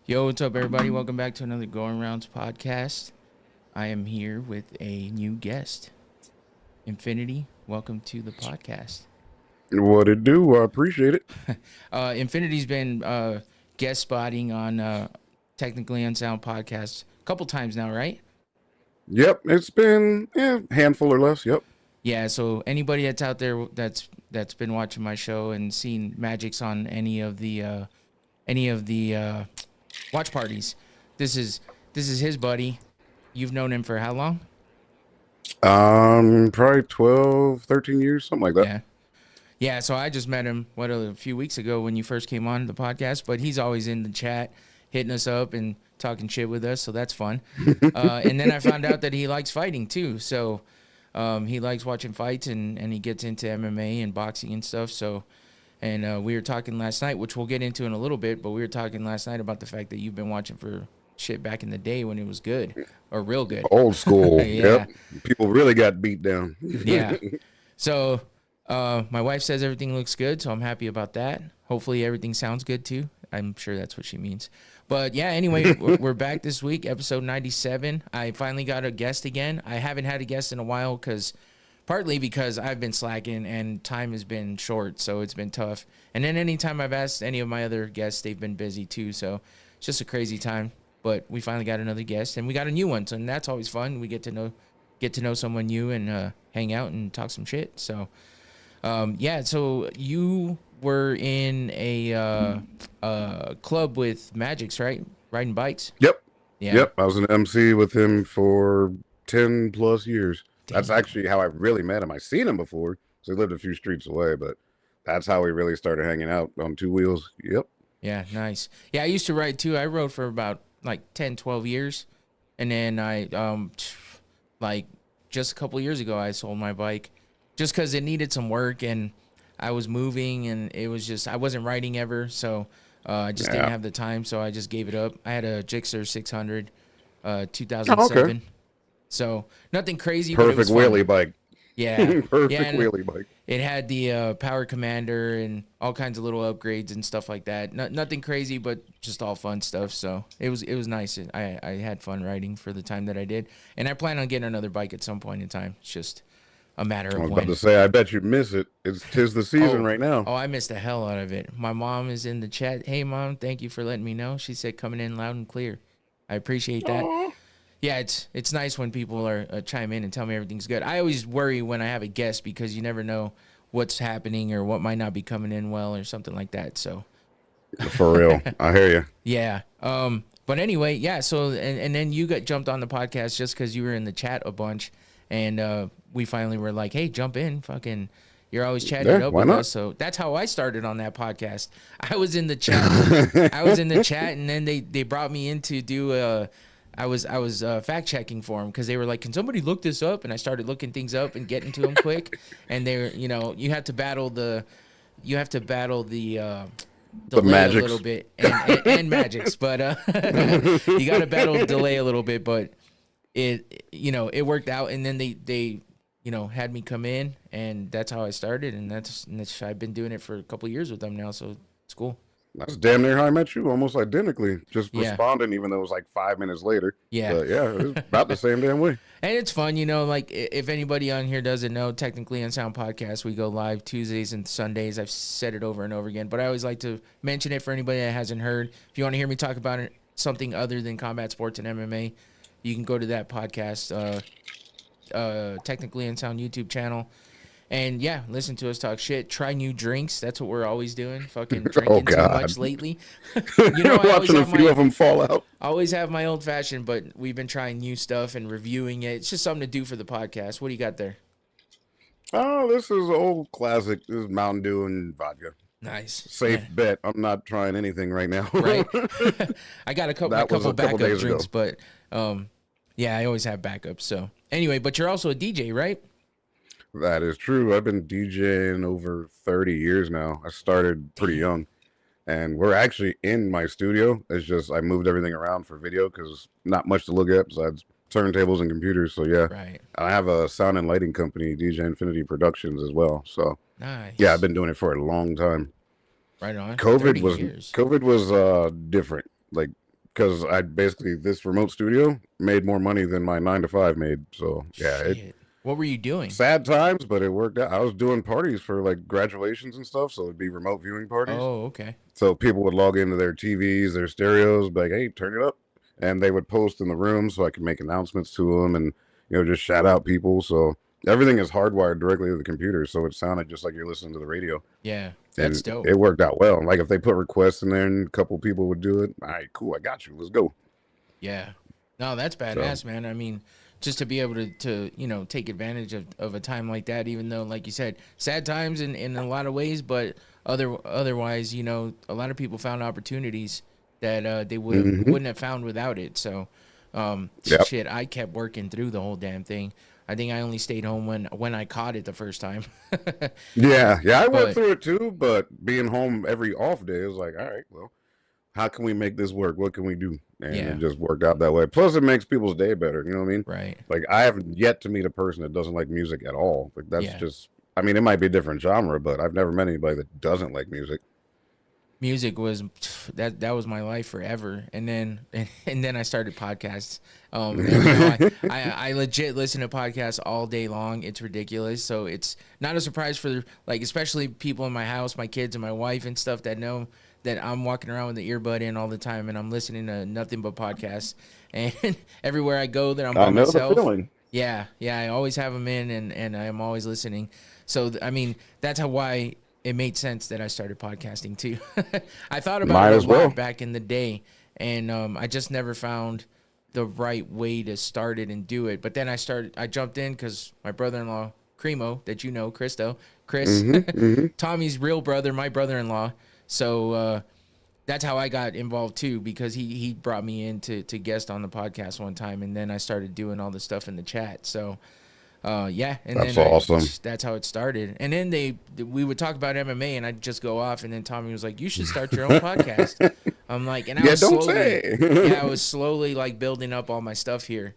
Yo, what's up, everybody? Welcome back to another Going Rounds podcast. I am here with a new guest, Infinity. Welcome to the podcast. What it do? I appreciate it. Infinity's been guest spotting on Technically Unsound podcast a couple times now, right? Yep, it's been a handful or less. Yep. Yeah. So anybody that's out there that's been watching my show and seen Magics on any of the watch parties, this is his buddy. You've known him for how long? Probably 12, 13 years, something like that. Yeah. Yeah, so I just met him a few weeks ago when you first came on the podcast, but he's always in the chat hitting us up and talking shit with us, so that's fun. And then I found out that he likes fighting too. So he likes watching fights and he gets into MMA and boxing and stuff. So and we were talking last night, which we'll get into in a little bit, but we were talking last night about the fact that you've been watching for shit back in the day when it was good or real good. Old school. Yeah. Yep. People really got beat down. Yeah. So my wife says everything looks good, so I'm happy about that. Hopefully everything sounds good too. I'm sure that's what she means. But yeah, anyway, we're back this week, episode 97. I finally got a guest again. I haven't had a guest in a while partly because I've been slacking and time has been short, so it's been tough. And then anytime I've asked any of my other guests, they've been busy too, so it's just a crazy time. But we finally got another guest, and we got a new one, so and that's always fun. We get to know someone new and hang out and talk some shit. So yeah, so you were in a club with Magics, right? Riding bikes? Yep. Yeah. Yep. I was an MC with him for 10 plus years. Damn. That's actually how I really met him. I seen him before, so he lived a few streets away, but that's how we really started hanging out on two wheels. Yep. Yeah, nice. Yeah, I used to ride too. I rode for about like 10, 12 years. And then I, like just a couple years ago, I sold my bike just because it needed some work and I was moving and it was just, I wasn't riding ever. So I just didn't have the time. So I just gave it up. I had a Gixxer 600, 2007. Oh, okay. So nothing crazy. Perfect but it was wheelie fun. bike. Yeah. Perfect Yeah, wheelie bike. it had the power commander and all kinds of little upgrades and stuff like that. Nothing crazy, but just all fun stuff. So it was nice. I had fun riding for the time that I did, and I plan on getting another bike at some point in time. It's just a matter I of was when. about to say, I bet you miss it. Tis the season right now. Oh, I missed the hell out of it. My mom is in the chat. Hey, Mom, thank you for letting me know. She said coming in loud and clear. I appreciate that. Aww. Yeah, it's nice when people are chime in and tell me everything's good. I always worry when I have a guest because you never know what's happening or what might not be coming in well or something like that. So For real. I hear you. yeah. But anyway, yeah. So and then you got jumped on the podcast just because you were in the chat a bunch, and we finally were like, hey, jump in, fucking. You're always chatting it up with us, so that's how I started on that podcast. I was in the chat. And then they brought me in to do I was fact checking for them because they were like, "Can somebody look this up?" And I started looking things up and getting to them quick. And they're, you have to battle the delay Magics. a little bit and magics, but you got to battle delay a little bit. But it worked out. And then they had me come in, and that's how I started. And that's I've been doing it for a couple of years with them now, so it's cool. That's damn near how I met you, almost identically. Just Yeah. responding, even though it was like 5 minutes later. Yeah. But yeah, it was about the same damn way. And it's fun, like if anybody on here doesn't know, Technically Unsound Podcast, we go live Tuesdays and Sundays. I've said it over and over again, but I always like to mention it for anybody that hasn't heard. If you want to hear me talk about it, something other than combat sports and MMA, you can go to that podcast, Technically Unsound YouTube channel. And yeah, listen to us talk shit. Try new drinks. That's what we're always doing. Fucking drinking too much lately. Watching a few of them fall out. I always have my old fashioned, but we've been trying new stuff and reviewing it. It's just something to do for the podcast. What do you got there? Oh, this is an old classic. This is Mountain Dew and vodka. Nice. Safe bet. I'm not trying anything right now. Right. I got a couple backup days drinks, ago. but yeah, I always have backups. So anyway, but you're also a DJ, right? That is true. I've been DJing over 30 years now. I started pretty young, and we're actually in my studio. It's just I moved everything around for video because not much to look at besides turntables and computers. So yeah, Right. I have a sound and lighting company, DJ Infinity Productions, as well. So Nice. yeah, I've been doing it for a long time. Right on. COVID 30 was years. COVID was different. Like because I basically this remote studio made more money than my 9 to 5 made. So yeah, it Shit. What were you doing? sad times, but it worked out. I was doing parties for like graduations and stuff, so it'd be remote viewing parties. Oh, okay. So people would log into their TVs, their stereos, be like, "Hey, turn it up," and they would post in the room so I could make announcements to them and just shout out people. So everything is hardwired directly to the computer, so it sounded just like you're listening to the radio. Yeah, And that's dope. it worked out well. Like if they put requests in there and a couple people would do it, all right, cool, I got you. Let's go. Yeah. No, that's badass, man. I mean, just to be able to take advantage of a time like that, even though, like you said, sad times in a lot of ways, but otherwise, a lot of people found opportunities that they wouldn't have found without it. So, shit, I kept working through the whole damn thing. I think I only stayed home when I caught it the first time. Yeah, I went through it too, but being home every off day, it was like, all right, well, how can we make this work? What can we do? And it just worked out that way. Plus, it makes people's day better. You know what I mean? Right. Like, I haven't yet to meet a person that doesn't like music at all. Like, that's just, I mean, it might be a different genre, but I've never met anybody that doesn't like music. Music was that was my life forever, and then I started podcasts. I legit listen to podcasts all day long. It's ridiculous. So it's not a surprise for especially people in my house, my kids and my wife and stuff that know that I'm walking around with the earbud in all the time and I'm listening to nothing but podcasts. And everywhere I go that I'm by myself. The feeling. Yeah, I always have them in and I'm always listening. So I mean, that's why it made sense that I started podcasting too. I thought about it a lot back in the day, and I just never found the right way to start it and do it. But then I jumped in because my brother-in-law, Cremo, that Chris, Tommy's real brother, my brother-in-law. So that's how I got involved too, because he brought me in to guest on the podcast one time, and then I started doing all the stuff in the chat. So and that's awesome. That's how it started. And then we would talk about MMA, and I'd just go off, and then Tommy was like, "You should start your own podcast." I'm like, and I was slowly like building up all my stuff here.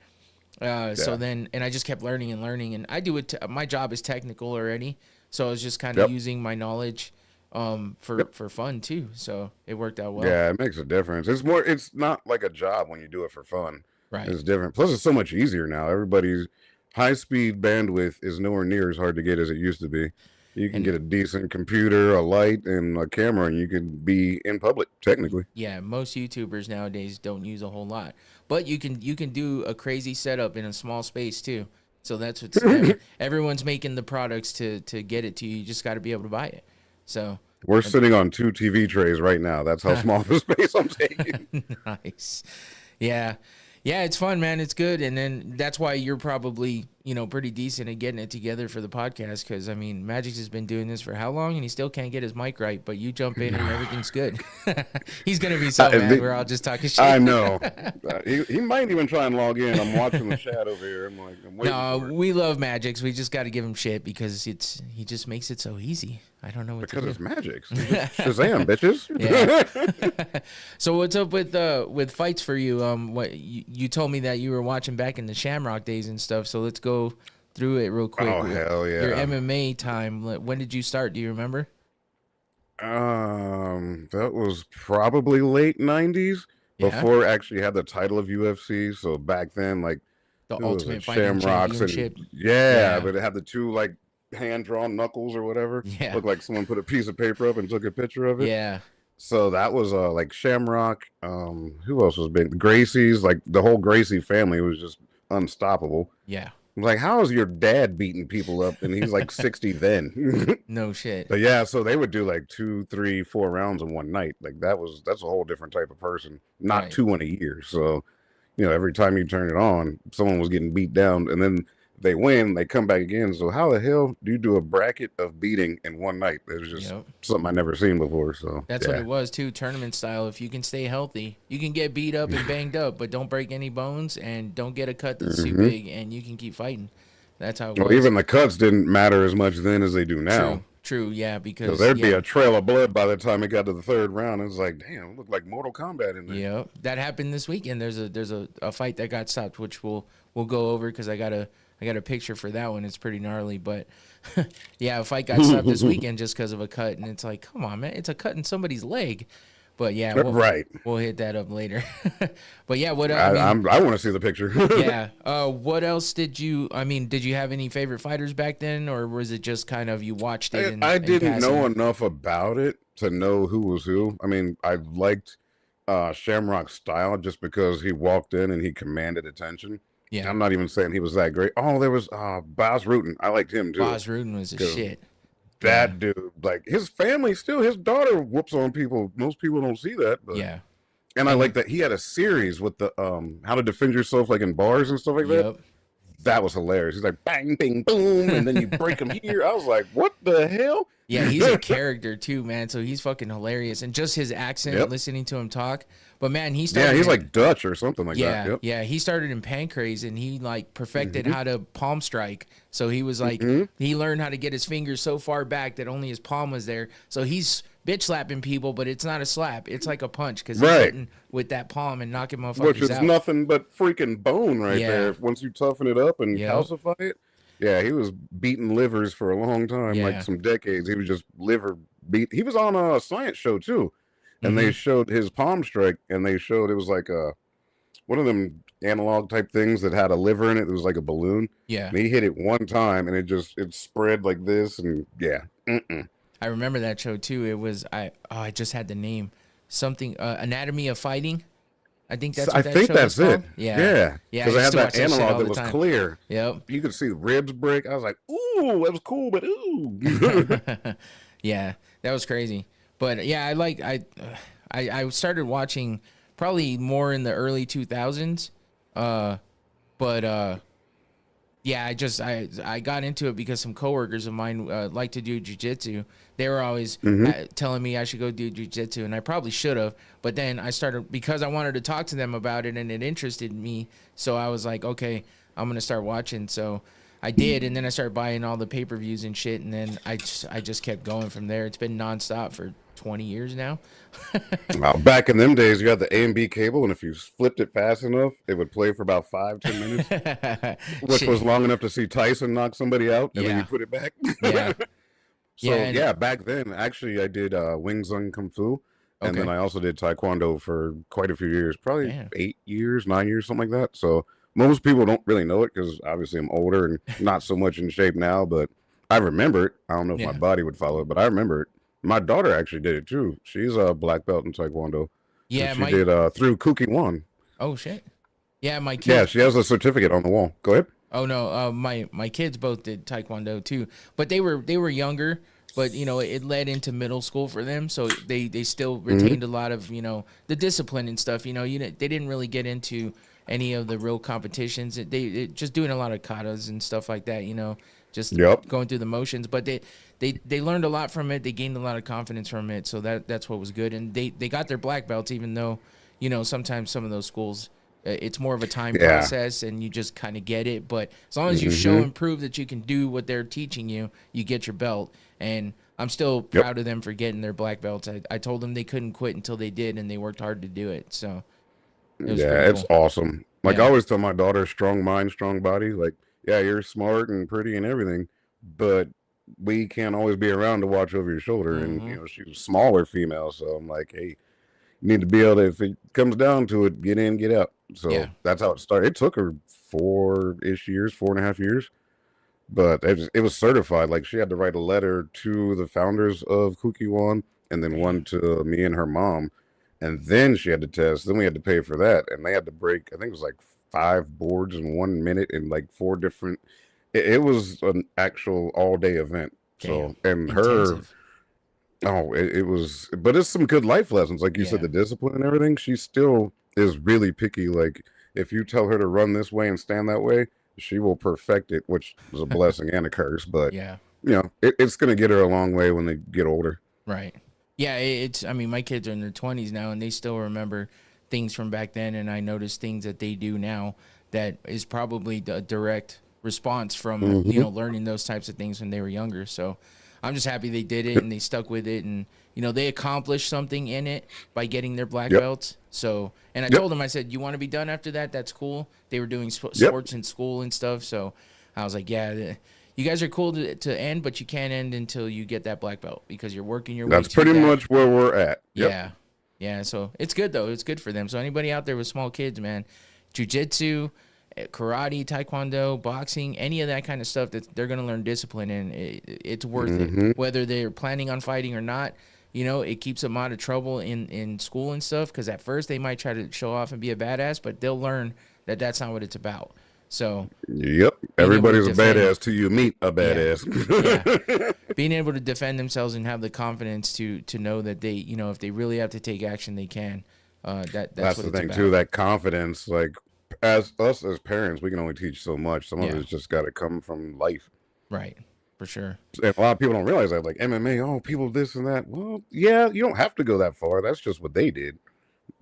So then, and I just kept learning, and I do it. My job is technical already, so I was just kind of using my knowledge for fun too. So it worked out well. Yeah, it makes a difference. It's not like a job when you do it for fun. Right. It's different. Plus, it's so much easier now. Everybody's high-speed bandwidth is nowhere near as hard to get as it used to be. You can get a decent computer, a light, and a camera, and you can be in public, technically. Yeah, most YouTubers nowadays don't use a whole lot. But you can do a crazy setup in a small space, too. So that's what's... everyone's making the products to get it to you. You just got to be able to buy it. So... We're sitting on 2 TV trays right now. That's how small of a space I'm taking. Nice. Yeah. Yeah, it's fun, man. It's good. And then that's why you're probably, pretty decent at getting it together for the podcast. Because, I mean, Magic's has been doing this for how long? And he still can't get his mic right. But you jump in and everything's good. He's going to be so mad. We're all just talking shit. I know. He might even try and log in. I'm watching the chat over here. I'm waiting we love Magic's. We just got to give him shit because he just makes it so easy. I don't know what to do. Because it's Magic's. Shazam, bitches. Yeah. So what's up with fights for you? What you told me that you were watching back in the Shamrock days and stuff. So let's go through it real quick. Oh, hell yeah. Your MMA time. When did you start? Do you remember? That was probably late 90s before I actually had the title of UFC. So back then, like the Ultimate Fighting Championship. But it had the 2 hand-drawn knuckles or whatever. Yeah. Looked like someone put a piece of paper up and took a picture of it. Yeah. So that was like Shamrock. Who else was big? Gracie's. Like the whole Gracie family was just unstoppable. Yeah. I'm like, how is your dad beating people up? And he's like 60 then. No shit. But yeah, so they would do like 2, 3, 4 rounds in one night. Like that's a whole different type of person. Not 2 in a year. So, every time you turn it on, someone was getting beat down, and then they win, they come back again. So how the hell do you do a bracket of beating in one night? It was just something I never seen before. So that's what it was too, tournament style. If you can stay healthy, you can get beat up and banged up, but don't break any bones and don't get a cut that's too big, and you can keep fighting. That's how it was. Even the cuts didn't matter as much then as they do now. True, yeah, because there'd be a trail of blood by the time it got to the 3rd round. It was like, damn, it looked like Mortal Kombat in there. Yeah, that happened this weekend. There's a fight that got stopped, which we'll go over because I got a picture for that one. It's pretty gnarly, but a fight got stopped this weekend just because of a cut, and it's like, come on, man, it's a cut in somebody's leg. But yeah, Right. we'll hit that up later. But yeah, what I want to see the picture. yeah. What else did you? I mean, did you have any favorite fighters back then, or was it just kind of you watched it I in didn't know passing? enough about it to know who was who. I mean, I liked Shamrock's style just because he walked in and he commanded attention. Yeah, I'm not even saying he was that great. Oh, there was Bas Rutten. I liked him too Boz Rutten was a because shit. Yeah, that dude, like his family, still his daughter whoops on people. Most people don't see that, but yeah, and I and like that he had a series with the how to defend yourself like in bars and stuff like that. yep. That was hilarious. He's like bang, bing, boom, and then you break him here. I was like, what the hell? Yeah, he's a character too, man. So he's fucking hilarious, and just his accent, Yep. listening to him talk. But man, he Yeah, started. he's like Dutch or something like Yeah, that. Yep. yeah. He started in Pancrase and he like perfected hmm how to palm strike. So he was like, hmm he learned how to get his fingers so far back that only his palm was there. So he's bitch slapping people, but it's not a slap. It's like a punch because he's Right. hitting with that palm and knocking Which motherfuckers is out. nothing but freaking bone right Yeah. there. Once you toughen it up and Yep. calcify it. Yeah, he was beating livers for a long time, Yeah. like some decades. He was just liver beat. He was on a science show too, and they Mhm. showed his palm strike, and they showed it was like a one of them analog type things that had a liver in it. It was like a balloon, Yeah. and he hit it one time, and it spread like this, and yeah. Mm-mm. I remember that show too. It was I just had the name. Something Anatomy of Fighting. I think that's I what that think show that's was it. called. Yeah. Yeah, Yeah, I because I used had to that watch that shit all analog that the was time. clear. Yep. You could see the ribs break. I was like, "Ooh, that was cool," but ooh. Yeah, that was crazy. But yeah, I started watching probably more in the early 2000s. But yeah, I got into it because some coworkers of mine like to do jujitsu. They were always telling me I should go do jujitsu, and I probably should have. But then I started because I wanted to talk to them about it, and it interested me. So I was like, okay, I'm gonna start watching. So I did, and then I started buying all the pay-per-views and shit, and then I just kept going from there. It's been nonstop for 20 years now. Well, back in them days, you had the A and B cable, and if you flipped it fast enough, it would play for about 5-10 minutes, which Shit. was long enough to see Tyson knock somebody out, and then Yeah. you put it back. Yeah. So Yeah, and- back then, actually, I did Wing Zone Kung Fu, and then Okay. I also did Taekwondo for quite a few years, probably Damn. 8 years, 9 years, something like that. So most people don't really know it because obviously I'm older and not so much in shape now, but I remember it. I don't know if my Yeah. body would follow it, but I remember it. My daughter actually did it too. She's a black belt in Taekwondo. Yeah, And she my did through Kuki One. oh shit. Yeah, my kids. Yeah, she has a certificate on the wall. Go ahead. Oh no, my kids both did taekwondo too, but they were younger. But you know, it led into middle school for them, so they still retained a lot of the discipline and stuff. They didn't really get into any of the real competitions. They just doing a lot of katas and stuff like that. Just Yep. going through the motions. But they learned a lot from it. They gained a lot of confidence from it. So that's what was good. And they got their black belts, even though sometimes some of those schools. It's more of a time Yeah. process, and you just kind of get it. But as long as you show and prove that you can do what they're teaching you, you get your belt. And I'm still Yep. proud of them for getting their black belts. I told them they couldn't quit until they did, and they worked hard to do it. So it was Yeah, pretty it's cool. awesome. Like Yeah. I always tell my daughter, strong mind, strong body. Like, yeah, you're smart and pretty and everything, but we can't always be around to watch over your shoulder. And Mhm. she's a smaller female, so I'm like, hey, you need to be able to, if it comes down to it, get in, get out. So Yeah. that's how it started. It took her 4-ish years, 4.5 years, but it was certified. Like she had to write a letter to the founders of Kuki One, and then one to me and her mom, and then she had to test. Then we had to pay for that, and they had to break. I think it was like 5 boards in 1 minute, and like 4 different. It was an actual all-day event. So and her. Intensive. Oh, it was, but it's some good life lessons. Like you said, Yeah. the discipline and everything. She still is really picky. Like if you tell her to run this way and stand that way, she will perfect it, which is a blessing and a curse. But Yeah. it's going to get her a long way when they get older. Right. Yeah. I mean, my kids are in their 20s now, and they still remember things from back then. And I notice things that they do now that is probably the direct response from learning those types of things when they were younger. So I'm just happy they did it and they stuck with it, and they accomplished something in it by getting their black Yep. belts. So, and I Yep. told them, I said, you want to be done after that? That's cool. They were doing Yep. sports in school and stuff. So I was like, yeah, you guys are cool to end, but you can't end until you get that black belt because you're working your way That's to pretty that. much where we're at. Yep. Yeah. Yeah, so it's good though. It's good for them. So anybody out there with small kids, man, jiu-jitsu, karate, taekwondo, boxing, any of that kind of stuff that they're going to learn discipline in, it's worth it. Whether they're planning on fighting or not, you know, it keeps them out of trouble in school and stuff, because at first they might try to show off and be a badass, but they'll learn that that's not what it's about. So yep, everybody's a badass till you meet a badass. Yeah. Being able to defend themselves and have the confidence to know that they, you know, if they really have to take action, they can. That's what the it's thing about. too. That confidence, like as parents, we can only teach so much. Some of it's just got to come from life. Right. For sure. And a lot of people don't realize that, like MMA, oh, people this and that. Well, yeah, you don't have to go that far. That's just what they did.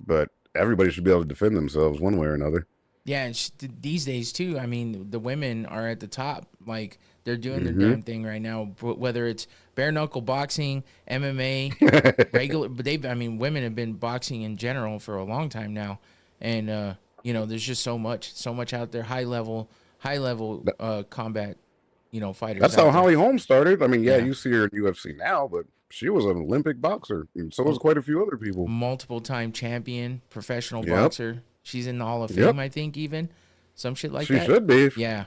But everybody should be able to defend themselves one way or another. Yeah, and these days too. I mean, the women are at the top. Like they're doing their damn thing right now. Whether it's bare knuckle boxing, MMA, regular. But women have been boxing in general for a long time now, and you know, there's just so much out there. High level combat, you know, fighters. That's how Holly Holm started. I mean, yeah, you see her in UFC now, but she was an Olympic boxer, and so was quite a few other people. Multiple-time champion, professional boxer. She's in the Hall of Fame, I think, even some shit like that. She should be. Yeah.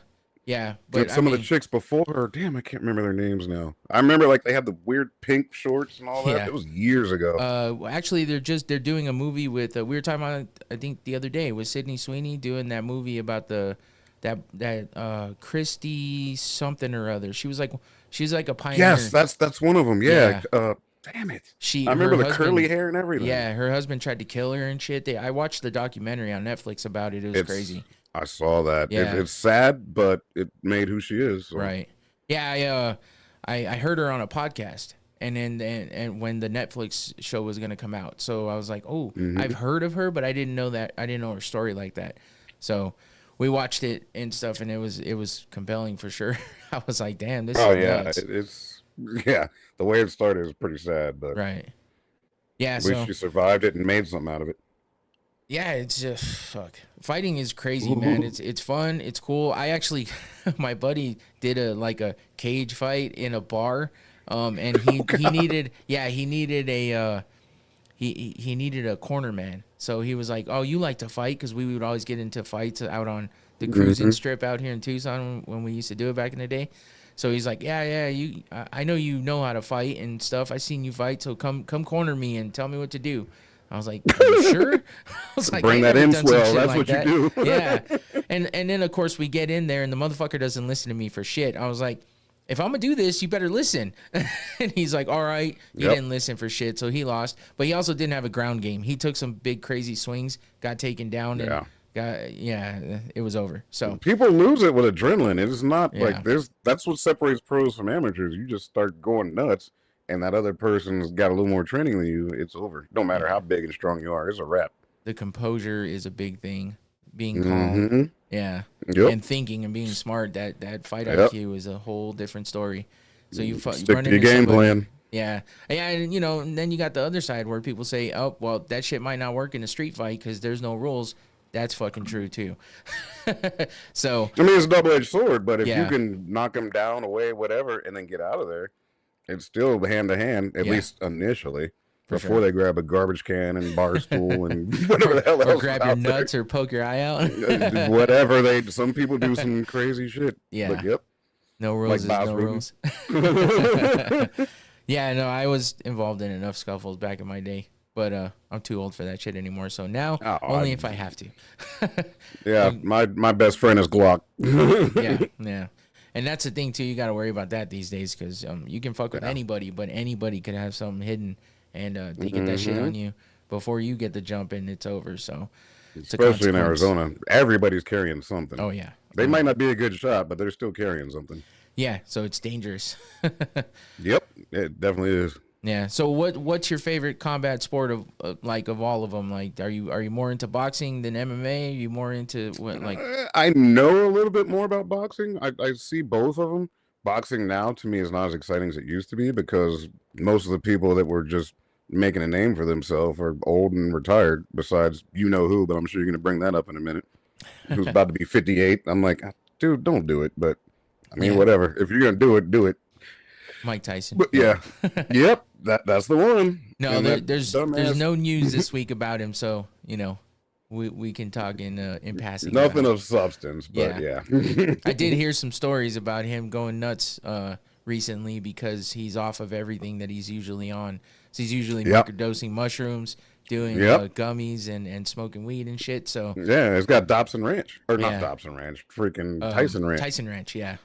But some of the chicks before her, damn, I can't remember their names now. I remember like they had the weird pink shorts and all that. Yeah. It was years ago. Actually, they're doing a movie with. We were talking about, I think the other day, with Sydney Sweeney doing that movie about that Christy something or other. She's like a pioneer. Yes, that's one of them. Yeah. Damn it. I remember the curly hair and everything. Yeah, her husband tried to kill her and shit. I watched the documentary on Netflix about it. It was crazy. I saw that. Yeah. It's sad, but it made who she is. So. Right. Yeah, I heard her on a podcast, and then and when the Netflix show was gonna come out, so I was like, oh, I've heard of her, but I didn't know her story like that. So we watched it and stuff, and it was compelling for sure. I was like, damn, this is nuts. The way it started is pretty sad, but right. Yeah, at least she survived it and made something out of it. Yeah, it's just fuck. Fighting is crazy, man. It's fun. It's cool. I actually, my buddy did a cage fight in a bar, and he needed a corner man. So he was like, "Oh, you like to fight?" Because we would always get into fights out on the cruising strip out here in Tucson when we used to do it back in the day. So he's like, yeah, I know you know how to fight and stuff. I seen you fight, so come corner me and tell me what to do. I was like, are you sure? I was like, bring that in, swell. That's what you do. Yeah. And then of course we get in there and the motherfucker doesn't listen to me for shit. I was like, if I'm gonna do this, you better listen. And he's like, all right, you didn't listen for shit, so he lost. But he also didn't have a ground game. He took some big crazy swings, got taken down, and it was over. So people lose it with adrenaline. It is not like that's what separates pros from amateurs. You just start going nuts, and that other person's got a little more training than you. It's over. No matter how big and strong you are, it's a wrap. The composure is a big thing. Being calm, and thinking and being smart. That fight IQ is a whole different story. So you run into your game plan. Yeah, and and then you got the other side where people say, "Oh, well, that shit might not work in a street fight because there's no rules." That's fucking true too. So I mean, it's a double-edged sword, but if you can knock them down, away, whatever, and then get out of there, it's still hand to hand, at least initially. Before they grab a garbage can and bar stool and whatever the hell else. Or grab your nuts or poke your eye out. Whatever some people do some crazy shit. Yeah. But, no rules like is no rules. Yeah, no, I was involved in enough scuffles back in my day. But I'm too old for that shit anymore. So now, only if I have to. Yeah, my best friend is Glock. Yeah. And that's the thing, too. You got to worry about that these days because you can fuck with anybody, but anybody could have something hidden. And they get that shit on you before you get the jump and it's over. So, especially in Arizona, everybody's carrying something. Oh, yeah. They might not be a good shot, but they're still carrying something. Yeah, so it's dangerous. Yep, it definitely is. Yeah. So what's your favorite combat sport of all of them? Like, are you more into boxing than MMA? Are you more into what? Like, I know a little bit more about boxing. I see both of them. Boxing now to me is not as exciting as it used to be because most of the people that were just making a name for themselves are old and retired. Besides, you know who, but I'm sure you're going to bring that up in a minute. Who's about to be 58? I'm like, dude, don't do it. But I mean, whatever. If you're going to do it, do it. Mike Tyson. But yeah, yep. That's the one. No, And that there's dumbass, no news this week about him, so we can talk in passing. nothing of substance, but Yeah. yeah. I did hear some stories about him going nuts recently because he's off of everything that he's usually on. So he's usually Yep. microdosing mushrooms, doing Yep. gummies and smoking weed and shit. So Yeah, it's got Dobson Ranch. Or Yeah. not Dobson Ranch, freaking Tyson Ranch. Tyson Ranch, yeah.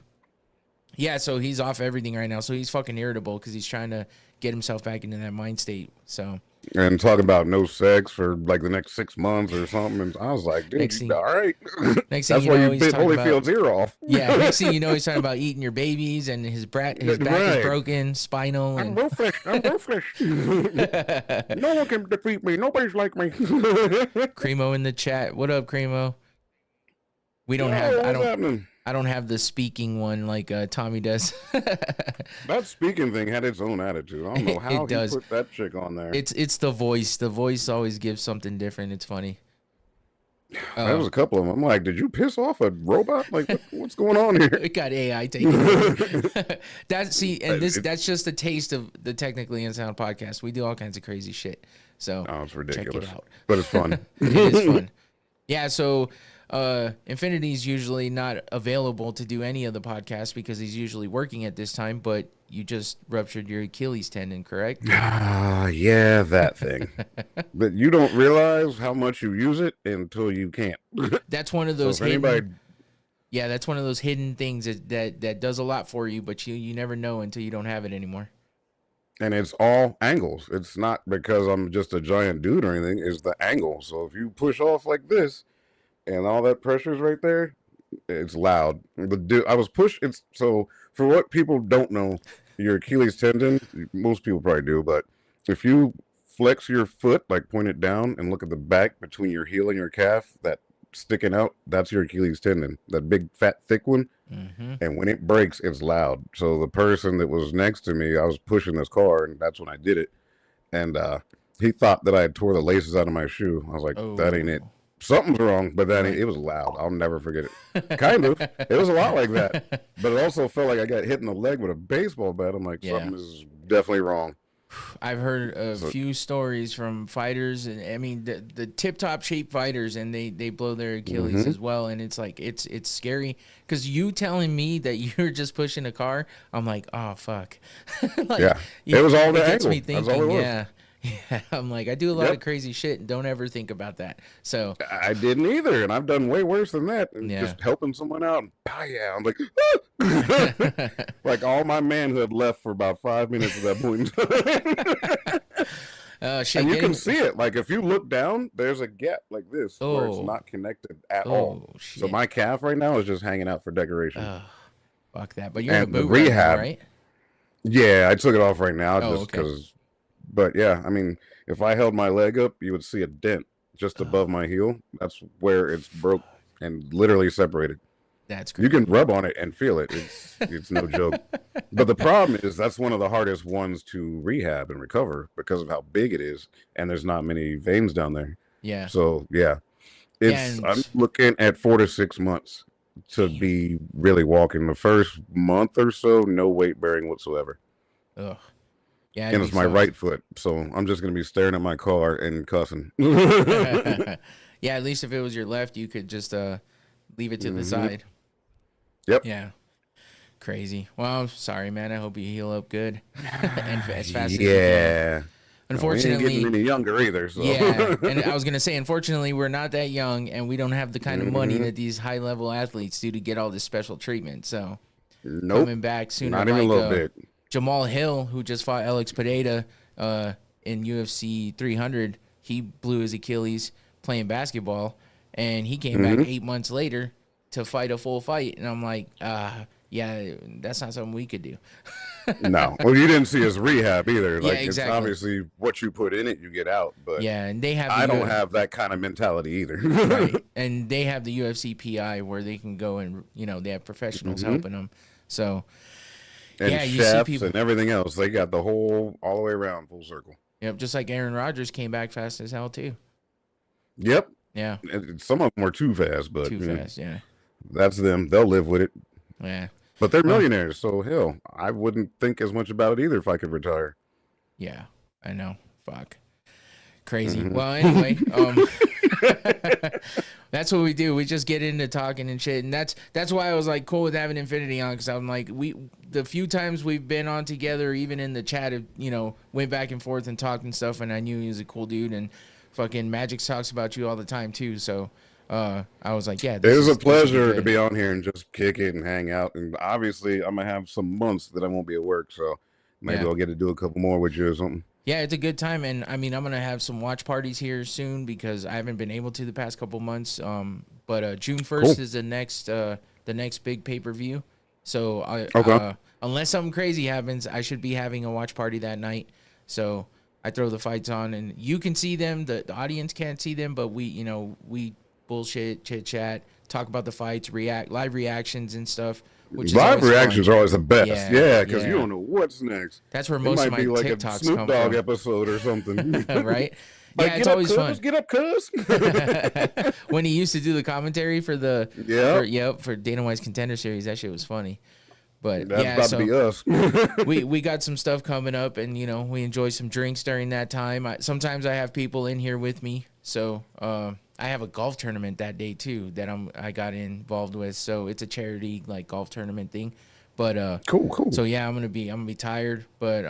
Yeah, so he's off everything right now. So he's fucking irritable because he's trying to get himself back into that mind state. So And talking about no sex for like the next 6 months or something. And I was like, dude, Next thing- all right. next thing That's you why know, you he's bit talking about Holyfield's ear off. yeah. Next thing you know, he's talking about eating your babies and his back is Right. broken, spinal, I'm and ruthless. I'm ruthless. No one can defeat me. Nobody's like me. Cremo in the chat. What up, Cremo? We don't have. What's happening? I don't have the speaking one like Tommy does. That speaking thing had its own attitude. I don't know how It does. he put that chick on there. It's the voice. The voice always gives something different. It's funny. There was a couple of them. I'm like, did you piss off a robot? Like, what's going on here? It got AI taken over. That's just a taste of the Technically Unsound podcast. We do all kinds of crazy shit. So Oh, it's check ridiculous. it out. But it's fun. It is fun. Yeah, so Infinity's usually not available to do any of the podcasts because he's usually working at this time, but you just ruptured your Achilles tendon, correct? Yeah, that thing. But you don't realize how much you use it until you can't. That's one of So those if anybody, Yeah, that's one of those hidden things that does a lot for you, but you never know until you don't have it anymore. and it's all angles. It's not because I'm just a giant dude or anything. It's the angle. So if you push off like this, and all that pressure's right there, it's loud. I was pushed. It's so for what people don't know, your Achilles tendon. Most people probably do, but if you flex your foot, like point it down and look at the back between your heel and your calf, that sticking out, that's your Achilles tendon. That big, fat, thick one. Mm-hmm. And when it breaks, it's loud. So the person that was next to me, I was pushing this car, and that's when I did it. And he thought that I had tore the laces out of my shoe. I was like, that ain't it. Something's wrong, but that ain't, it was loud. I'll never forget it. Kind of. It was a lot like that. But it also felt like I got hit in the leg with a baseball bat. I'm like, something is definitely wrong. I've heard a few stories from fighters, and I mean the tip-top shape fighters, and they blow their Achilles as well, and it's like it's scary because you telling me that you're just pushing a car, I'm like, oh fuck. Like, Yeah, it was all the gets angle. me That's thinking, all it was. yeah. I'm like, I do a lot of crazy shit and don't ever think about that. So I didn't either, and I've done way worse than that. And Yeah. just helping someone out, and yeah, I'm like, ah! Like all my manhood left for about 5 minutes at that point. shit, And you can see it. Like if you look down, there's a gap like this where it's Oh. not connected at all. shit. So my calf right now is just hanging out for decoration. Fuck that. But you're in a And the boot right now, rehab- right? Yeah, I took it off right now Oh, just okay. because. But yeah, I mean, if I held my leg up, you would see a dent just above my heel. That's where it's broke and literally separated. That's You great. can rub on it and feel it. It's no joke. But the problem is that's one of the hardest ones to rehab and recover because of how big it is, and there's not many veins down there. Yeah. So yeah, and- I'm looking at 4 to 6 months to be really walking. The first month or so, no weight bearing whatsoever. Ugh. Yeah. And it's my right foot, so I'm just gonna be staring at my car and cussing. Yeah, at least if it was your left, you could just leave it to the side. Yep. Yeah. Crazy. Well, I'm sorry, man. I hope you heal up good and as fast as you can. Yeah. Unfortunately, we ain't getting any younger either. So yeah. And I was gonna say, unfortunately, we're not that young, and we don't have the kind of money that these high-level athletes do to get all this special treatment. So nope, coming back sooner, not even a little bit. Jamal Hill, who just fought Alex Pineda in UFC 300, he blew his Achilles playing basketball, and he came back 8 months later to fight a full fight. And I'm like, yeah, that's not something we could do. No, well, you didn't see his rehab either. Yeah, Like exactly. it's obviously what you put in it, you get out. But Yeah, and they have. I the don't have that kind of mentality either. right, and they have the UFC PI where they can go and they have professionals helping them. So And yeah, you see chefs people. and everything else. They got the whole all the way around full circle. Yep, just like Aaron Rodgers came back fast as hell too. Yep. Yeah, And some of them were too fast, but too fast. Yeah, that's them. They'll live with it. yeah. But they're millionaires, so hell, I wouldn't think as much about it either if I could retire. Yeah, I know. Fuck. Crazy. Mhm. Well, anyway, that's what we do. We just get into talking and shit, and that's why I was like cool with having Infinity on, because I'm like, the few times we've been on together, even in the chat, went back and forth and talked and stuff, and I knew he was a cool dude, and fucking Magic talks about you all the time too. So I was like, yeah, It is a this will pleasure to good. be on here and just kick it and hang out. And obviously, I'm gonna have some months that I won't be at work, so maybe I'll get to do a couple more with you or something. Yeah, it's a good time, and I mean, I'm gonna have some watch parties here soon because I haven't been able to the past couple months. But June 1st is the next big pay-per-view. So unless something crazy happens, I should be having a watch party that night. So I throw the fights on, and you can see them. The audience can't see them, but we bullshit, chit chat, talk about the fights, live reactions and stuff. Which live reactions are always the best. Yeah, because you don't know what's next. That's where most of my like TikToks a Snoop come Dogg from. episode or something. Right? Like, yeah, it's always fun. Get up, cuz. When he used to do the commentary for for Dana White's Contender Series, that shit was funny. But that's about to be us. we got some stuff coming up, and we enjoy some drinks during that time. Sometimes I have people in here with me, so I have a golf tournament that day too that I got involved with. So it's a charity like golf tournament thing. But cool. So yeah, I'm gonna be tired, but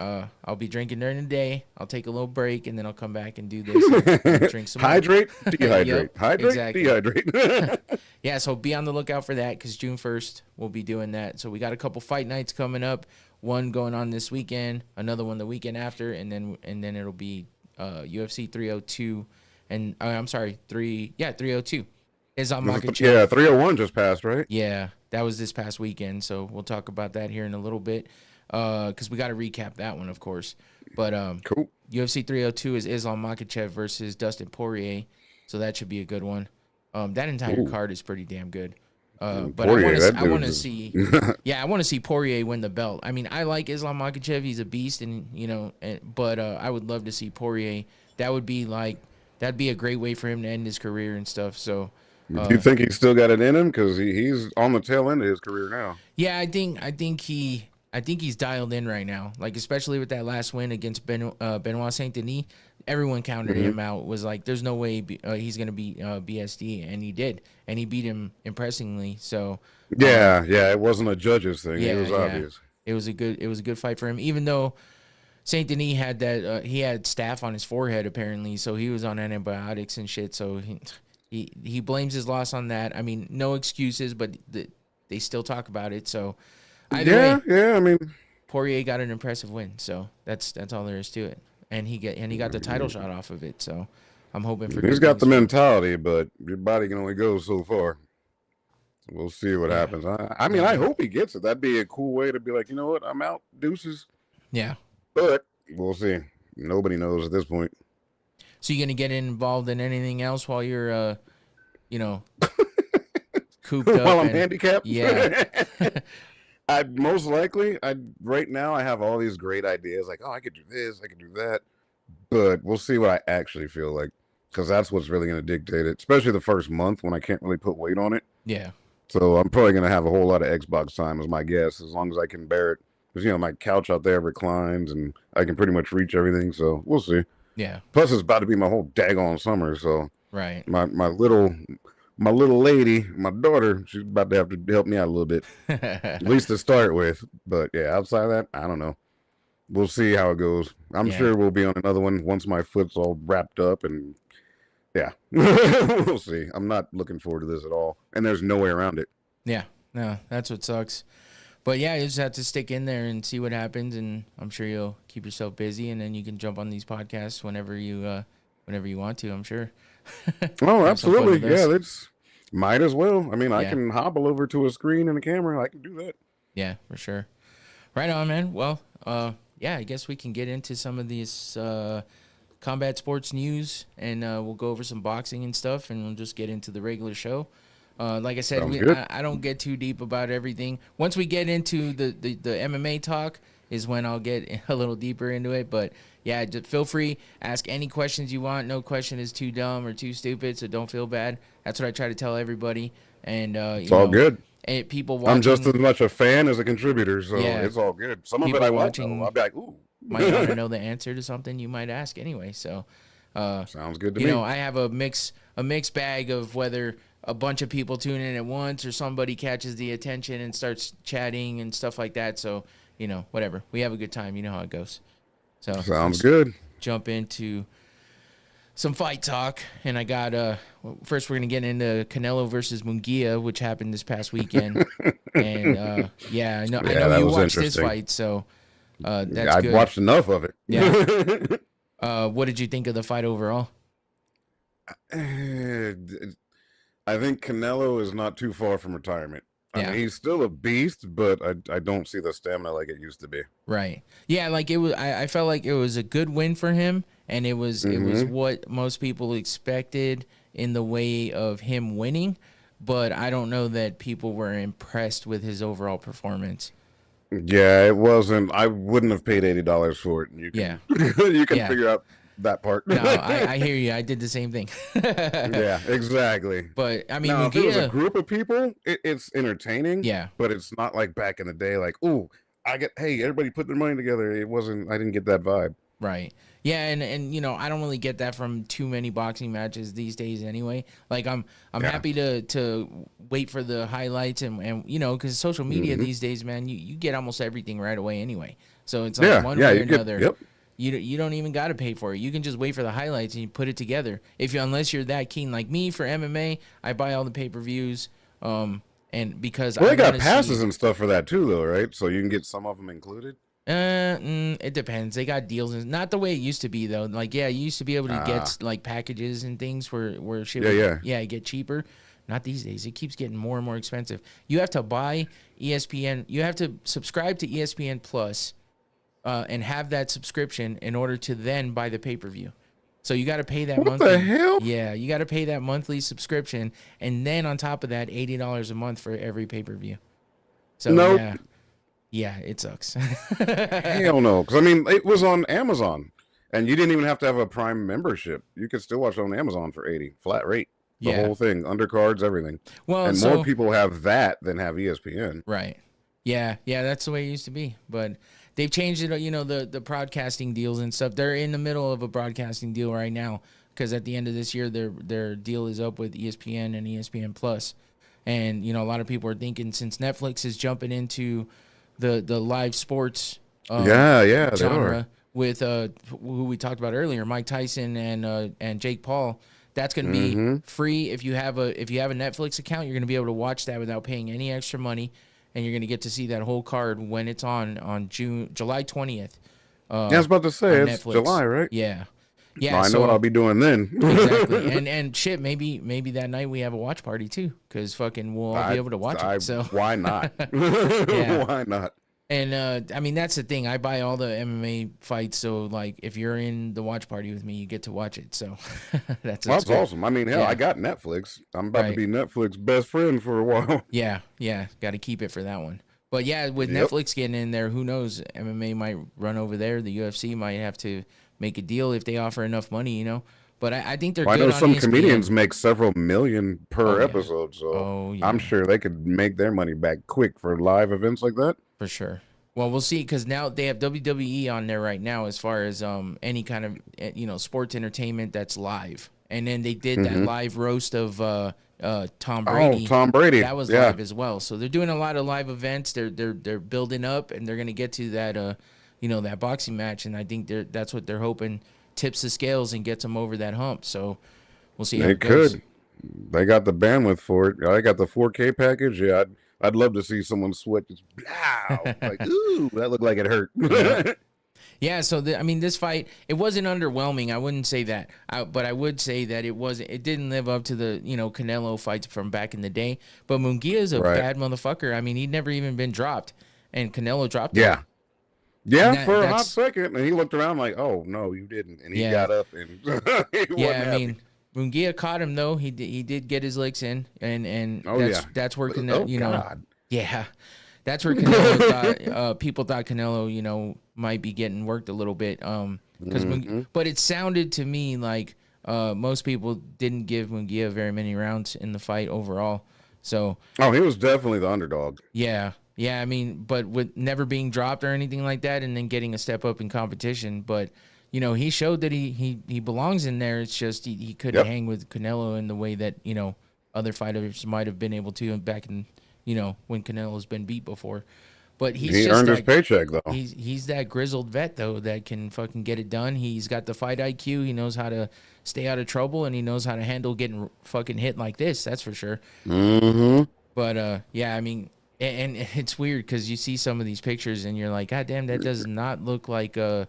I'll be drinking during the day. I'll take a little break, and then I'll come back and do this. And drink some hydrate, dehydrate, yep, hydrate, exactly. dehydrate. Yeah, so be on the lookout for that because June 1st we'll be doing that. So we got a couple fight nights coming up. One going on this weekend, another one the weekend after, and then it'll be UFC 302, and I'm sorry, 302 is on Makachev. Yeah, 301 just passed, right? Yeah, that was this past weekend. So we'll talk about that here in a little bit because we got to recap that one, of course. But cool. UFC 302 is Islam Makhachev versus Dustin Poirier, so that should be a good one. That entire card is pretty damn good. But Poirier, I want to see, I want to see Poirier win the belt. I mean, I like Islam Makhachev; he's a beast, but I would love to see Poirier. That'd be a great way for him to end his career and stuff. So, do you think he's still got it in him? Because he's on the tail end of his career now. Yeah, I think he's dialed in right now. Like especially with that last win against Benoit Saint Denis, everyone counted him out. Was like, there's no way he's gonna beat BSD, and he did, and he beat him impressively. So it wasn't a judge's thing. It was obvious. It was a good fight for him, even though Saint Denis had that he had staph on his forehead apparently, so he was on antibiotics and shit. So he blames his loss on that. I mean, no excuses, but they still talk about it. So either way, I mean, Poirier got an impressive win, so that's all there is to it. And he got the title shot off of it. So I'm hoping for. He's got the mentality, but your body can only go so far. We'll see what happens. I mean, I hope he gets it. That'd be a cool way to be like, you know what, I'm out, deuces. Yeah. But we'll see. Nobody knows at this point. So you gonna get involved in anything else while you're, cooped up? While I'm handicapped? Yeah. Right now I have all these great ideas. Like, oh, I could do this, I could do that. But we'll see what I actually feel like. Because that's what's really going to dictate it. Especially the first month when I can't really put weight on it. Yeah. So I'm probably going to have a whole lot of Xbox time as my guess. As long as I can bear it. Because, my couch out there reclines and I can pretty much reach everything. So we'll see. Yeah. Plus, it's about to be my whole daggone summer. So right. My little lady, my daughter, she's about to have to help me out a little bit. At least to start with. But yeah, outside of that, I don't know. We'll see how it goes. I'm sure we'll be on another one once my foot's all wrapped up. And yeah, we'll see. I'm not looking forward to this at all. And there's no way around it. Yeah. No, that's what sucks. But yeah, you just have to stick in there and see what happens, and I'm sure you'll keep yourself busy, and then you can jump on these podcasts whenever you want to. I'm sure. Oh, absolutely, yeah. That's might as well. I mean, I can hobble over to a screen and a camera. I can do that. Yeah, for sure. Right on, man. Well, I guess we can get into some of these combat sports news, and we'll go over some boxing and stuff, and we'll just get into the regular show. Like I said, I don't get too deep about everything. Once we get into the MMA talk is when I'll get a little deeper into it. But yeah, just feel free, ask any questions you want. No question is too dumb or too stupid, so don't feel bad. That's what I try to tell everybody. And it's all good. And people watching, I'm just as much a fan as a contributor, so it's all good. Some of it I won't know. I'll be like, ooh. might want to know the answer to something you might ask anyway. So, Sounds good to you me. know, I have a mixed bag of whether a bunch of people tune in at once or somebody catches the attention and starts chatting and stuff like that. So, you know, whatever. We have a good time. You know how it goes. So Sounds good. Jump into some fight talk, and I got first we're gonna get into Canelo versus Munguia, which happened this past weekend. And yeah, I know that you was watched this interesting. fight, so that's I've good. watched enough of it. Yeah. What did you think of the fight overall? I think Canelo is not too far from retirement. I Yeah. mean, he's still a beast, but I don't see the stamina like it used to be. Right. Yeah, like it was. I felt like it was a good win for him, and it was what most people expected in the way of him winning. But I don't know that people were impressed with his overall performance. Yeah, it wasn't. I wouldn't have paid $80 for it. You can, you can figure out that part. No, I hear you. I did the same thing. Yeah, exactly. But I mean, now, Munguia, if it was a group of people, it's entertaining. Yeah. But it's not like back in the day, like, ooh, hey, everybody put their money together. It wasn't. I didn't get that vibe. Right. Yeah, and you know, I don't really get that from too many boxing matches these days anyway. Like I'm happy to wait for the highlights and you know, cuz social media these days, man, you get almost everything right away anyway. So it's like one way or another. Yep. You don't even got to pay for it. You can just wait for the highlights and you put it together. Unless you're that keen like me for MMA, I buy all the pay-per-views and because they got passes and stuff for that too though, right? So you can get some of them included. It depends. They got deals, not the way it used to be though. Like, yeah, you used to be able to get like packages and things where shit get cheaper. Not these days. It keeps getting more and more expensive. You have to buy ESPN. You have to subscribe to ESPN Plus, and have that subscription in order to then buy the pay-per-view. So you got to pay that monthly. What the hell? Yeah, you got to pay that monthly subscription, and then on top of that, $80 a month for every pay-per-view. So nope. Yeah, it sucks. Hell no. Because, I mean, it was on Amazon. And you didn't even have to have a Prime membership. You could still watch it on Amazon for $80. Flat rate. The whole thing. Undercards, everything. Well, and more people have that than have ESPN. Right. Yeah, that's the way it used to be. But they've changed it, you know, the broadcasting deals and stuff. They're in the middle of a broadcasting deal right now. Because at the end of this year, their deal is up with ESPN and ESPN Plus. And, you know, a lot of people are thinking since Netflix is jumping into the live sports genre with who we talked about earlier, Mike Tyson and Jake Paul. That's going to be free if you have a Netflix account. You're going to be able to watch that without paying any extra money, and you're going to get to see that whole card when it's on July 20th. I was about to say it's Netflix. July, right? Yeah. I know what I'll be doing then. Exactly. And shit, maybe that night we have a watch party too, because fucking we'll all be able to watch it. So why not? Why not? And I mean, that's the thing. I buy all the MMA fights, so like if you're in the watch party with me, you get to watch it. So that's awesome. I mean, hell, I got Netflix. I'm about to be Netflix's best friend for a while. Yeah, got to keep it for that one. But yeah, with Netflix getting in there, who knows? MMA might run over there. The UFC might have to make a deal if they offer enough money, you know. But I think they're good on ESPN. I know some comedians make several million per episode, so I'm sure they could make their money back quick for live events like that. For sure. Well, we'll see, because now they have WWE on there right now as far as any kind of, you know, sports entertainment that's live. And then they did that live roast of Tom Brady. Oh, Tom Brady. That was live as well. So they're doing a lot of live events. They're building up, and they're going to get to that, you know, that boxing match. And I think that's what they're hoping tips the scales and gets them over that hump. So we'll see how it goes. They got the bandwidth for it. I got the 4K package. Yeah, I'd love to see someone sweat just like, ooh, that looked like it hurt. Yeah, so I mean, this fight, it wasn't underwhelming. I wouldn't say that, but I would say that it didn't live up to the, you know, Canelo fights from back in the day. But Munguia is a bad motherfucker. I mean, he'd never even been dropped, and Canelo dropped him. Yeah, for a hot second, and he looked around like, "Oh no, you didn't," and he got up and I mean, Munguia caught him though. He did get his legs in, and that's where Canelo, that's where Canelo thought, people thought Canelo, you know, might be getting worked a little bit, but it sounded to me like most people didn't give Munguia very many rounds in the fight overall. So he was definitely the underdog. Yeah, Yeah, I mean, but with never being dropped or anything like that, and then getting a step up in competition. But you know, he showed that he belongs in there. It's just he couldn't hang with Canelo in the way that, you know, other fighters might have been able to back in, you know, when Canelo's been beat before. But he earned his paycheck though. He's that grizzled vet though that can fucking get it done. He's got the fight IQ. He knows how to stay out of trouble, and he knows how to handle getting fucking hit like this. That's for sure. Mm-hmm. But yeah, I mean, and it's weird because you see some of these pictures and you're like, God damn, that does not look like a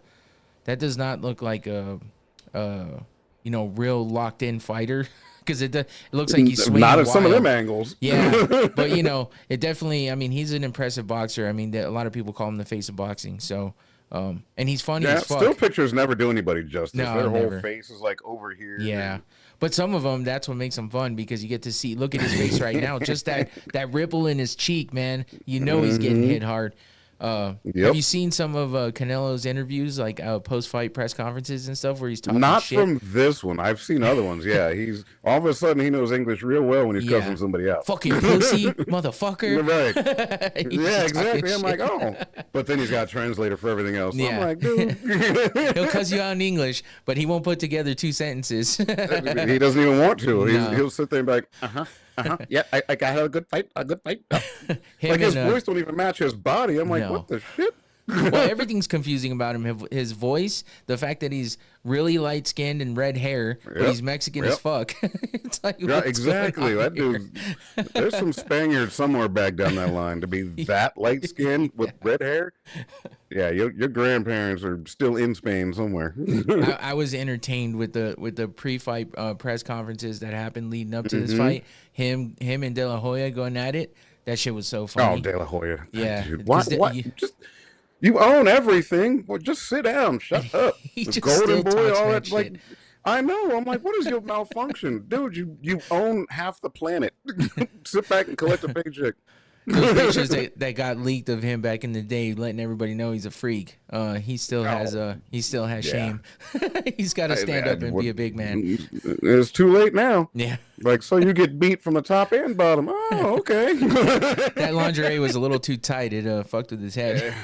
you know, real locked in fighter. Because it looks like he's swinging not at wild. some of them angles. Yeah, but you know, it definitely. I mean, he's an impressive boxer. I mean, a lot of people call him the face of boxing. So, and he's funny as fuck. Still pictures never do anybody justice. No, their never. whole face is like over here. Yeah, but some of them, that's what makes them fun because you get to see. Look at his face right now. Just that ripple in his cheek, man. You know he's getting hit hard. Have you seen some of Canelo's interviews, like post-fight press conferences and stuff, where he's talking Not shit? from this one. I've seen other ones. Yeah, he's all of a sudden he knows English real well when he's cussing somebody out. Fucking pussy, motherfucker. Right. Yeah, exactly. I'm like, oh. But then he's got a translator for everything else. So I'm like, dude. He'll cuss you out in English, but he won't put together two sentences. He doesn't even want to. He'll sit there and be like, yeah, I got a good fight. Like his voice don't even match his body. I'm like, what the shit? Well, everything's confusing about him. His voice, the fact that he's really light skinned and red hair, but he's Mexican as fuck. It's like, exactly. That dude. There's some Spaniards somewhere back down that line to be that light skinned with red hair. Yeah, your grandparents are still in Spain somewhere. I was entertained with the pre-fight press conferences that happened leading up to this fight. Him and De La Hoya going at it. That shit was so funny. Oh, De La Hoya. Yeah. Dude, what? You own everything. Well, just sit down. Shut up. The Golden Boy, all that. Like, I know. I'm like, what is your malfunction, dude? You own half the planet. Sit back and collect a paycheck. Those pictures that got leaked of him back in the day, letting everybody know he's a freak. He still has shame. He's got to stand up and be a big man. It's too late now. Yeah. Like, so you get beat from the top and bottom. Oh, okay. That lingerie was a little too tight. It fucked with his head.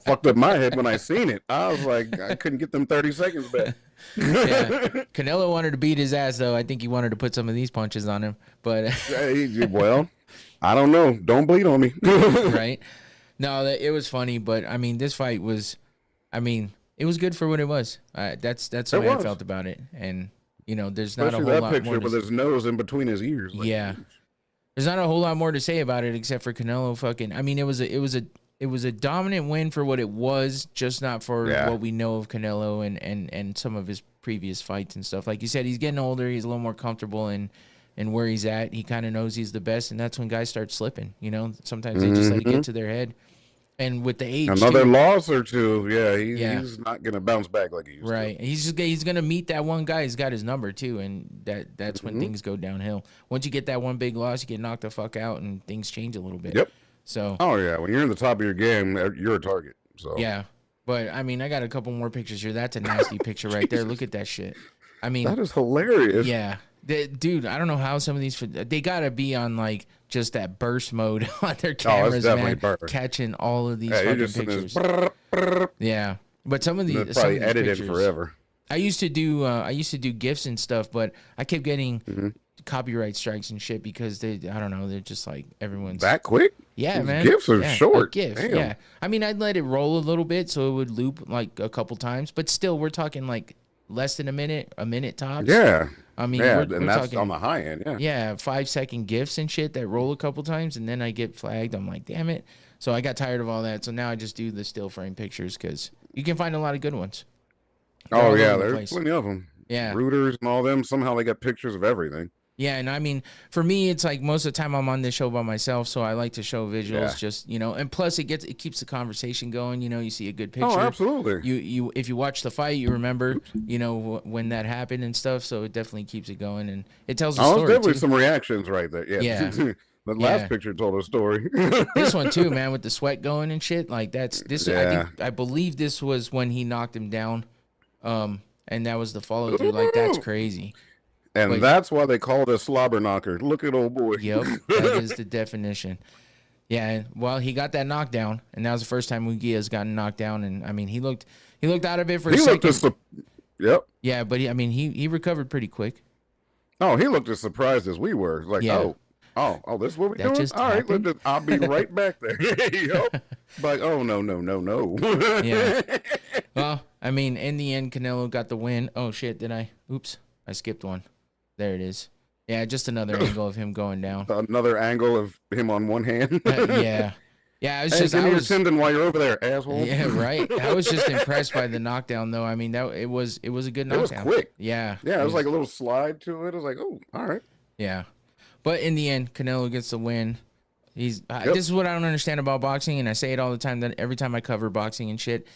Fucked up my head when I seen it. I was like, I couldn't get them 30 seconds back. Yeah. Canelo wanted to beat his ass, though. I think he wanted to put some of these punches on him. But well, I don't know. Don't bleed on me. Right? No, it was funny, but I mean, this fight was, I mean, it was good for what it was. That's the way I felt about it. And you know, there's not a whole lot more. With his nose in between his ears. Like, yeah, there's not a whole lot more to say about it except for Canelo fucking. I mean, it was a dominant win for what it was, just not for what we know of Canelo and some of his previous fights and stuff. Like you said, he's getting older. He's a little more comfortable in where he's at. He kind of knows he's the best, and that's when guys start slipping. You know, sometimes they just let it get to their head. And with the age, another loss or two, he's not gonna bounce back like he used to. Right, he's gonna meet that one guy. He's got his number too, and that's when things go downhill. Once you get that one big loss, you get knocked the fuck out, and things change a little bit. Yep. So. Oh yeah, when you're in the top of your game, you're a target. So. Yeah, but I mean, I got a couple more pictures here. That's a nasty picture right there. Look at that shit. I mean, that is hilarious. Yeah. Dude, I don't know how some of these, they gotta be on like just that burst mode on their cameras, man, catching all of these fucking pictures. Yeah, but some of these probably edited forever. I used to do GIFs and stuff, but I kept getting copyright strikes and shit because I don't know, they're just like everyone's that quick. Yeah, man. GIFs are short. GIFs, yeah. I mean, I'd let it roll a little bit so it would loop like a couple times, but still, we're talking like less than a minute tops. Yeah. I mean, we're that's talking, on the high end, Yeah, 5-second GIFs and shit that roll a couple times, and then I get flagged. I'm like, damn it. So I got tired of all that. So now I just do the still frame pictures because you can find a lot of good ones. Oh, yeah, there's plenty of them. Yeah. Rooters and all them, somehow they got pictures of everything. Yeah, and I mean, for me, it's like most of the time I'm on this show by myself, so I like to show visuals, just, you know, and plus it keeps the conversation going. You know, you see a good picture. Oh, absolutely. You if you watch the fight, you remember, you know, when that happened and stuff. So it definitely keeps it going, and it tells a story. There's definitely some reactions right there. Yeah. The last picture told a story. This one too, man, with the sweat going and shit. Like this. I believe this was when he knocked him down, and that was the follow through. Like that's crazy. And that's why they call it a slobber knocker. Look at old boy. Yep, that is the definition. Yeah, well, he got that knockdown, and that was the first time Munguia's gotten knocked down. And I mean, he looked out of it for a second. Yep. Yeah, but he recovered pretty quick. Oh, he looked as surprised as we were. Like, Yeah. oh, this is what we're That doing? just All right, happened? I'll be right back there. Yep. Like, oh, no. Yeah. Well, I mean, in the end, Canelo got the win. Oh shit! Oops, I skipped one. There it is. Yeah, just another angle of him going down. Another angle of him on one hand. Yeah. Yeah, I was Give me your tendon while you're over there, asshole. Yeah, right. I was just impressed by the knockdown, though. I mean, it was a good knockdown. It was quick. Yeah. Yeah, it was like a little slide to it. I was like, oh, all right. Yeah, but in the end, Canelo gets the win. This is what I don't understand about boxing, and I say it all the time. That every time I cover boxing and shit,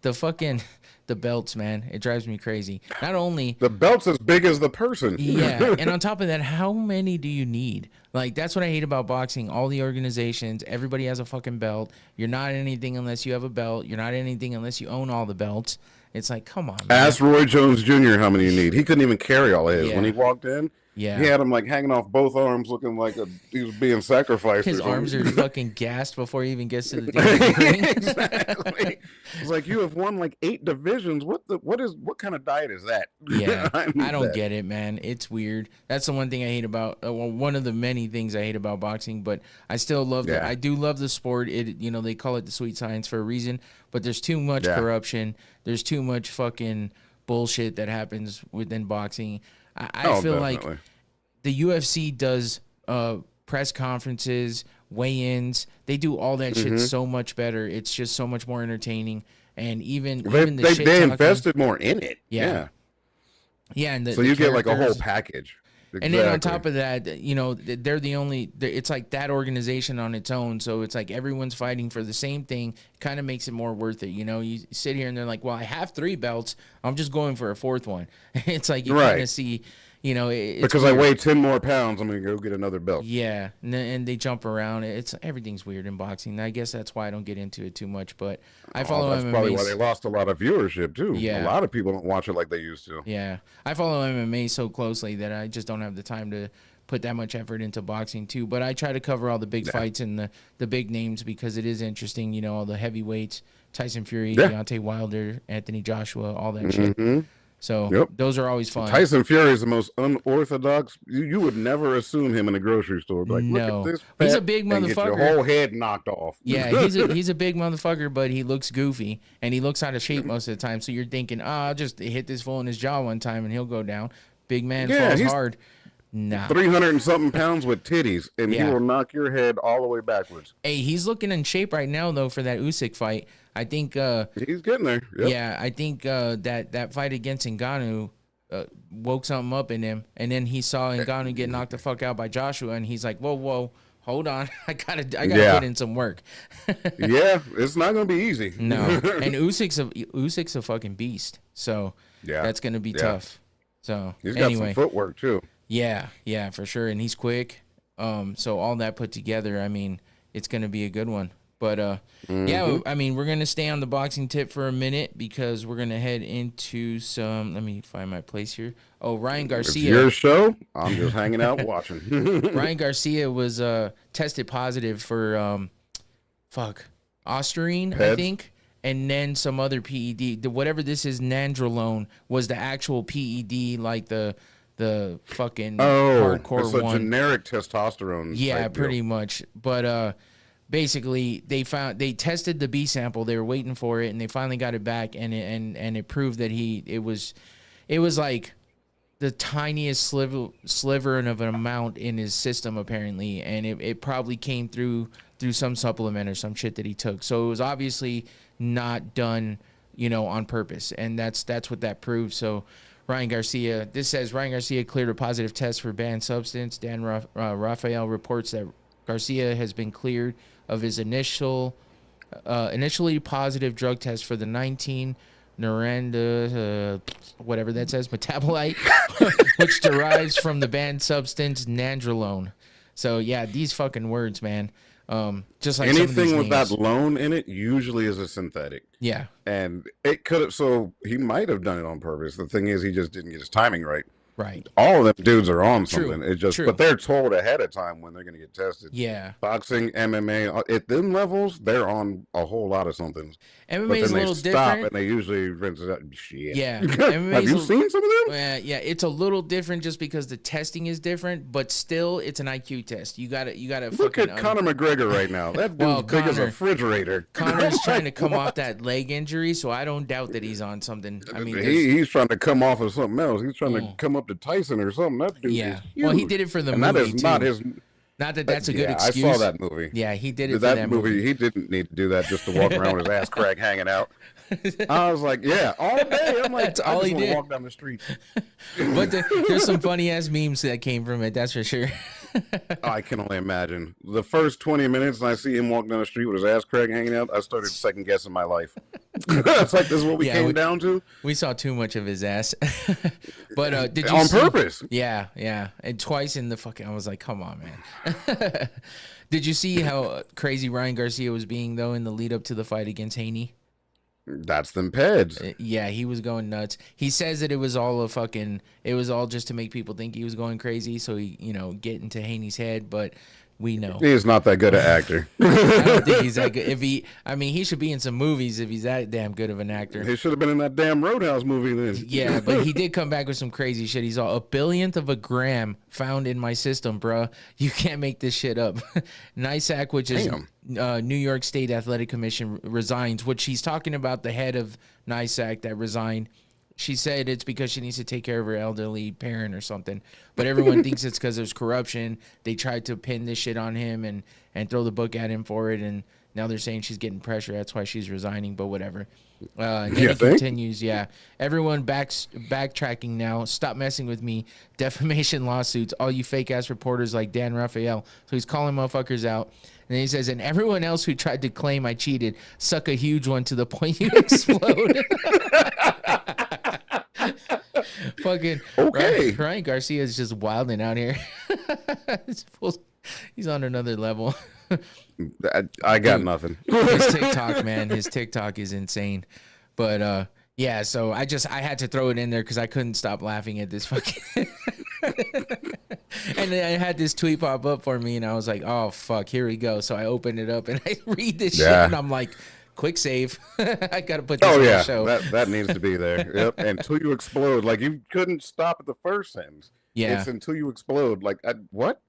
the belts, man, it drives me crazy. Not only the belt's as big as the person. Yeah, and on top of that, how many do you need? Like, that's what I hate about boxing. All the organizations, everybody has a fucking belt. You're not anything unless you have a belt. You're not anything unless you own all the belts. It's like, come on, man. Ask Roy Jones Jr. how many you need. He couldn't even carry all of his. When he walked in, he had him like hanging off both arms, looking like he was being sacrificed. His arms are fucking gassed before he even gets to the ring. Exactly. It's like, you have won like 8 divisions. What kind of diet is that? Yeah, I don't get it, man. It's weird. That's the one thing I hate about. One of the many things I hate about boxing, but I still love I do love the sport. They call it the sweet science for a reason. But there's too much corruption. There's too much fucking bullshit that happens within boxing. I feel like the UFC does press conferences, weigh-ins. They do all that shit so much better. It's just so much more entertaining. And even they invested more in it. Yeah. And so you get like a whole package. Exactly. And then on top of that, they're the only. It's like that organization on its own. So it's like everyone's fighting for the same thing. Kind of makes it more worth it. You sit here and they're like, well, I have 3 belts. I'm just going for a 4th one. It's like you kind of see. Because I weigh 10 more pounds, I'm gonna go get another belt. Yeah, and they jump around. Everything's weird in boxing. I guess that's why I don't get into it too much. But I follow MMA. That's probably why they lost a lot of viewership too. Yeah, a lot of people don't watch it like they used to. Yeah, I follow MMA so closely that I just don't have the time to put that much effort into boxing too. But I try to cover all the big fights and the big names because it is interesting. All the heavyweights: Tyson Fury, Deontay Wilder, Anthony Joshua, all that shit. So those are always fun. Tyson Fury is the most unorthodox. You would never assume him in a grocery store. Like, no, look at this he's a big motherfucker. Get your whole head knocked off. Yeah, he's a big motherfucker, but he looks goofy and he looks out of shape most of the time. So you're thinking, I'll just hit this fool in his jaw one time and he'll go down. Big man falls hard. Nah. 300 and something pounds with titties, and he will knock your head all the way backwards. Hey, he's looking in shape right now, though, for that Usyk fight. I think he's getting there. Yep. Yeah, I think that fight against Ngannou woke something up in him, and then he saw Ngannou get knocked the fuck out by Joshua, and he's like, whoa, hold on, I gotta put in some work. Yeah, it's not gonna be easy. No, and Usyk's a fucking beast, so that's gonna be tough. So he's got some footwork too. Yeah, for sure, and he's quick. So all that put together, I mean, it's gonna be a good one. But yeah, I mean, we're gonna stay on the boxing tip for a minute because we're gonna head into some. Let me find my place here. Oh, Ryan Garcia. It's your show. I'm just hanging out watching. Ryan Garcia was tested positive for Ostarine, I think, and then some other PED. Whatever this is, nandrolone was the actual PED, like the fucking hardcore it's a one. Generic testosterone. Yeah, pretty much. But basically, they tested the B sample. They were waiting for it, and they finally got it back, and it proved that it was like the tiniest sliver of an amount in his system apparently, and it probably came through some supplement or some shit that he took. So it was obviously not done, on purpose, and that's what that proves. So Ryan Garcia, this says Ryan Garcia cleared a positive test for banned substance. Dan Rafael reports that Garcia has been cleared of his initially positive drug test for the 19 Noranda, whatever that says, metabolite, which derives from the banned substance nandrolone. So yeah, these fucking words, man. Just like anything with that lone in it usually is a synthetic. Yeah, and it could have. So he might have done it on purpose. The thing is, he just didn't get his timing right. Right. All of them dudes are on True. something. It just, True. but they're told ahead of time when they're going to get tested. Yeah. Boxing, MMA, at them levels, they're on a whole lot of something. MMA But is then a little they stop different. and they usually rinse it out. Shit. Yeah. Have you seen some of them? Yeah, it's a little different just because the testing is different, but still, it's an IQ test. You gotta Look at Conor McGregor right now. That dude's big as a refrigerator. Connor's trying to come off that leg injury, so I don't doubt that he's on something. I mean, he's trying to come off of something else. He's trying to come up to Tyson or something. That dude is huge. Well, he did it for the and movie that is too. not his. Not that that's a good excuse. I saw that movie. Yeah, he did it for that movie. He didn't need to do that just to walk around with his ass crack hanging out. I was like, yeah, all day. I'm like, That's all he did. Walk down the street. But there's some funny ass memes that came from it. That's for sure. I can only imagine. The first 20 minutes, and I see him walking down the street with his ass crack hanging out, I started second guessing my life. It's like, this is what we came down to. We saw too much of his ass. But did you on purpose? Yeah, and twice in the fucking. I was like, come on, man. Did you see how crazy Ryan Garcia was being though in the lead up to the fight against Haney? That's them peds. Yeah, he was going nuts. He says that it was all just to make people think he was going crazy, so he, get into Haney's head, but we know. He's not that good an actor. I don't think he's that good. He should be in some movies if he's that damn good of an actor. He should have been in that damn Roadhouse movie then. Yeah, but he did come back with some crazy shit. He's all, 1/1000th of a gram found in my system, bruh. You can't make this shit up. NYSAC, which is New York State Athletic Commission, resigns, which he's talking about the head of NYSAC that resigned. She said it's because she needs to take care of her elderly parent or something. But everyone thinks it's because there's corruption. They tried to pin this shit on him and throw the book at him for it. And now they're saying she's getting pressure. That's why she's resigning, but whatever. And then it continues. Yeah. Everyone backtracking now. Stop messing with me. Defamation lawsuits. All you fake ass reporters like Dan Raphael. So he's calling motherfuckers out. And then he says, and everyone else who tried to claim I cheated, suck a huge one to the point you explode. Fucking okay. Ryan Garcia is just wilding out here. He's on another level. I got nothing. His TikTok, man, his TikTok is insane. But yeah, so I had to throw it in there because I couldn't stop laughing at this fucking. And then I had this tweet pop up for me, and I was like, "Oh fuck, here we go." So I opened it up and I read this shit, and I'm like, "Quick save! I gotta put this on the show." That needs to be there. Yep. Until you explode, like you couldn't stop at the first sentence. Yeah, it's until you explode. Like what?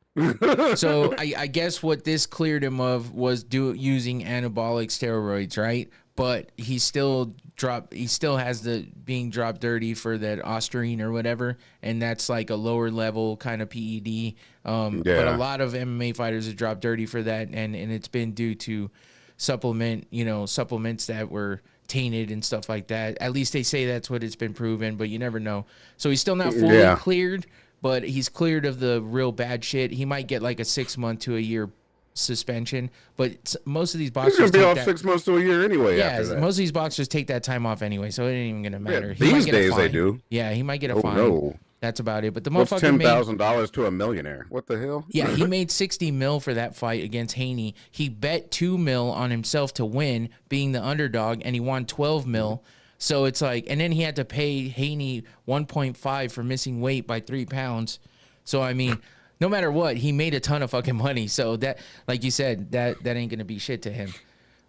So I guess what this cleared him of was using anabolic steroids, right? But he still has the being dropped dirty for that Osterine or whatever, and that's like a lower level kind of PED. But a lot of MMA fighters have dropped dirty for that, and it's been due to supplements that were tainted and stuff like that. At least they say that's what it's been proven, but you never know. So he's still not fully cleared, but he's cleared of the real bad shit. He might get like a 6 month to a year suspension, but most of these boxers he's gonna be off 6 months to a year anyway. Yeah, most of these boxers take that time off anyway, so it ain't even gonna matter. Yeah, these days they do. Yeah, he might get a fine. No. That's about it. But the What's motherfucker $10,000 to a millionaire? What the hell? Yeah, he made $60 million for that fight against Haney. He bet $2 million on himself to win, being the underdog, and he won $12 million. So it's like, and then he had to pay Haney 1.5 for missing weight by 3 pounds. So I mean, no matter what, he made a ton of fucking money. So that, like you said, that ain't gonna be shit to him.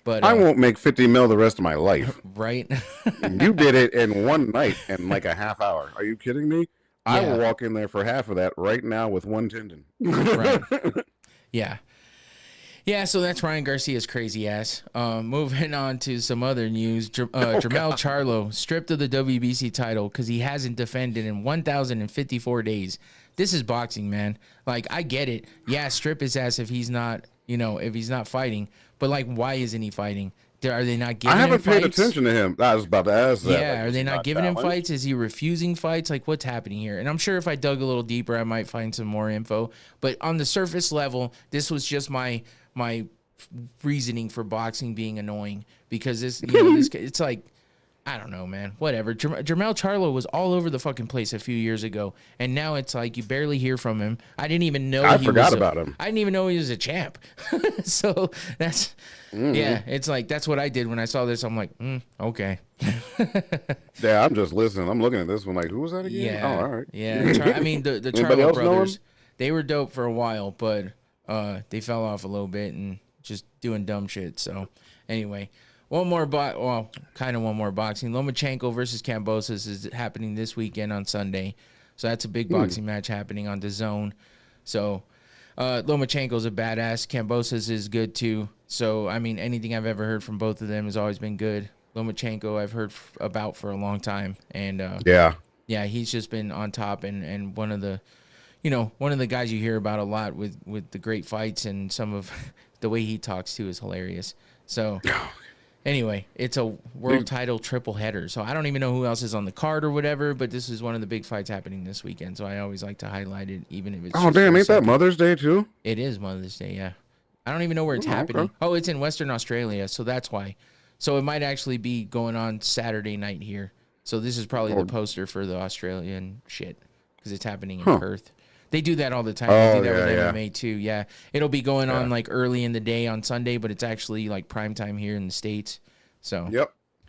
But I won't make 50 mil the rest of my life. Right? You did it in one night in like a half hour. Are you kidding me? Yeah. I will walk in there for half of that right now with one tendon. Right. Yeah. Yeah, so that's Ryan Garcia's crazy ass. Moving on to some other news. Jermell Charlo stripped of the WBC title because he hasn't defended in 1,054 days. This is boxing, man. Like, I get it. Yeah, strip his ass if he's not, if he's not fighting. But, like, why isn't he fighting? Are they not giving him fights? I haven't paid attention to him. I was about to ask that. Yeah, are they not giving him fights? Is he refusing fights? Like, what's happening here? And I'm sure if I dug a little deeper, I might find some more info. But on the surface level, this was just my reasoning for boxing being annoying. Because this, it's like, I don't know, man. Whatever. Jermell Charlo was all over the fucking place a few years ago, and now it's like you barely hear from him. I didn't even know I forgot about him. I didn't even know he was a champ. So that's yeah. It's like that's what I did when I saw this. I'm like, okay. Yeah, I'm just listening. I'm looking at this one like, who was that again? Yeah. Oh, all right. Yeah. I mean, the Charlo brothers, they were dope for a while, but they fell off a little bit and just doing dumb shit. So anyway. One more boxing. Lomachenko versus Kambosos is happening this weekend on Sunday. So that's a big boxing match happening on DAZN. So Lomachenko's a badass. Kambosos is good too. So, I mean, anything I've ever heard from both of them has always been good. Lomachenko I've heard about for a long time. And yeah, he's just been on top and one of the guys you hear about a lot with the great fights, and some of the way he talks too is hilarious. So anyway, it's a world title triple header. So I don't even know who else is on the card or whatever, but this is one of the big fights happening this weekend. So I always like to highlight it, even if it's oh damn, ain't that Mother's Day too? It is Mother's Day, yeah. I don't even know where it's happening. Okay. Oh, it's in Western Australia, so that's why. So it might actually be going on Saturday night here. So this is probably the poster for the Australian shit, because it's happening in Perth. They do that all the time. They do that with MMA too. Yeah, it'll be going on like early in the day on Sunday, but it's actually like prime time here in the States. So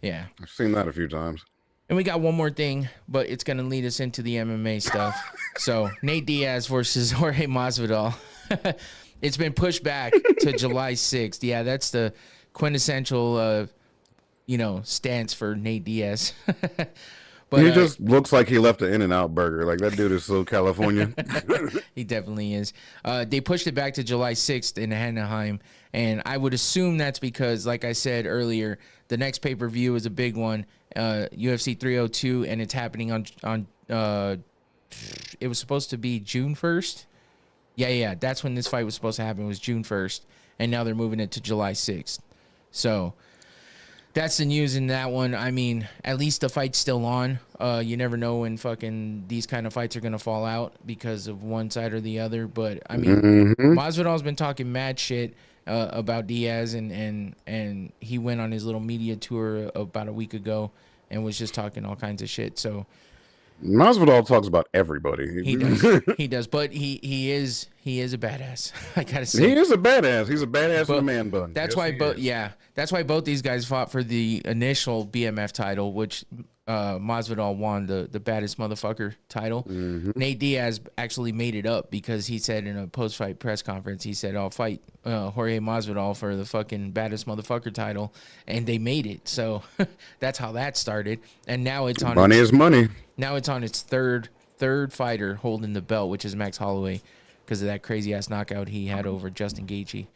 yeah, I've seen that a few times. And we got one more thing, but it's gonna lead us into the MMA stuff. So Nate Diaz versus Jorge Masvidal. It's been pushed back to July 6th. Yeah, that's the quintessential, stance for Nate Diaz. But he just looks like he left an In-N-Out burger. Like, that dude is so California. He definitely is. They pushed it back to July 6th in Anaheim, and I would assume that's because, like I said earlier, the next pay-per-view is a big one, UFC 302, and it's happening on it was supposed to be June 1st. Yeah, that's when this fight was supposed to happen. It was June 1st, and now they're moving it to July 6th. So that's the news in that one. I mean, at least the fight's still on. You never know when fucking these kind of fights are going to fall out because of one side or the other. But, I mean, Masvidal's been talking mad shit about Diaz, and he went on his little media tour about a week ago and was just talking all kinds of shit. So Masvidal talks about everybody. He does. But he is a badass. I gotta say, he is a badass. He's a badass in a man bun. That's why that's why both these guys fought for the initial BMF title, which Masvidal won the baddest motherfucker title. Nate Diaz actually made it up because he said in a post-fight press conference, he said, "I'll fight Jorge Masvidal for the fucking baddest motherfucker title," and they made it. So that's how that started. And now it's on money is money. Now it's on its third fighter holding the belt, which is Max Holloway, because of that crazy ass knockout he had over Justin Gaethje.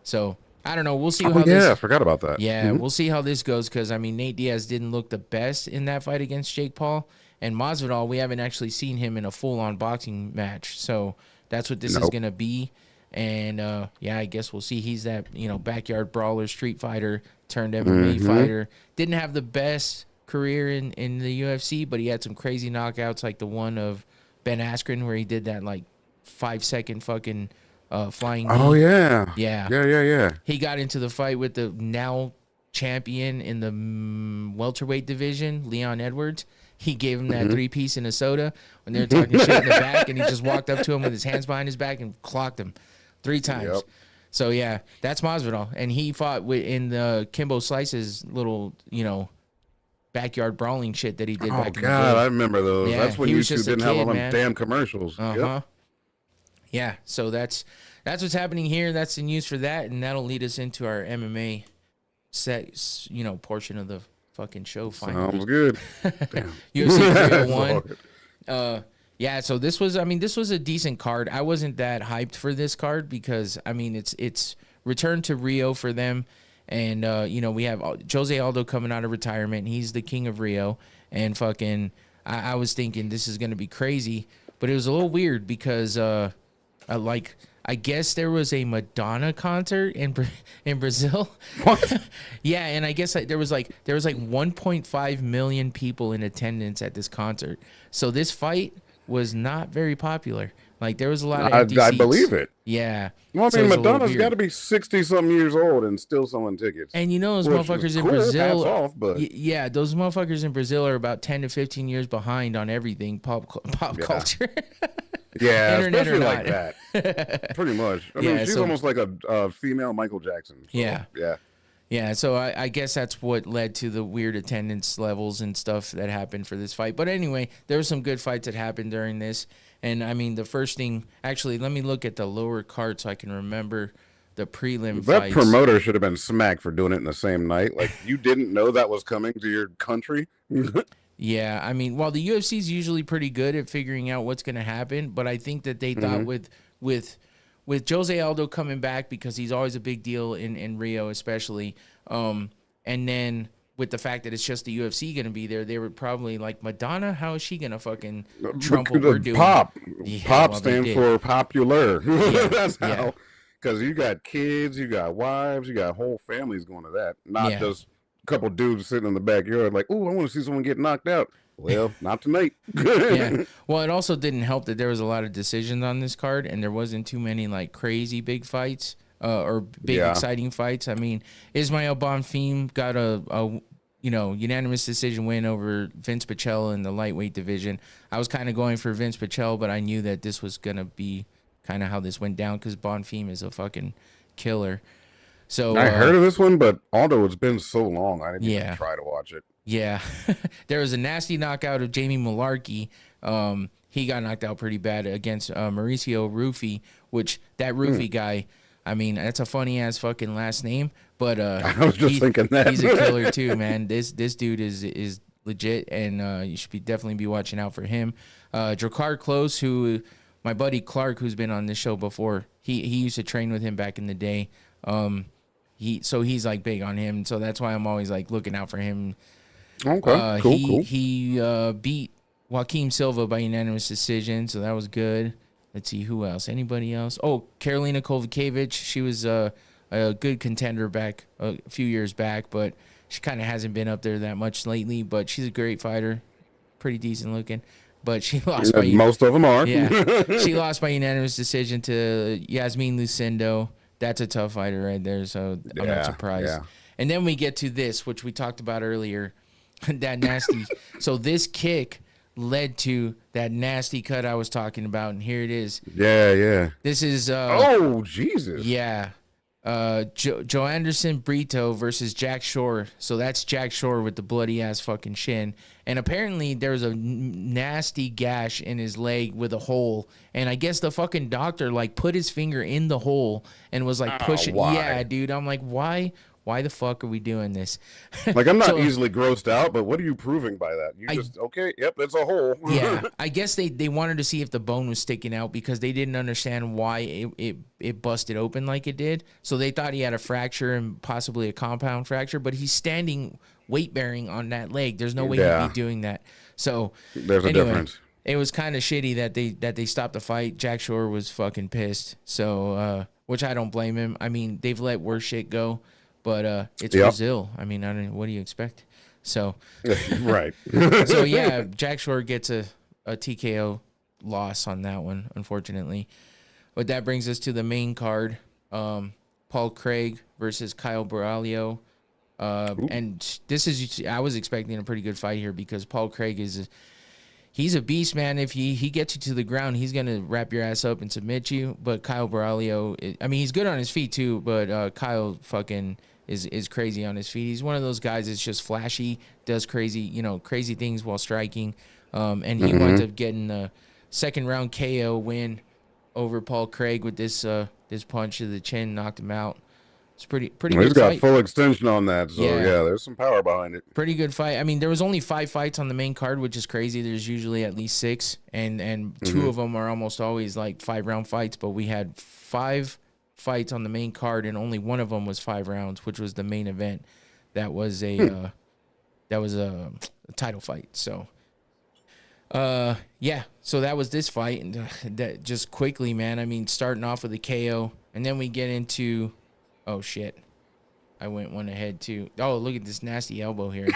So I don't know. We'll see how this. Yeah, I forgot about that. Yeah, we'll see how this goes, because I mean, Nate Diaz didn't look the best in that fight against Jake Paul, and Masvidal, we haven't actually seen him in a full-on boxing match. So that's what this is gonna be. And I guess we'll see. He's that backyard brawler, street fighter turned MMA fighter. Didn't have the best career in the UFC, but he had some crazy knockouts like the one of Ben Askren where he did that like 5-second fucking flying knee. Oh yeah. He got into the fight with the now champion in the welterweight division, Leon Edwards. He gave him that 3-piece in a soda when they were talking shit in the back, and he just walked up to him with his hands behind his back and clocked him 3 times. So yeah, that's Masvidal, and he fought in the Kimbo Slice's little backyard brawling shit that he did back in the day. I remember those. Yeah, that's when YouTube didn't have all them damn commercials. Yeah, so that's what's happening here. That's the news for that, and that'll lead us into our MMA portion of the fucking show finally. Sounds good. Damn. UFC 301. So this was a decent card. I wasn't that hyped for this card because I mean it's return to Rio for them. And, we have Jose Aldo coming out of retirement. He's the king of Rio. And fucking, I was thinking this is going to be crazy. But it was a little weird because, I guess there was a Madonna concert in Brazil. What? Yeah, and I guess there was like 1.5 million people in attendance at this concert. So this fight was not very popular. Like there was a lot of empty I seats. believe it. Yeah. Well, I So mean, it was a little Madonna's got to weird. be 60-something years old and still selling tickets. And you know those Which is motherfuckers in cool, hats Brazil. off, but Yeah, those motherfuckers in Brazil are about 10 to 15 years behind on everything pop yeah. culture. Yeah, Internet or especially like not. that. Pretty much. I Yeah, mean, she's so almost like a female Michael Jackson. So, yeah. yeah. Yeah, so I guess that's what led to the weird attendance levels and stuff that happened for this fight. But anyway, there were some good fights that happened during this. And I mean, the first thing, actually, let me look at the lower card so I can remember the prelim That fights. promoter should have been smacked for doing it in the same night. Like, you didn't know that was coming to your country? Yeah, I mean, while the UFC is usually pretty good at figuring out what's going to happen, but I think that they thought with Jose Aldo coming back, because he's always a big deal in Rio, especially, and then with the fact that it's just the UFC going to be there, they were probably like, Madonna, how is she going to fucking trump what we're doing? Pop. Yeah, Pop well, stands for popular. Yeah, That's yeah. how. Because you got kids, you got wives, you got whole families going to that. Not Yeah. just a couple dudes sitting in the backyard like, oh, I want to see someone get knocked out. Well, not tonight. Yeah. Well, it also didn't help that there was a lot of decisions on this card, and there wasn't too many like crazy big fights or big exciting fights. I mean, Ismael Bonfim got a unanimous decision win over Vince Pichel in the lightweight division. I was kind of going for Vince Pichel, but I knew that this was gonna be kind of how this went down because Bonfim is a fucking killer. So I heard of this one, but although it's been so long, I didn't Yeah. even try to watch it. Yeah. There was a nasty knockout of Jamie Malarkey. He got knocked out pretty bad against Mauricio Rufy, which that Rufy guy, I mean, that's a funny ass fucking last name, but I was just thinking that. he's a killer too, man. This dude is legit, and you should definitely be watching out for him. Drakkar Klose, who my buddy Clark, who's been on this show before, he used to train with him back in the day. He's like big on him, so that's why I'm always like looking out for him. Okay, cool. He beat Joaquim Silva by unanimous decision, so that was good. Let's see, who else? Anybody else? Oh, Karolina Kovacevic. She was a good contender back a few years back, but she kind of hasn't been up there that much lately. But she's a great fighter, pretty decent looking. But she lost by most of them are. Yeah, she lost by unanimous decision to Yasmin Lucindo. That's a tough fighter right there, so I'm not surprised. Yeah. And then we get to this, which we talked about earlier, that nasty. So this kick led to that nasty cut I was talking about, and here it is. Yeah. This is Oh, Jesus. yeah. Joe Anderson Brito versus Jack Shore. So that's Jack Shore with the bloody ass fucking shin. And apparently there's a nasty gash in his leg with a hole. And I guess the fucking doctor like put his finger in the hole and was like pushing. Why? Yeah, dude. I'm like, why? Why the fuck are we doing this? Like, I'm not So- easily grossed out, but what are you proving by that? You just, okay, yep, it's a hole. Yeah, I guess they wanted to see if the bone was sticking out because they didn't understand why it busted open like it did. So they thought he had a fracture and possibly a compound fracture, but he's standing weight bearing on that leg. There's no way he'd be doing that. So There's a difference. It was kind of shitty that they stopped the fight. Jack Shore was fucking pissed. So which I don't blame him. I mean, they've let worse shit go, but it's Brazil. I mean, I don't know, what do you expect? So Right. so yeah, Jack Shore gets a TKO loss on that one, unfortunately. But that brings us to the main card. Paul Craig versus Kyle Braulio. And this is, I was expecting a pretty good fight here because Paul Craig he's a beast, man. If he gets you to the ground, he's going to wrap your ass up and submit you. But Kyle Braulio, I mean, he's good on his feet too, but Kyle fucking is crazy on his feet. He's one of those guys that's just flashy, does crazy things while striking. And he winds up getting a second round KO win over Paul Craig with this punch to the chin, knocked him out. It's pretty good He's got fight. full extension on that, so yeah, there's some power behind it. Pretty good fight. I mean, there was only 5 fights on the main card, which is crazy. There's usually at least 6, and 2 of them are almost always like 5-round fights. But we had 5 fights on the main card, and only one of them was 5 rounds, which was the main event. That was a title fight. So, yeah. So that was this fight, and that just quickly, man. I mean, starting off with a KO, and then we get into. Oh, shit. I went one ahead, too. Oh, look at this nasty elbow here.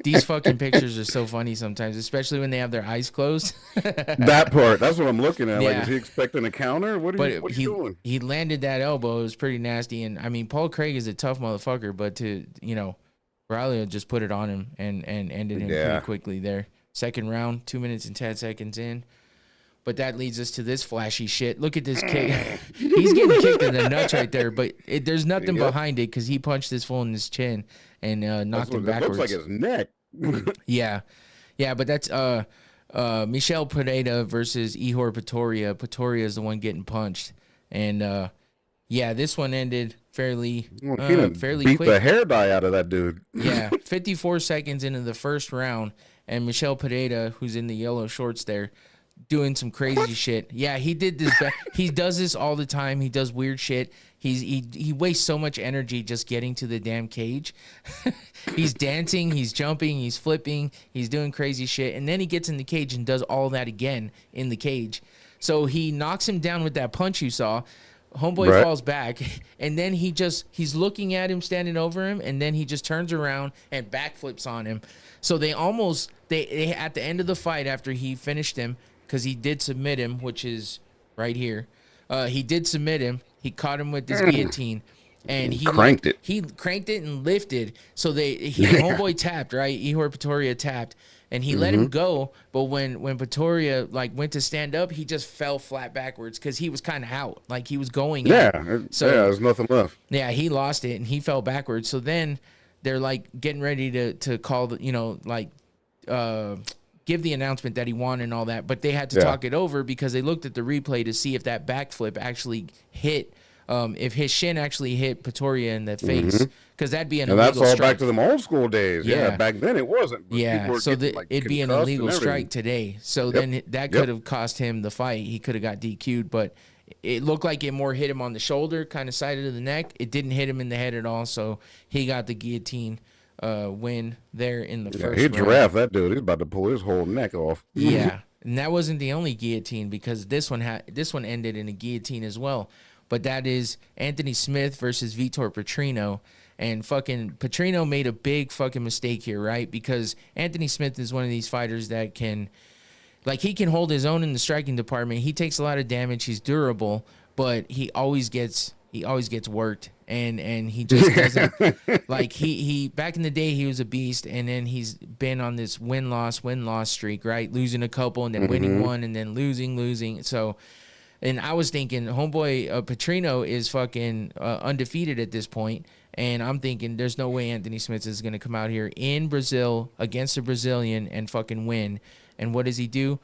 These fucking pictures are so funny sometimes, especially when they have their eyes closed. That part. That's what I'm looking at. Like, Yeah. is he expecting a counter? What are But you doing? he landed that elbow. It was pretty nasty. And I mean, Paul Craig is a tough motherfucker, but Braulio just put it on him and ended him pretty quickly there. Second round, 2 minutes and 10 seconds in. But that leads us to this flashy shit. Look at this kick. He's getting kicked in the nuts right there, but there's nothing behind it because he punched this fool in his chin and knocked him backwards. It looks like his neck. Yeah. Yeah, but that's Michel Pereira versus Ihor Pretoria. Pretoria is the one getting punched. And, this one ended fairly beat quick. The hair dye out of that dude. Yeah, 54 seconds into the first round, and Michel Pereira, who's in the yellow shorts there, doing some crazy shit. Yeah, he did this. He does this all the time. He does weird shit. He wastes so much energy just getting to the damn cage. He's dancing, he's jumping, he's flipping, he's doing crazy shit, and then he gets in the cage and does all that again in the cage. So he knocks him down with that punch you saw. Homeboy falls back, and then he's looking at him, standing over him, and then he just turns around and backflips on him. So they at the end of the fight, after he finished him, because he did submit him, which is right here. He did submit him. He caught him with this guillotine, and he cranked it. He cranked it and lifted. So homeboy tapped, right? Ihor Pretoria tapped, and he let him go. But when Pretoria went to stand up, he just fell flat backwards because he was kind of out, like he was going. There's nothing left. Yeah, he lost it and he fell backwards. So then they're getting ready to call give the announcement that he won and all that, but they had to talk it over because they looked at the replay to see if that backflip actually hit, if his shin actually hit Pretoria in the face, because that'd be an illegal strike. And that's all back to them old school days. Yeah, back then it wasn't. So it'd be an illegal strike today. So then that could have cost him the fight. He could have got DQ'd, but it looked like it more hit him on the shoulder, kind of side of the neck. It didn't hit him in the head at all, so he got the guillotine win there in the first round. He giraffe that dude. He's about to pull his whole neck off. Yeah, and that wasn't the only guillotine because this one ended in a guillotine as well. But that is Anthony Smith versus Vitor Petrino. And fucking Petrino made a big fucking mistake here, right? Because Anthony Smith is one of these fighters that can, he can hold his own in the striking department. He takes a lot of damage. He's durable, but he always gets worked. And he just doesn't he back in the day he was a beast, and then he's been on this win-loss streak, right? Losing a couple and then winning one and then losing. So, and I was thinking homeboy Petrino is fucking undefeated at this point, and I'm thinking there's no way Anthony Smith is going to come out here in Brazil against a Brazilian and fucking win. And what does he do?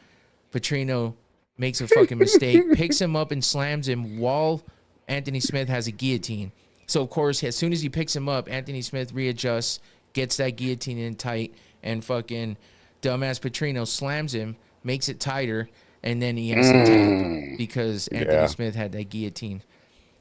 Petrino makes a fucking mistake, picks him up and slams him while Anthony Smith has a guillotine. So, of course, as soon as he picks him up, Anthony Smith readjusts, gets that guillotine in tight, and fucking dumbass Petrino slams him, makes it tighter, and then he has to tap because Anthony Smith had that guillotine.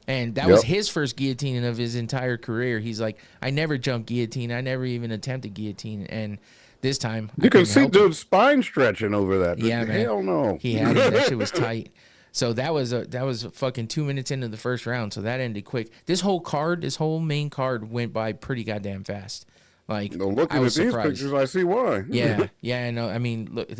And that was his first guillotine of his entire career. He's like, I never jumped guillotine. I never even attempted guillotine. And this time, you can see dude's spine stretching over that. Yeah, man. Hell no. He had it. That shit was tight. So that was fucking 2 minutes into the first round. So that ended quick. This whole main card went by pretty goddamn fast. Looking at these pictures, I see why. Yeah, I know. I mean, look,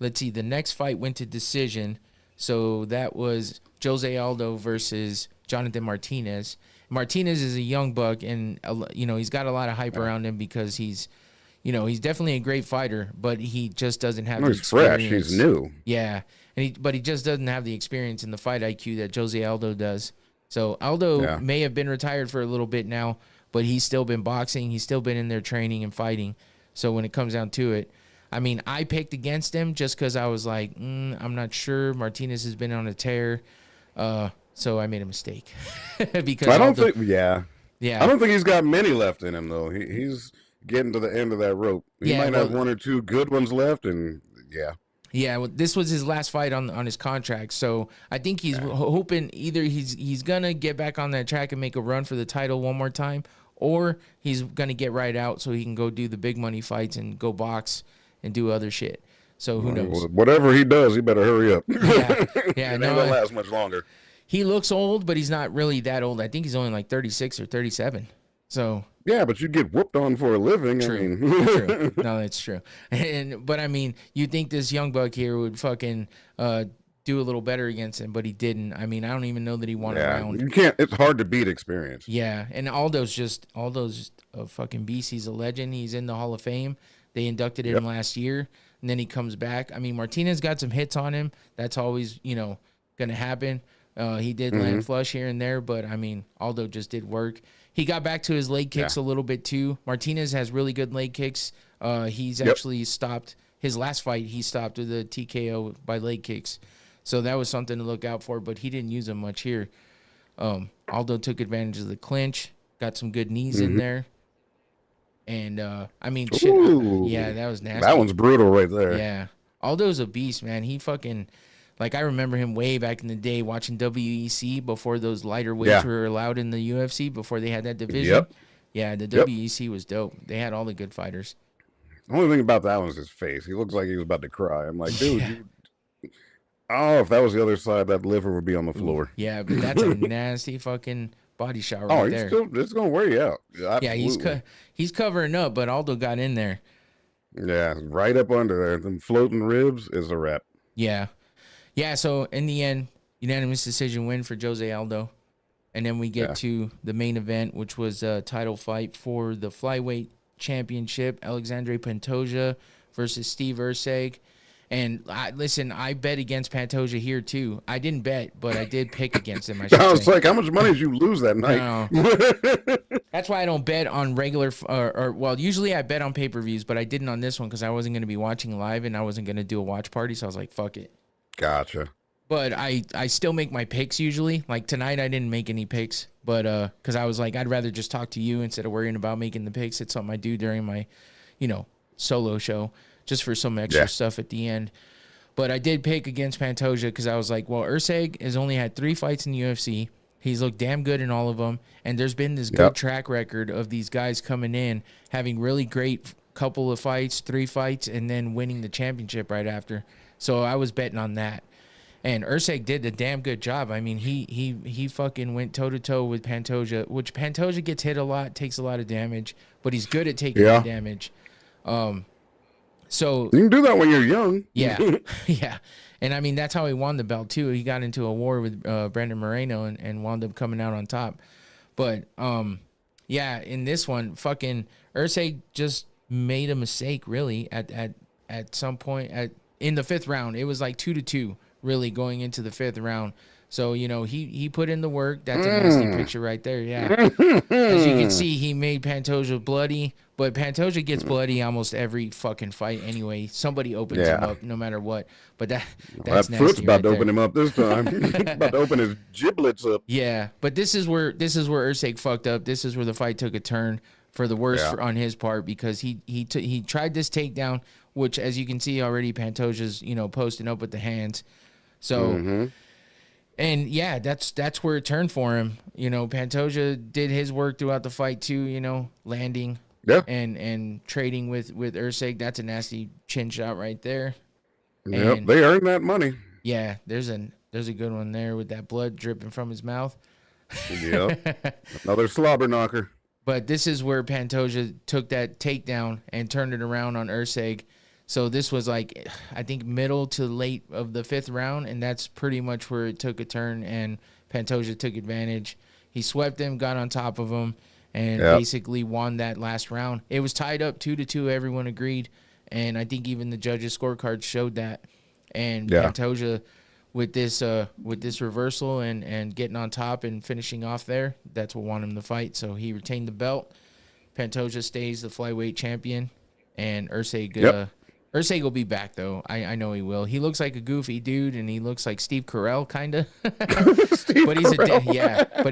let's see. The next fight went to decision. So that was Jose Aldo versus Jonathan Martinez. Martinez is a young buck, and he's got a lot of hype around him because he's definitely a great fighter, but he just doesn't have the experience. He's fresh. He's new. Yeah. But he just doesn't have the experience and the fight IQ that Jose Aldo does. So Aldo may have been retired for a little bit now, but he's still been boxing. He's still been in there training and fighting. So when it comes down to it, I mean, I picked against him just because I was like, I'm not sure. Martinez has been on a tear. So I made a mistake. Because I don't think he's got many left in him, though. He's getting to the end of that rope. He might have one or two good ones left, and Yeah, well, this was his last fight on his contract, so I think he's hoping either he's gonna get back on that track and make a run for the title one more time, or he's gonna get right out so he can go do the big money fights and go box and do other shit. So who knows? Whatever he does, he better hurry up. Yeah, it won't last much longer. He looks old, but he's not really that old. I think he's only 36 or 37. So Yeah, but you get whooped on for a living. I true, true. mean, No, that's true. But I mean, you think this young buck here would fucking do a little better against him, but he didn't. I mean, I don't even know that he won a yeah, round. you can't. It's hard to beat experience. Yeah, and Aldo's a fucking beast. He's a legend. He's in the Hall of Fame. They inducted him last year, and then he comes back. I mean, Martinez got some hits on him. That's always gonna happen. He did land flush here and there, but I mean, Aldo just did work. He got back to his leg kicks a little bit too. Martinez has really good leg kicks. He's actually stopped his last fight. He stopped with a TKO by leg kicks, so that was something to look out for. But he didn't use them much here. Aldo took advantage of the clinch, got some good knees in there, and I mean, shit, yeah, that was nasty. That one's brutal right there. Yeah, Aldo's a beast, man. He fucking. Like, I remember him way back in the day watching WEC before those lighter weights were allowed in the UFC, before they had that division. Yep. Yeah, the WEC was dope. They had all the good fighters. The only thing about that one is his face. He looks like he was about to cry. I'm like, dude, oh, if that was the other side, that liver would be on the floor. Yeah, but that's a nasty fucking body shot right there. It's going to wear you out. Absolutely. Yeah, he's covering up, but Aldo got in there. Yeah, right up under there. Them floating ribs is a wrap. Yeah. Yeah, so in the end, unanimous decision win for Jose Aldo. And then we get to the main event, which was a title fight for the flyweight championship, Alexandre Pantoja versus Steve Erceg. And listen, I bet against Pantoja here too. I didn't bet, but I did pick against him. I was like, how much money did you lose that night? No. That's why I don't bet on regular, well, usually I bet on pay-per-views, but I didn't on this one because I wasn't going to be watching live and I wasn't going to do a watch party. So I was like, fuck it. Gotcha. But I still make my picks usually. Like tonight, I didn't make any picks, but because I was like, I'd rather just talk to you instead of worrying about making the picks. It's something I do during my, solo show, just for some extra stuff at the end. But I did pick against Pantoja because I was like, well, Erceg has only had 3 fights in the UFC. He's looked damn good in all of them, and there's been this good track record of these guys coming in, having really great couple of fights, 3 fights, and then winning the championship right after. So I was betting on that. And Erceg did a damn good job. I mean, he fucking went toe-to-toe with Pantoja, which Pantoja gets hit a lot, takes a lot of damage, but he's good at taking the damage. So you can do that when you're young. Yeah. Yeah. And, I mean, that's how he won the belt, too. He got into a war with Brandon Moreno and wound up coming out on top. But, yeah, in this one, fucking Erceg just made a mistake, really, at some point in the 5th round. It was like 2-2, really, going into the 5th round. So, he put in the work. That's a nasty picture right there, yeah. As you can see, he made Pantoja bloody, but Pantoja gets bloody almost every fucking fight anyway. Somebody opens him up no matter what. But that's that foot's about to open him up this time. About to open his giblets up. Yeah, but this is where Erceg fucked up. This is where the fight took a turn for the worse on his part, because he tried this takedown, which, as you can see already, Pantoja's posting up with the hands. So, and yeah, that's where it turned for him. Pantoja did his work throughout the fight too. Landing and trading with Erceg. That's a nasty chin shot right there. Yep, they earned that money. Yeah, there's a good one there with that blood dripping from his mouth. Yep, another slobber knocker. But this is where Pantoja took that takedown and turned it around on Erceg. So this was like, I think, middle to late of the 5th round, and that's pretty much where it took a turn, and Pantoja took advantage. He swept him, got on top of him, and basically won that last round. It was tied up 2-2, everyone agreed, and I think even the judges' scorecards showed that. And Pantoja, with this reversal and getting on top and finishing off there, that's what won him the fight. So he retained the belt. Pantoja stays the flyweight champion, and Erceg will be back, though. I know he will. He looks like a goofy dude, and he looks like Steve Carell, kind of. But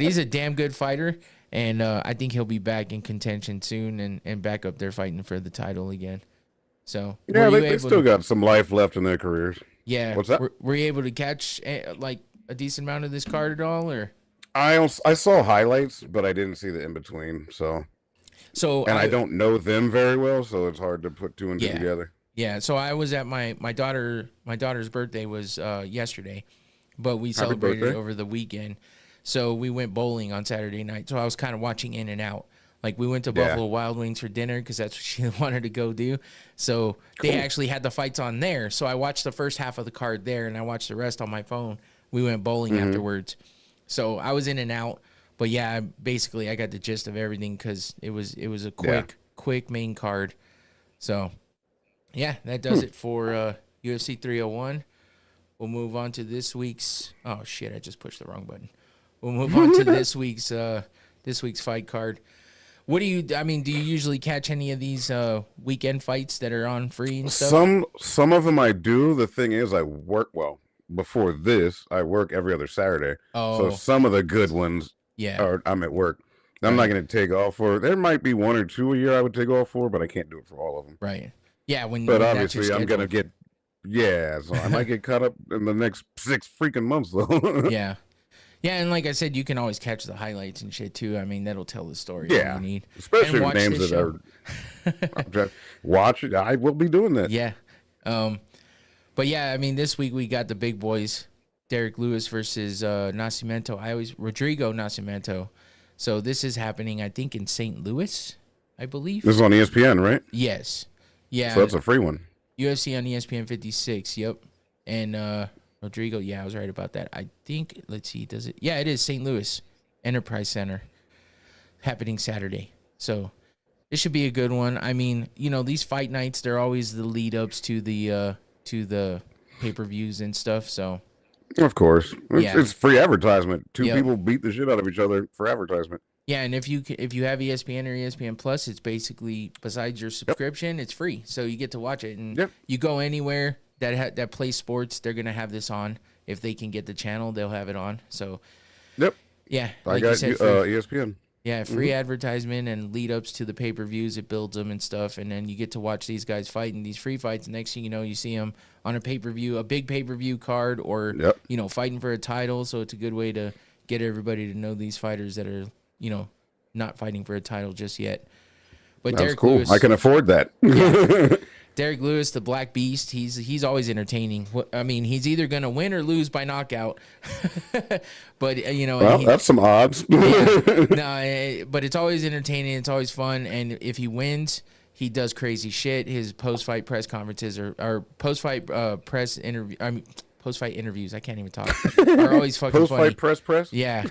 he's a damn good fighter, and I think he'll be back in contention soon and back up there fighting for the title again. So they still got some life left in their careers. Yeah. What's that? Were you able to catch like a decent amount of this card at all, or? I saw highlights, but I didn't see the in between. And I don't know them very well, so it's hard to put 2 and 2 together. Yeah, so I was at my daughter's birthday was yesterday, but we celebrated over the weekend. So we went bowling on Saturday night. So I was kind of watching in and out. Like we went to Buffalo Wild Wings for dinner because that's what she wanted to go do. So they actually had the fights on there. So I watched the first half of the card there, and I watched the rest on my phone. We went bowling afterwards. So I was in and out. But yeah, basically I got the gist of everything because it was a quick main card. So yeah, that does it for UFC 301. We'll move on to this week's. Oh shit! I just pushed the wrong button. We'll move on to this week's fight card. What do you? I mean, do you usually catch any of these weekend fights that are on free and stuff? Some of them I do. The thing is, I work before this. I work every other Saturday. Oh, so some of the good ones, I'm at work. I'm not going to take off for. There might be one or two a year I would take off for, but I can't do it for all of them. Right. Yeah. But obviously, I'm going to get. Yeah, so I might get caught up in the next 6 freaking months, though. Yeah. Yeah, and like I said, you can always catch the highlights and shit, too. I mean, that'll tell the story you need. Especially names that are... Watch it. I will be doing that. Yeah. But yeah, I mean, this week we got the big boys, Derek Lewis versus Rodrigo Nascimento. So this is happening, I think, in St. Louis, I believe. This is on ESPN, right? Yes. Yeah. So that's a free one. UFC on ESPN 56, yep. And Rodrigo, yeah, I was right about that. I think, let's see, does it? Yeah, it is St. Louis Enterprise Center, happening Saturday. So this should be a good one. I mean, you know, these fight nights, they're always the lead-ups to the pay-per-views and stuff, so. Of course. It's free advertisement. Two people beat the shit out of each other for advertisement. Yeah, and if you have ESPN or ESPN Plus, it's basically, besides your subscription, it's free. So you get to watch it. And you go anywhere that plays sports, they're going to have this on. If they can get the channel, they'll have it on. So, yeah. Like I got ESPN. Yeah, free advertisement and lead-ups to the pay-per-views. It builds them and stuff. And then you get to watch these guys fight in these free fights. Next thing you know, you see them on a pay-per-view, a big pay-per-view card, or, you know, fighting for a title. So it's a good way to get everybody to know these fighters that are, you know, not fighting for a title just yet. But Derek Lewis, I can afford that. Derek Lewis, the Black Beast, he's always entertaining. I mean, he's either going to win or lose by knockout. But, you know. Well, that's some odds. But it's always entertaining. It's always fun. And if he wins, he does crazy shit. His post-fight press conferences or post-fight press interview. I mean, post-fight interviews. I can't even talk. Are always fucking funny. Post-fight press? Yeah.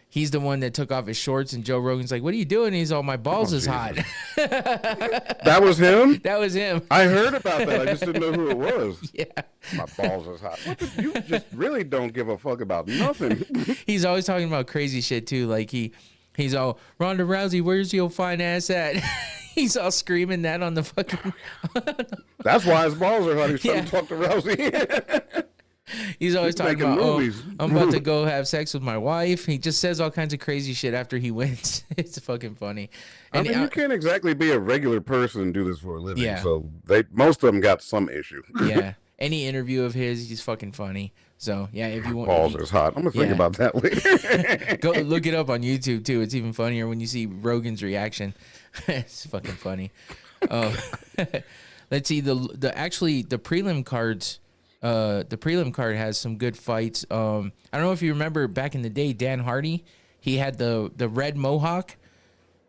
He's the one that took off his shorts, and Joe Rogan's like, "What are you doing?" He's all, "My balls is hot." That was him? That was him. I heard about that. I just didn't know who it was. Yeah. My balls is hot. You just really don't give a fuck about nothing. He's always talking about crazy shit, too. Like, he's all, "Ronda Rousey, where's your fine ass at?" He's all screaming that on the fucking... That's why his balls are hot. He's trying to talk to Rousey. He's always talking about, movies. I'm about to go have sex with my wife. He just says all kinds of crazy shit after he wins. It's fucking funny. And I mean, you can't exactly be a regular person and do this for a living. Yeah. So most of them got some issue. Yeah. Any interview of his, he's fucking funny. So, yeah, if you want... Balls is hot. I'm going to think about that later. Go look it up on YouTube, too. It's even funnier when you see Rogan's reaction. It's fucking funny. Let's see. The prelim cards... the prelim card has some good fights. I don't know if you remember back in the day, Dan Hardy, he had the red mohawk.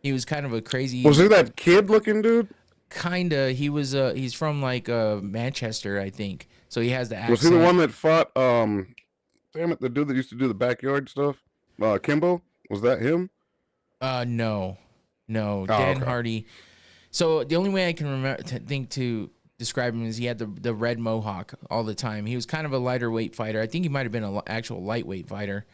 He was kind of a crazy... Was he that kid-looking dude? Kinda. He was. He's from like Manchester, I think. So he has the accent. Was he the one that fought? Damn it, the dude that used to do the backyard stuff. Kimbo. Was that him? No. Dan Hardy. So the only way I can think to describe him is he had the red mohawk all the time. He was kind of a lighter weight fighter. I think he might have been an actual lightweight fighter.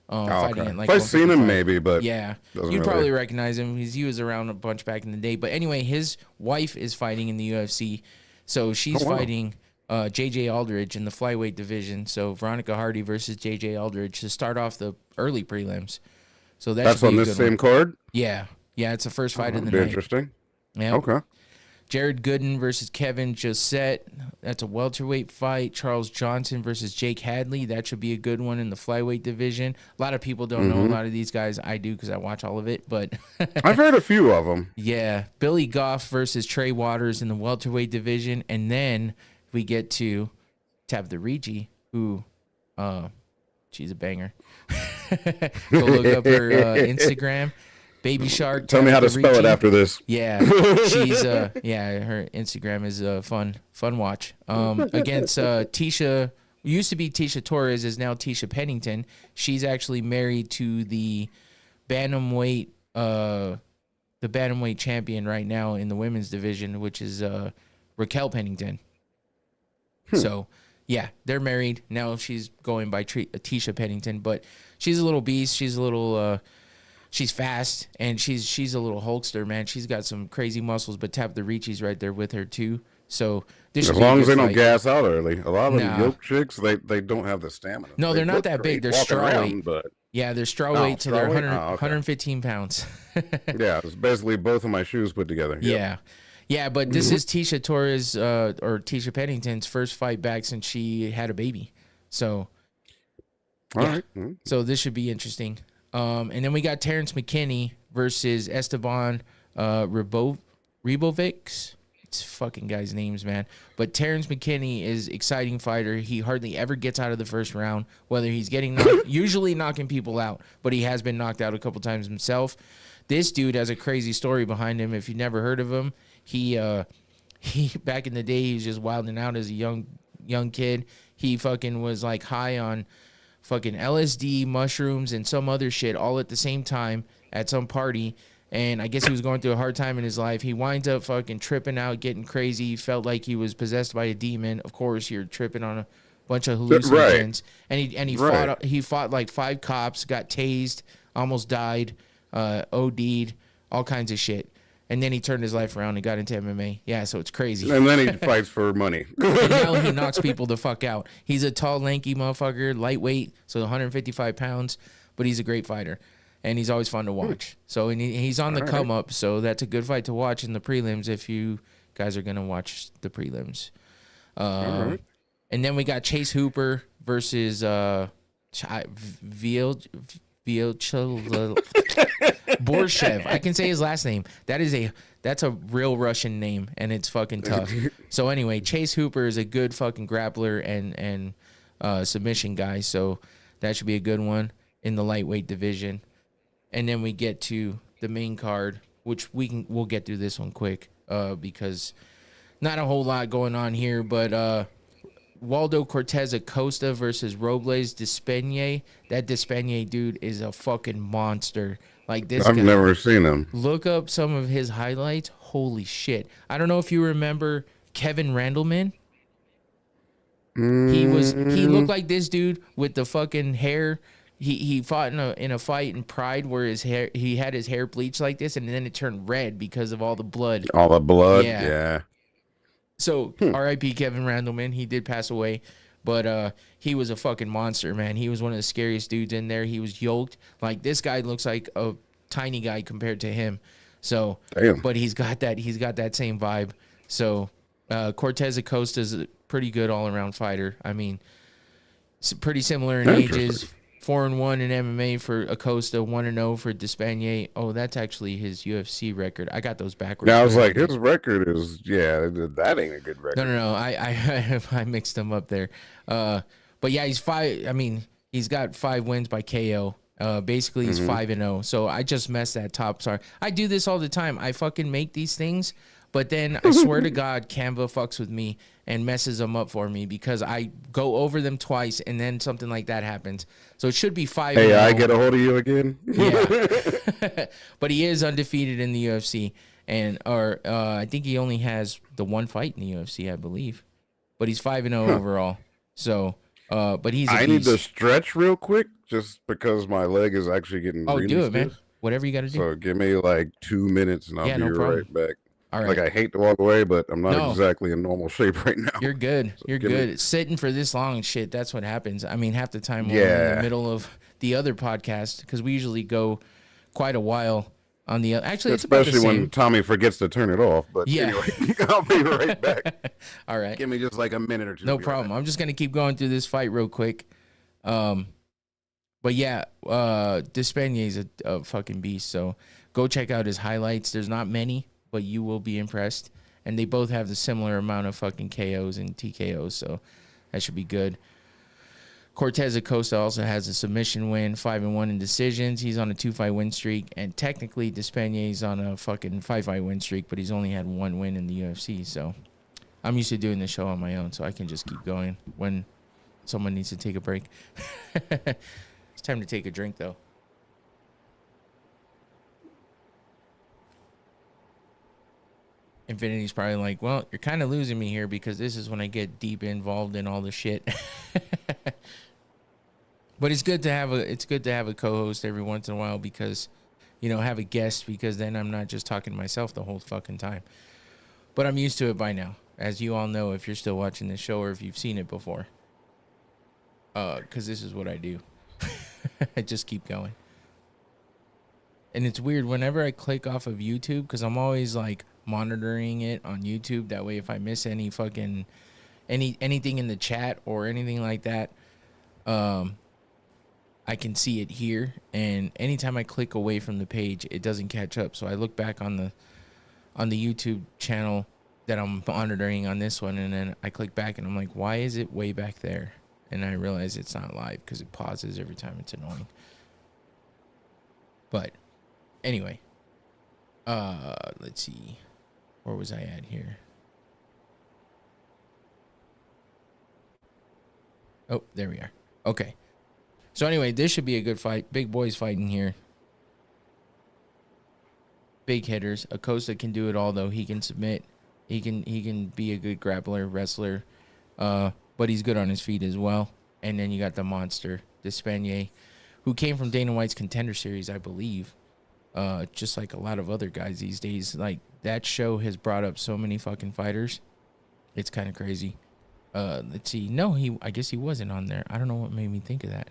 Fighting at like I've seen him maybe, but yeah, you'd probably recognize him. He was around a bunch back in the day. But anyway, his wife is fighting in the UFC, so she's fighting JJ Aldridge in the flyweight division. So Veronica Hardy versus JJ Aldridge to start off the early prelims. So that's on this same card. Yeah, it's the first fight of the night. Interesting. Yeah. Okay. Jared Gooden versus Kevin Josette. That's a welterweight fight. Charles Johnson versus Jake Hadley. That should be a good one in the flyweight division. A lot of people don't know a lot of these guys. I do because I watch all of it. But I've heard a few of them. Yeah. Billy Goff versus Trey Waters in the welterweight division. And then we get to Tabitha Ricci, who, she's a banger. Go look up her Instagram. Baby Shark. Tell me how to spell it after this. Yeah, she's yeah, her Instagram is a fun watch. Against Tisha, used to be Tisha Torres, is now Tisha Pennington. She's actually married to the bantamweight champion right now in the women's division, which is Raquel Pennington. So yeah, they're married now. She's going by Tisha Pennington, but she's a little beast. She's a little she's fast, and she's a little Hulkster, man. She's got some crazy muscles, but Tab the Ricci's right there with her too. So this as long as they don't gas out early. A lot of the yoke chicks, they don't have the stamina. No, they're not that big. They're strawweight. But yeah, they're strawweight, so they're 115 pounds. Yeah, it's basically both of my shoes put together. Yep. Yeah. Yeah, but this is Tisha Torres or Tisha Pennington's first fight back since she had a baby. So, all right. So this should be interesting. And then we got Terrence McKinney versus Esteban Ribovics. It's fucking guys' names, man. But Terrence McKinney is exciting fighter. He hardly ever gets out of the first round, whether he's getting usually knocking people out, but he has been knocked out a couple times himself. This dude has a crazy story behind him. If you never heard of him, he back in the day, he was just wilding out as a young kid. He fucking was like high on fucking LSD, mushrooms, and some other shit all at the same time at some party. And I guess he was going through a hard time in his life. He winds up fucking tripping out, getting crazy. He felt like he was possessed by a demon. Of course, you're tripping on a bunch of hallucinogens. Right. And he fought like 5 cops, got tased, almost died, OD'd, all kinds of shit. And then he turned his life around and got into MMA. Yeah, so it's crazy. And then he fights for money. And now he knocks people the fuck out. He's a tall, lanky motherfucker, lightweight, so 155 pounds, but he's a great fighter. And he's always fun to watch. So and he's on the come up, so that's a good fight to watch in the prelims if you guys are going to watch the prelims. And then we got Chase Hooper versus Borshev. I can say his last name. That's a real Russian name, and it's fucking tough. So anyway, Chase Hooper is a good fucking grappler and submission guy, so that should be a good one in the lightweight division. And then we get to the main card, which we'll get through this one quick because not a whole lot going on here, but Waldo Cortez Acosta versus Robles Despeigne. That Despeigne dude is a fucking monster. Like this I've never seen him. Look up some of his highlights. Holy shit. I don't know if you remember Kevin Randleman. He looked like this dude with the fucking hair. He fought in a fight in Pride where he had his hair bleached like this, and then it turned red because of all the blood. All the blood, yeah. So R.I.P. Kevin Randleman. He did pass away, but he was a fucking monster, man. He was one of the scariest dudes in there. He was yoked. Like this guy looks like a tiny guy compared to him. So, but he's got that same vibe. So Cortez Acosta is a pretty good all around fighter. I mean, it's pretty similar in ages. 4-1 in MMA for Acosta, 1-0 for Despeigne. Oh, that's actually his UFC record. I got those backwards. Yeah, I was like, his record is that ain't a good record. No. I mixed them up there. But yeah, he's got 5 wins by KO. Basically, he's 5-0. So I just messed that top. Sorry, I do this all the time. I fucking make these things, but then I swear to God, Canva fucks with me and messes them up for me because I go over them twice and then something like that happens. So it should be 5-0. Hey, I get a hold of you again? Yeah. But he is undefeated in the UFC. I think he only has the 1 fight in the UFC, I believe. But he's 5-0 overall. So, but he's a beast. Need to stretch real quick just because my leg is actually getting really do it, stiff. man. Whatever you got to do. So give me like 2 minutes and I'll be right back. All right. Like, I hate to walk away, but I'm not exactly in normal shape right now. You're good. So You're good. Sitting for this long and shit, that's what happens. I mean, half the time we're in the middle of the other podcast because we usually go quite a while on the other. Actually, it's about the same. When Tommy forgets to turn it off. But anyway, I'll be right back. All right. Give me just like a minute or two. No problem. I'm just going to keep going through this fight real quick. But yeah, Despeigne is a fucking beast. So go check out his highlights. There's not many, but you will be impressed. And they both have the similar amount of fucking KOs and TKOs, so that should be good. Cortez Acosta also has a submission win, 5-1 in decisions. He's on a 2-fight win streak, and technically Despainier's on a fucking 5-fight win streak, but he's only had 1 win in the UFC. So I'm used to doing the show on my own, so I can just keep going when someone needs to take a break. It's time to take a drink, though. Infinity's probably like, well, you're kind of losing me here because this is when I get deep involved in all the shit. But it's good to have a co-host every once in a while because, you know, have a guest, because then I'm not just talking to myself the whole fucking time. But I'm used to it by now, as you all know if you're still watching this show or if you've seen it before. Because this is what I do. I just keep going. And it's weird whenever I click off of YouTube, because I'm always like monitoring it on YouTube. That way, if I miss any fucking anything in the chat or anything like that, I can see it here. And anytime I click away from the page, it doesn't catch up. So I look back on the YouTube channel that I'm monitoring on this one, and then I click back and I'm like, why is it way back there? And I realize it's not live because it pauses every time. It's annoying. But anyway, let's see. Where was I at here? Oh, there we are. Okay. So anyway, this should be a good fight. Big boys fighting here. Big hitters. Acosta can do it all, though. He can submit. He can be a good grappler, wrestler. But he's good on his feet as well. And then you got the monster, Despainier, who came from Dana White's Contender Series, I believe. Just like a lot of other guys these days. Like, that show has brought up so many fucking fighters. It's kind of crazy. Let's see. No, I guess he wasn't on there. I don't know what made me think of that.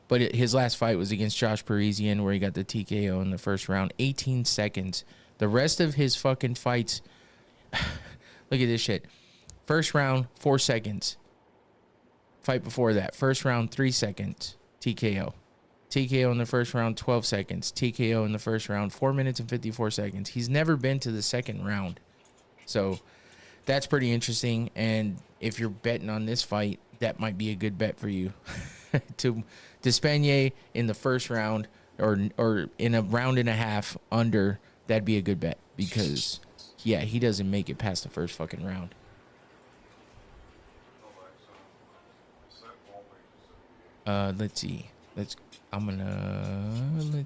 But his last fight was against Josh Parisian, where he got the TKO in the first round. 18 seconds. The rest of his fucking fights... Look at this shit. First round, 4 seconds. Fight before that. First round, 3 seconds. TKO. TKO in the first round, 12 seconds. TKO in the first round, 4 minutes and 54 seconds. He's never been to the second round. So that's pretty interesting. And if you're betting on this fight, that might be a good bet for you. To Despainier in the first round or in a round and a half under, that'd be a good bet. Because, yeah, he doesn't make it past the first fucking round. Let's see. Let's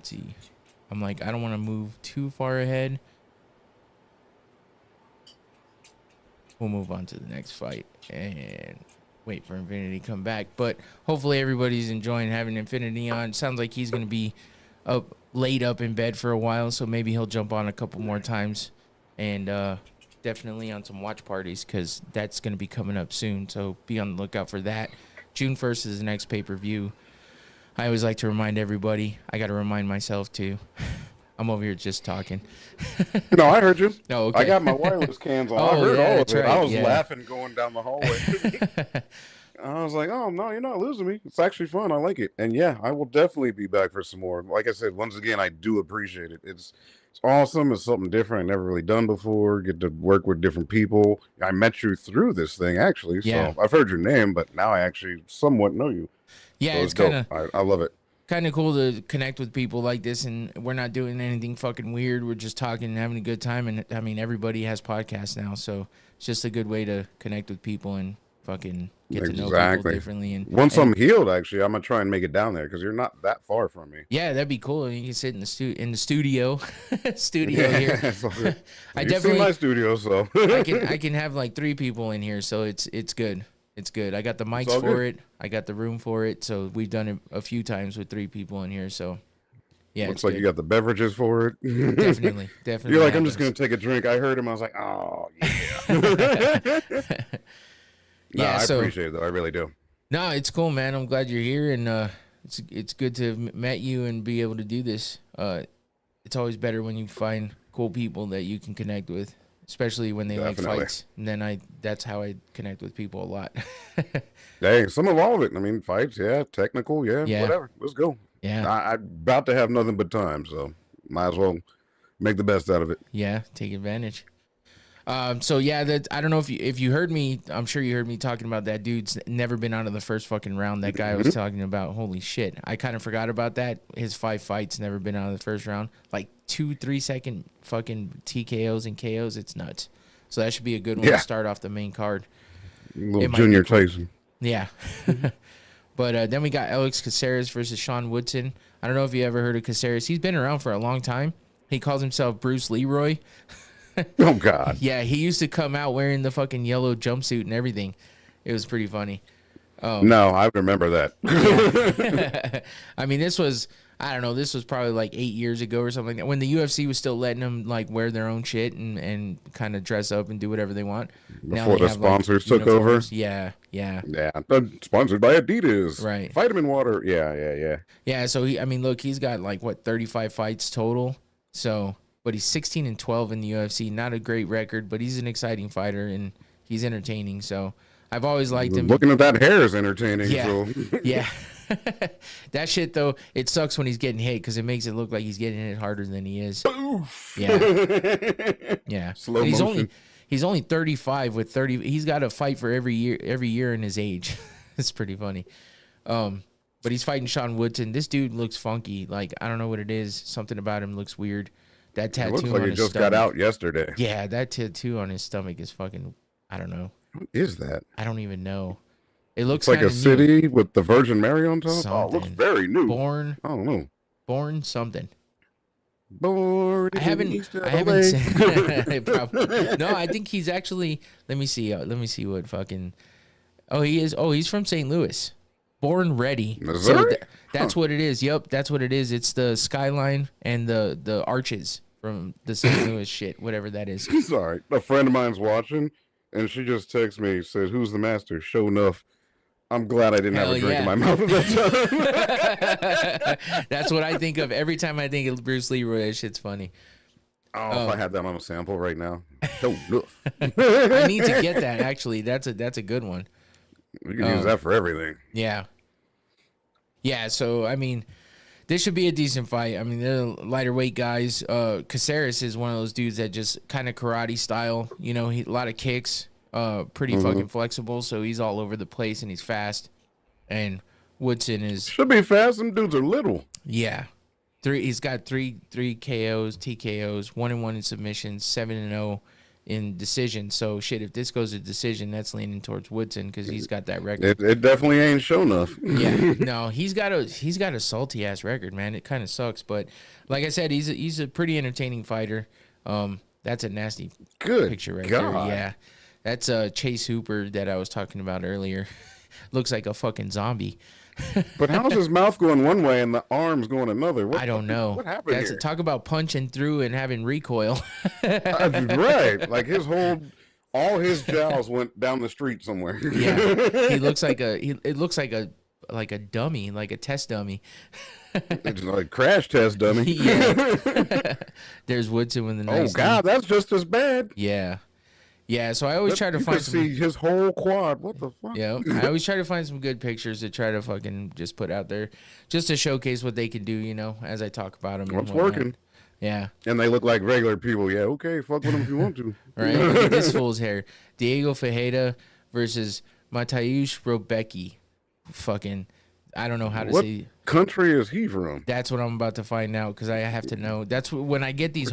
see. I'm like, I don't want to move too far ahead. We'll move on to the next fight and wait for Infinity to come back. But hopefully everybody's enjoying having Infinity on. Sounds like he's going to be laid up in bed for a while, so maybe he'll jump on a couple more times. And definitely on some watch parties, because that's going to be coming up soon. So be on the lookout for that. June 1st is the next pay-per-view. I always like to remind everybody. I got to remind myself, too. I'm over here just talking. No, I heard you. Oh, okay. I got my wireless cans on. Oh, I heard yeah, all of that's it. right, I was yeah. laughing going down the hallway. I was like, oh, no, you're not losing me. It's actually fun. I like it. And, yeah, I will definitely be back for some more. Like I said, once again, I do appreciate it. It's awesome. It's something different I've never really done before. Get to work with different people. I met you through this thing, actually. Yeah. So I've heard your name, but now I actually somewhat know you. Yeah, So it's kind of I love it. kind of cool to connect with people like this, and we're not doing anything fucking weird. We're just talking and having a good time. And I mean, everybody has podcasts now, so it's just a good way to connect with people and fucking get to know people differently. And once I'm healed, actually, I'm gonna try and make it down there because you're not that far from me. yeah, that'd be cool. You can sit in the studio here. I You've seen my studio, so I can have like 3 people in here, so it's good. It's good. I got the mics for it. I got the room for it. So we've done it a few times with 3 people in here. So yeah, looks like you got the beverages for it. Definitely. You're like, I'm just gonna take a drink. I heard him. I was like, oh yeah. Yeah, I appreciate it though. I really do. No, it's cool, man. I'm glad you're here, and it's good to have met you and be able to do this. It's always better when you find cool people that you can connect with, especially when they like fights. And then that's how I connect with people a lot. Hey, some of all of it. I mean, fights, yeah, technical, yeah, whatever. Let's go. Yeah, I'm about to have nothing but time, so might as well make the best out of it. Yeah, take advantage. So yeah, that I don't know if you heard me. I'm sure you heard me talking about that dude's never been out of the first fucking round. That guy I was talking about. Holy shit! I kind of forgot about that. His 5 fights never been out of the first round. Like 2-3 second fucking TKOs and KOs. It's nuts. So that should be a good one to start off the main card. Little Junior Tyson. Yeah. But then we got Alex Caceres versus Sean Woodson. I don't know if you ever heard of Caceres. He's been around for a long time. He calls himself Bruce Leroy. Oh, God. Yeah, he used to come out wearing the fucking yellow jumpsuit and everything. It was pretty funny. No, I remember that. Yeah. I mean, this was, I don't know, this was probably like 8 years ago or something like that, when the UFC was still letting them like wear their own shit and kind of dress up and do whatever they want. Before the sponsors took over. Yeah. Yeah, sponsored by Adidas. Right. Vitamin water. Yeah. Yeah, so I mean, look, he's got like, 35 fights total. So, but he's 16-12 in the UFC. Not a great record, but he's an exciting fighter and he's entertaining. So I've always liked him. Looking at that hair is entertaining. Yeah. So. Yeah. That shit though, it sucks when he's getting hit because it makes it look like he's getting hit harder than he is. Oof. Yeah. Yeah. Slow motion. He's only 35 with 30. He's got to fight for every year in his age. It's pretty funny. But he's fighting Sean Woodson. This dude looks funky. Like, I don't know what it is. Something about him looks weird. That tattoo looks like on he his just stomach. got out yesterday. Yeah, that tattoo on his stomach is fucking, I don't know. What is that? I don't even know. It looks like a new. city with the Virgin Mary on top. Something. Oh, it looks very new. I don't know. Born something. Born. I haven't seen. Probably. No, I think he's actually. Let me see. Let me see what fucking. Oh, he is. Oh, he's from St. Louis. Born ready. Missouri? So that's what it is. Yep, that's what it is. It's the skyline and the arches from the St. Louis shit, whatever that is. Sorry, a friend of mine's watching, and she just texted me, said, "Who's the master?" Sure enough, I'm glad I didn't have a drink in my mouth at that time. That's what I think of every time I think of Bruce Leroy. That shit's funny. Oh, if I had that on a sample right now, sure enough. I need to get that. Actually, that's a good one. We can use that for everything. Yeah. Yeah, so, I mean, this should be a decent fight. I mean, they're lighter weight guys. Caceres is one of those dudes that just kind of karate style. You know, a lot of kicks, pretty fucking flexible, so he's all over the place and he's fast. And Woodson is... Should be fast. Them dudes are little. Yeah. He's got three KOs, TKOs, 1-1 in submissions, 7-0 in decision. So shit, if this goes to decision, that's leaning towards Woodson because he's got that record. It definitely ain't show enough. Yeah, no, he's got a salty ass record, man. It kind of sucks, but like I said, he's a pretty entertaining fighter. That's a nasty picture right there. Yeah, that's Chase Hooper that I was talking about earlier. Looks like a fucking zombie. But how's his mouth going one way and the arms going another? I don't know. What happened here? Talk about punching through and having recoil. Right. Like all his jowls went down the street somewhere. Yeah. He looks like it looks like a dummy, like a test dummy. It's like crash test dummy. Yeah. There's Woodson with the nice. Oh God, that's just as bad. Yeah. Yeah, so I always try to find see his whole quad. What the fuck? Yeah, I always try to find some good pictures to try to fucking just put out there, just to showcase what they can do. You know, as I talk about them. What's working? Yeah. And they look like regular people. Yeah, okay, fuck with them if you want to. Right. Look at this fool's hair. Diego Fajeda versus Mateusz Rebecki. Fucking, I don't know how to say. What country is he from? That's what I'm about to find out because I have to know. That's when I get these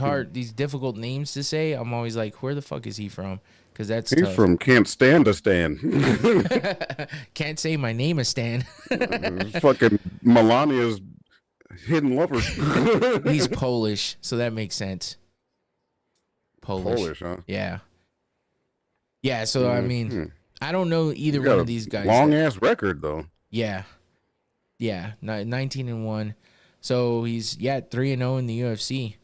difficult names to say. I'm always like, where the fuck is he from? Because he's tough. From Can't Stand to Stand. Can't say my name is Stan. Fucking Melania's hidden lover. He's Polish, so that makes sense. Polish, huh? Yeah. Yeah, so I mean, I don't know either one of these guys. Long ass record though. Yeah. Yeah, 19-1. So he's 3-0 in the UFC.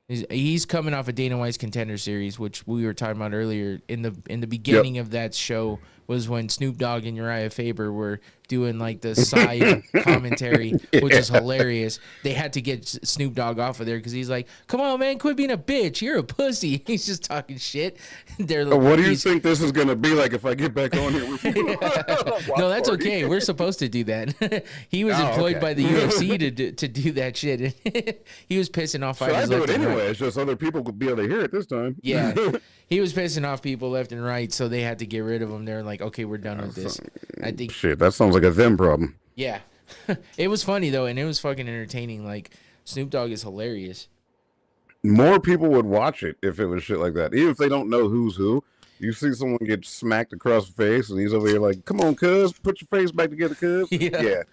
He's coming off a Dana White's Contender Series, which we were talking about earlier. In the beginning of that show was when Snoop Dogg and Uriah Faber were doing like the side commentary, which is hilarious. They had to get Snoop Dogg off of there because he's like, "Come on, man, quit being a bitch. You're a pussy." He's just talking shit. What do you think this is gonna be like if I get back on here with you? No, that's okay. We're supposed to do that. He was employed by the UFC to do that shit. He was pissing off fighters. I do it anyway. It's just other people could be able to hear it this time. Yeah. he was pissing off people left and right, so they had to get rid of him. They're like, okay, we're done with this. I think shit, that sounds like a them problem. Yeah. It was funny though, and it was fucking entertaining. Like Snoop Dogg is hilarious. More people would watch it if it was shit like that. Even if they don't know who's who. You see someone get smacked across the face and he's over here like, come on, cuz, put your face back together, cuz. Yeah.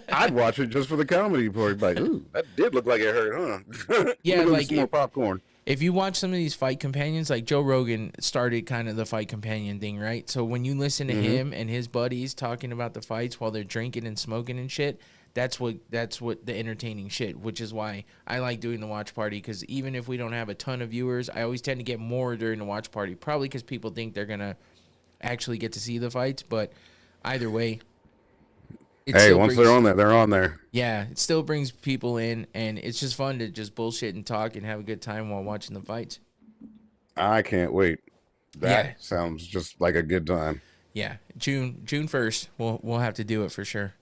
I'd watch it just for the comedy part. Like, ooh, that did look like it hurt, huh? Yeah, like some more popcorn. If you watch some of these fight companions, like Joe Rogan started kind of the fight companion thing, right? So when you listen to him and his buddies talking about the fights while they're drinking and smoking and shit, that's what the entertaining shit, which is why I like doing the watch party, because even if we don't have a ton of viewers, I always tend to get more during the watch party, probably because people think they're going to actually get to see the fights, but either way. Once they're on there, they're on there. Yeah, it still brings people in, and it's just fun to just bullshit and talk and have a good time while watching the fights. I can't wait. That sounds just like a good time. Yeah, June 1st, we'll have to do it for sure.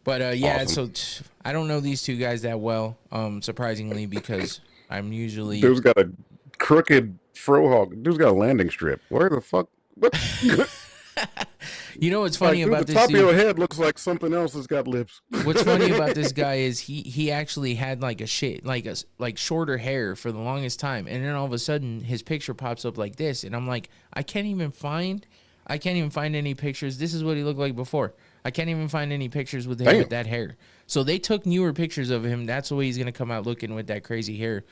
But yeah, awesome. So I don't know these two guys that well, surprisingly, because I'm usually... Dude's got a crooked frohawk. Dude's got a landing strip. Where the fuck? What? You know what's funny about this? The top of your head looks like something else that's got lips. What's funny about this guy is he actually had like shorter hair for the longest time, and then all of a sudden his picture pops up like this, and I'm like, I can't even find any pictures. This is what he looked like before. I can't even find any pictures with him with that hair. So they took newer pictures of him. That's the way he's gonna come out looking with that crazy hair,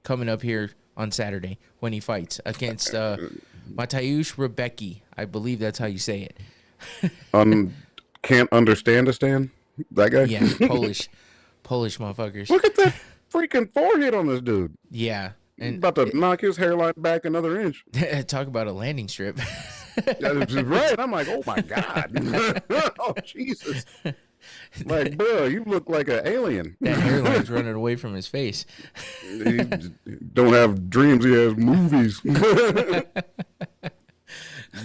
coming up here on Saturday when he fights against Mateusz Rebecki. I believe that's how you say it. Can't understand that guy? Yeah, Polish motherfuckers. Look at that freaking forehead on this dude. Yeah. And about to knock his hairline back another inch. Talk about a landing strip. Right. I'm like, oh my God. Oh, Jesus. Like, bro, you look like an alien. That hairline's running away from his face. He don't have dreams, he has movies.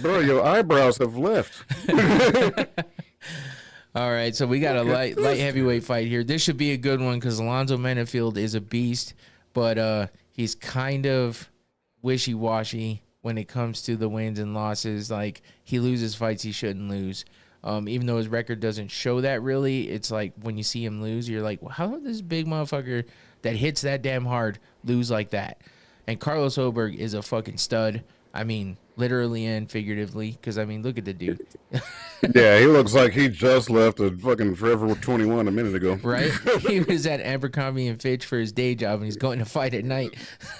Bro, your eyebrows have left. All right, so we got a light heavyweight fight here. This should be a good one because Alonzo Menifield is a beast, but he's kind of wishy-washy when it comes to the wins and losses. Like, he loses fights he shouldn't lose. Even though his record doesn't show that really, it's like when you see him lose, you're like, well, how did this big motherfucker that hits that damn hard lose like that? And Carlos Oberg is a fucking stud. I mean, literally and figuratively, because, I mean, look at the dude. Yeah, he looks like he just left a fucking Forever 21 a minute ago. Right? He was at Abercrombie and Fitch for his day job, and he's going to fight at night.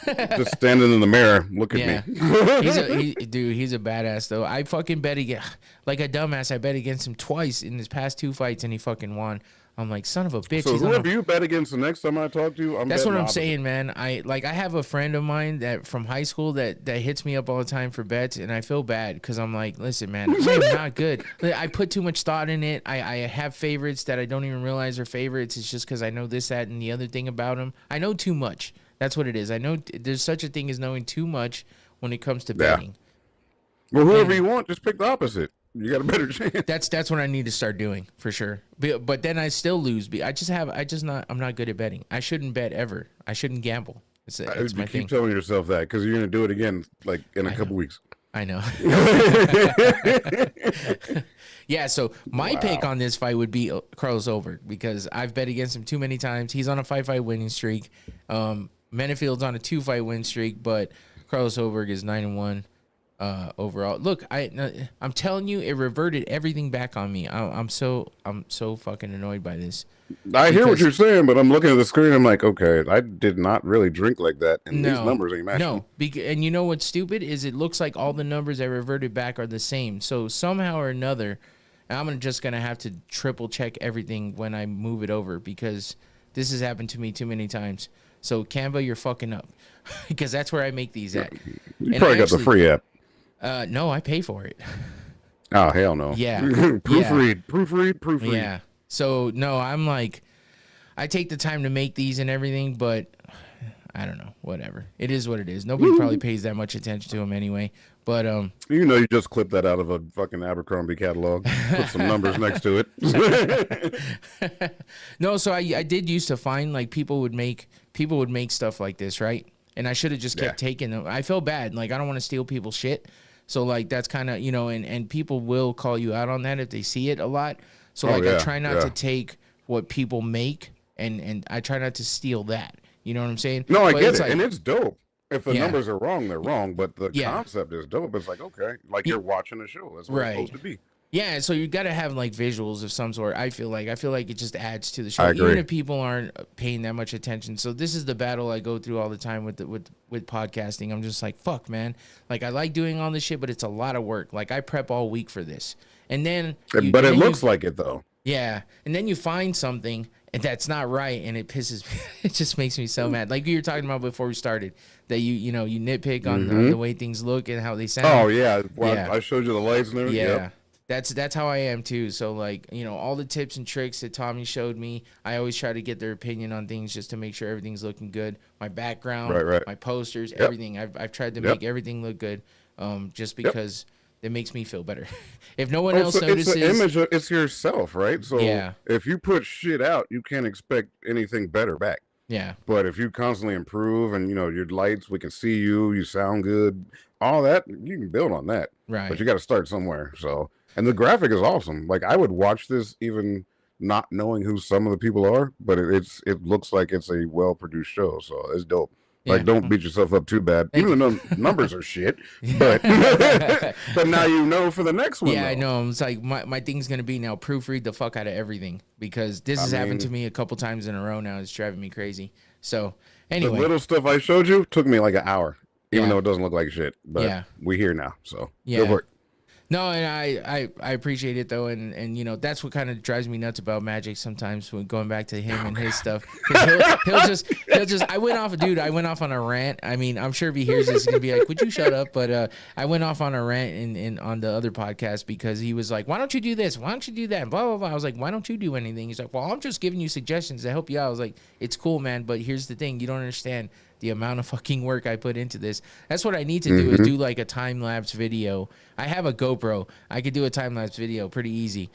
Just standing in the mirror, look at me. He's a badass, though. I fucking bet like a dumbass, I bet against him twice in his past two fights, and he fucking won. I'm like, son of a bitch. So whoever you bet against the next time I talk to you, that's what I'm saying, man. I have a friend of mine that from high school that hits me up all the time for bets, and I feel bad because I'm like, listen, man, I'm not good. I put too much thought in it. I have favorites that I don't even realize are favorites. It's just because I know this, that, and the other thing about them. I know too much. That's what it is. I know there's such a thing as knowing too much when it comes to betting. Well, whoever you want, just pick the opposite. You got a better chance. That's what I need to start doing for sure. But then I still lose. I'm not good at betting. I shouldn't bet ever. I shouldn't gamble. It's my thing. Keep telling yourself that because you're gonna do it again like in a couple weeks. I know. Yeah. So my pick on this fight would be Carlos Oberg because I've bet against him too many times. He's on a 5-fight winning streak. Menifield's on a 2-fight win streak, but Carlos Oberg is 9-1. Overall, look, I'm telling you, it reverted everything back on me. I'm so fucking annoyed by this. I hear what you're saying, but I'm looking at the screen. I'm like, okay, I did not really drink like that, and these numbers ain't matching. No, and you know what's stupid is it looks like all the numbers that reverted back are the same. So somehow or another, I'm just gonna have to triple check everything when I move it over because this has happened to me too many times. So Canva, you're fucking up because that's where I make these at. You probably got the free app. No, I pay for it. Oh, hell no. Yeah. Proofread. Yeah. So, no, I'm like, I take the time to make these and everything, but I don't know. Whatever. It is what it is. Nobody probably pays that much attention to them anyway. But, you just clipped that out of a fucking Abercrombie catalog. Put some numbers next to it. No, so I did used to find, like, people would make stuff like this, right? and I should have just kept taking them. I feel bad. Like, I don't want to steal people's shit. So, like, that's kind of, you know, and people will call you out on that if they see it a lot. So, I try not to take what people make, and I try not to steal that. You know what I'm saying? No, I but get it. like, And it's dope. If the numbers are wrong, they're wrong. But the concept is dope. It's like, okay, like you're watching a show. That's what it's supposed to be. Yeah, so you got to have like visuals of some sort. I feel like it just adds to the show, I agree. even if people aren't paying that much attention. So this is the battle I go through all the time with podcasting. I'm just like, fuck, man. Like, I like doing all this shit, but it's a lot of work. Like, I prep all week for this, and then but it looks like it though. Yeah, and then you find something that's not right, and it pisses me. It just makes me so mad. Like you were talking about before we started, that you nitpick on the way things look and how they sound. Oh yeah, I showed you the lights and everything. Yeah. That's how I am too. So like, all the tips and tricks that Tommy showed me, I always try to get their opinion on things just to make sure everything's looking good. My background, my posters, everything. I've tried to make everything look good, just because it makes me feel better. If no one else notices, it's an image. It's yourself, right? So if you put shit out, you can't expect anything better back. Yeah. But if you constantly improve and your lights, we can see you sound good, all that, you can build on that. Right. But you got to start somewhere. So. And the graphic is awesome. Like, I would watch this even not knowing who some of the people are, but it looks like it's a well-produced show, so it's dope. Like, don't beat yourself up too bad. Even though the numbers are shit, but but now you know for the next one. Yeah, I know. It's like my thing's gonna be now proofread the fuck out of everything, because this has happened to me a couple times in a row now. It's driving me crazy. So anyway, the little stuff I showed you took me like an hour, even though it doesn't look like shit. But we're here now, so good work. No, and I appreciate it though, and that's what kind of drives me nuts about Magic sometimes, when going back to him and his stuff, because he'll just I went off on a rant. I mean, I'm sure if he hears this, he's gonna be like, "Would you shut up?" But I went off on a rant in on the other podcast, because he was like, "Why don't you do this? Why don't you do that?" And blah blah blah. I was like, "Why don't you do anything?" He's like, "Well, I'm just giving you suggestions to help you out." I was like, "It's cool, man, but here's the thing: you don't understand the amount of fucking work I put into this. That's what I need to do, is do like a time-lapse video. I have a GoPro. I could do a time-lapse video pretty easy.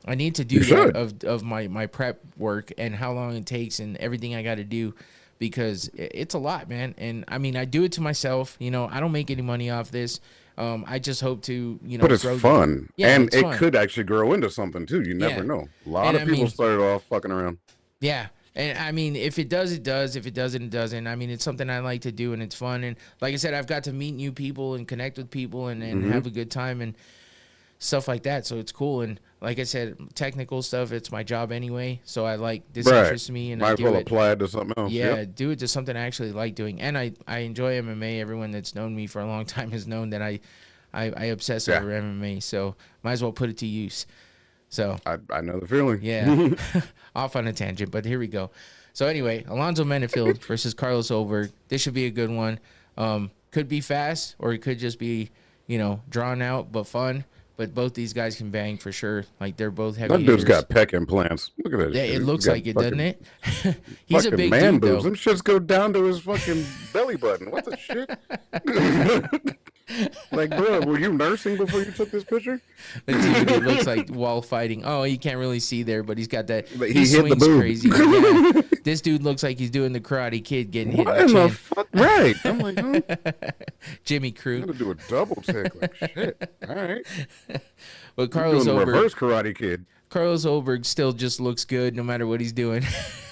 I need to do that of my prep work and how long it takes and everything I got to do, because it's a lot, man. And I mean, I do it to myself. I don't make any money off this. I just hope to, but it's fun. Yeah, and it could actually grow into something too. You never know. A lot of people started off fucking around. Yeah. And I mean, if it does, it does. If it doesn't, it doesn't. I mean, it's something I like to do, and it's fun. And like I said, I've got to meet new people and connect with people and have a good time and stuff like that. So it's cool. And like I said, technical stuff, it's my job anyway. So I like, this interests me, and I do it. Apply it to something else. Yeah, do it to something I actually like doing. And I enjoy MMA. Everyone that's known me for a long time has known that I obsess over MMA. So might as well put it to use. So I know the feeling. Yeah. Off on a tangent, but here we go. So anyway, Alonzo Menefield versus Carlos Oberg. This should be a good one. Could be fast, or it could just be, drawn out but fun. But both these guys can bang for sure. Like, they're both heavy That dude's hitters. got pec implants. Look at that. Yeah, shit. it looks like it, doesn't it? He's a big man dude, boobs. though. Them shits go down to his fucking belly button. What the shit? Like, bro, were you nursing before you took this picture? The dude, it looks like while fighting. Oh, you can't really see there, but he's got that. But he hit the swings boob. crazy. Yeah. This dude looks like he's doing the Karate Kid, getting hit What in in the the chin. fuck? Right. I'm like, Jimmy I'm Crew. gonna do a double take. Like, shit. All right. But Carlos doing the Oberg. reverse Karate Kid. Carlos Oberg still just looks good no matter what he's doing.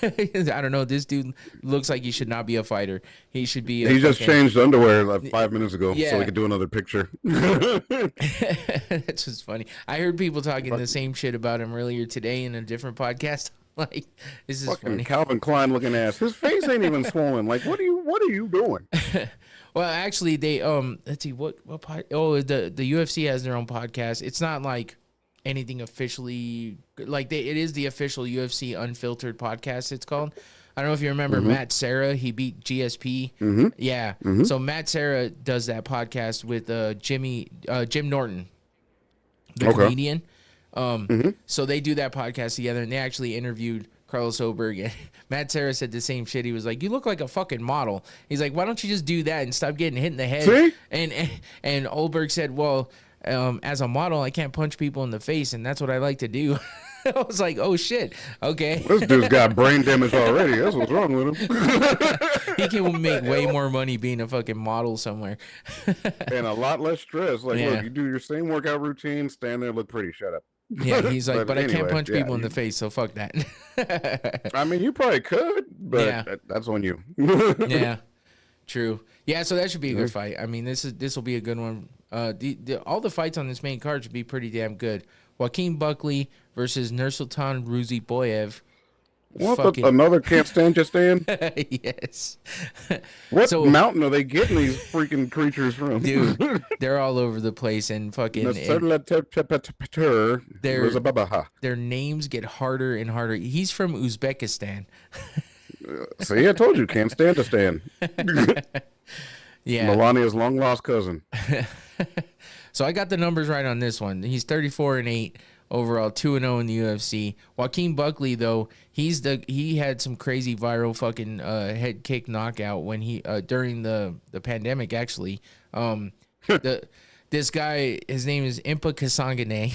I don't know. This dude looks like he should not be a fighter. He should be. He just changed underwear like 5 minutes ago, Yeah. so we could do another picture. That's just funny. I heard people talking the same shit about him earlier today in a different podcast. Like, this is Fucking funny. Calvin Klein looking ass. His face ain't even swollen. Like, what are you doing? Well, actually, they let's see what the UFC has their own podcast. It's not like anything officially, like it is the official UFC Unfiltered podcast, it's called. I don't know if you remember Matt Serra. He beat GSP. Yeah. So Matt Serra does that podcast with Jim Norton, the comedian. So they do that podcast together, and they actually interviewed Carlos Oberg. And Matt Serra said the same shit. He was like, "You look like a fucking model." He's like, "Why don't you just do that and stop getting hit in the head?" See? And Oberg said, "Well, as a model, I can't punch people in the face, and that's what I like to do." I was like, oh shit, okay. This dude's got brain damage already. That's what's wrong with him. He can make way more money being a fucking model somewhere. And a lot less stress. Like, Yeah. look, you do your same workout routine, stand there, look pretty, shut up. Yeah, he's like, but I anyway, can't punch people in the face, so fuck that. I mean, you probably could, but Yeah. that's on you. Yeah, true. Yeah, so that should be a good fight. I mean, this will be a good one. All the fights on this main card should be pretty damn good. Joaquin Buckley versus Nursultan Ruziboyev. What another can't stand just stand? Yes. What mountain are they getting these freaking creatures from? Dude, they're all over the place and fucking. Their names get harder and harder. He's from Uzbekistan. See, I told you, can't stand to stand. Yeah. Melania's long lost cousin. So I got the numbers right on this one. He's 34-8 overall, 2-0 in the UFC. Joaquin Buckley, though, he had some crazy viral fucking head kick knockout when he during the pandemic actually. This guy, his name is Impa Kasangane.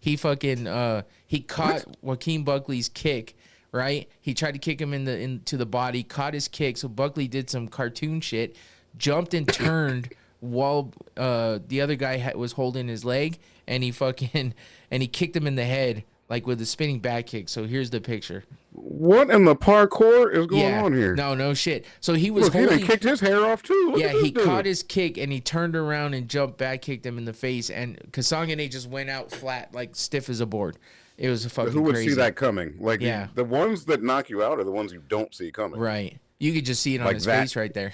He caught Joaquin Buckley's kick. Right, he tried to kick him into the body, caught his kick. So Buckley did some cartoon shit, jumped and turned while the other guy was holding his leg, and he kicked him in the head like with a spinning back kick. So here's the picture. What in the parkour is going on here? No shit. So he was he done kicked his hair off too. Look he caught his kick and he turned around and jumped back, kicked him in the face, and Kasangane just went out flat, like stiff as a board. It was fucking Who would crazy. see that coming? Like, the ones that knock you out are the ones you don't see coming. Right. You could just see it on his face right there.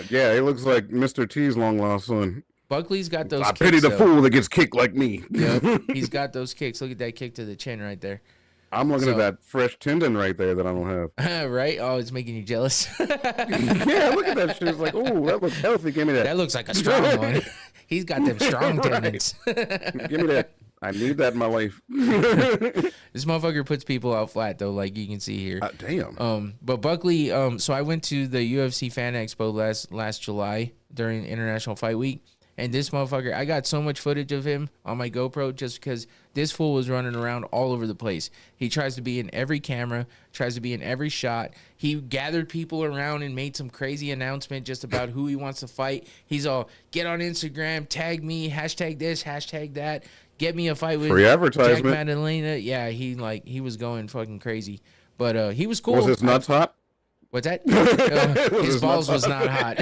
Yeah, he looks like Mr. T's long lost son. Buckley's got those kicks. I pity the fool that gets kicked like me. Yep. He's got those kicks. Look at that kick to the chin right there. I'm looking at that fresh tendon right there that I don't have. Right? Oh, it's making you jealous. Yeah, look at that shit. It's like, oh, that looks healthy. Give me that. That looks like a strong one. He's got them strong tendons. Give me that. I need that in my life. This motherfucker puts people out flat though, like you can see here. Damn. But Buckley, so I went to the UFC Fan Expo last July during International Fight Week, and this motherfucker, I got so much footage of him on my GoPro just because this fool was running around all over the place. He tries to be in every camera, tries to be in every shot. He gathered people around and made some crazy announcement just about who he wants to fight. He's all, get on Instagram, tag me, hashtag this, hashtag that. Get me a fight with free advertisement. Jack Madalena. Yeah, he was going fucking crazy, but he was cool. Was his nuts hot? What's that? His balls was not hot.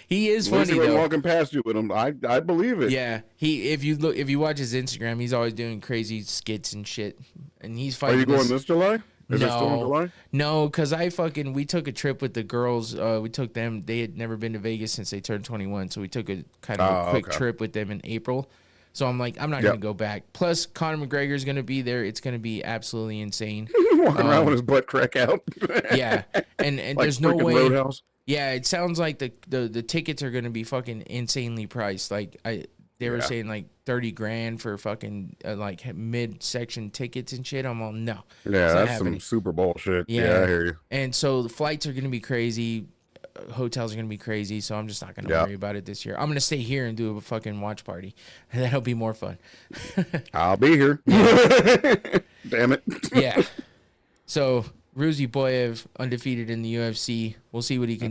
He is funny though. Walking past you with him, I believe it. Yeah, if you watch his Instagram, he's always doing crazy skits and shit, and he's fighting. Are you going this July? Is it still in July? No, because we took a trip with the girls. We took them. They had never been to Vegas since they turned 21, so we took a kind of a quick trip with them in April. So I'm like, I'm not going to go back. Plus, Conor McGregor is going to be there. It's going to be absolutely insane. Walking around with his butt crack out. Yeah, and like there's no way. Roadhouse. Yeah, it sounds like the tickets are going to be fucking insanely priced. Like they were saying like $30,000 for fucking like mid-section tickets and shit. I'm all no. Yeah, that's some Super Bowl shit. Yeah, I hear you. And so the flights are going to be crazy. Hotels are going to be crazy. So I'm just not going to worry about it this year. I'm going to stay here and do a fucking watch party. That'll be more fun. I'll be here. Damn it. Yeah. So Ruziboyev undefeated in the UFC. We'll see what he can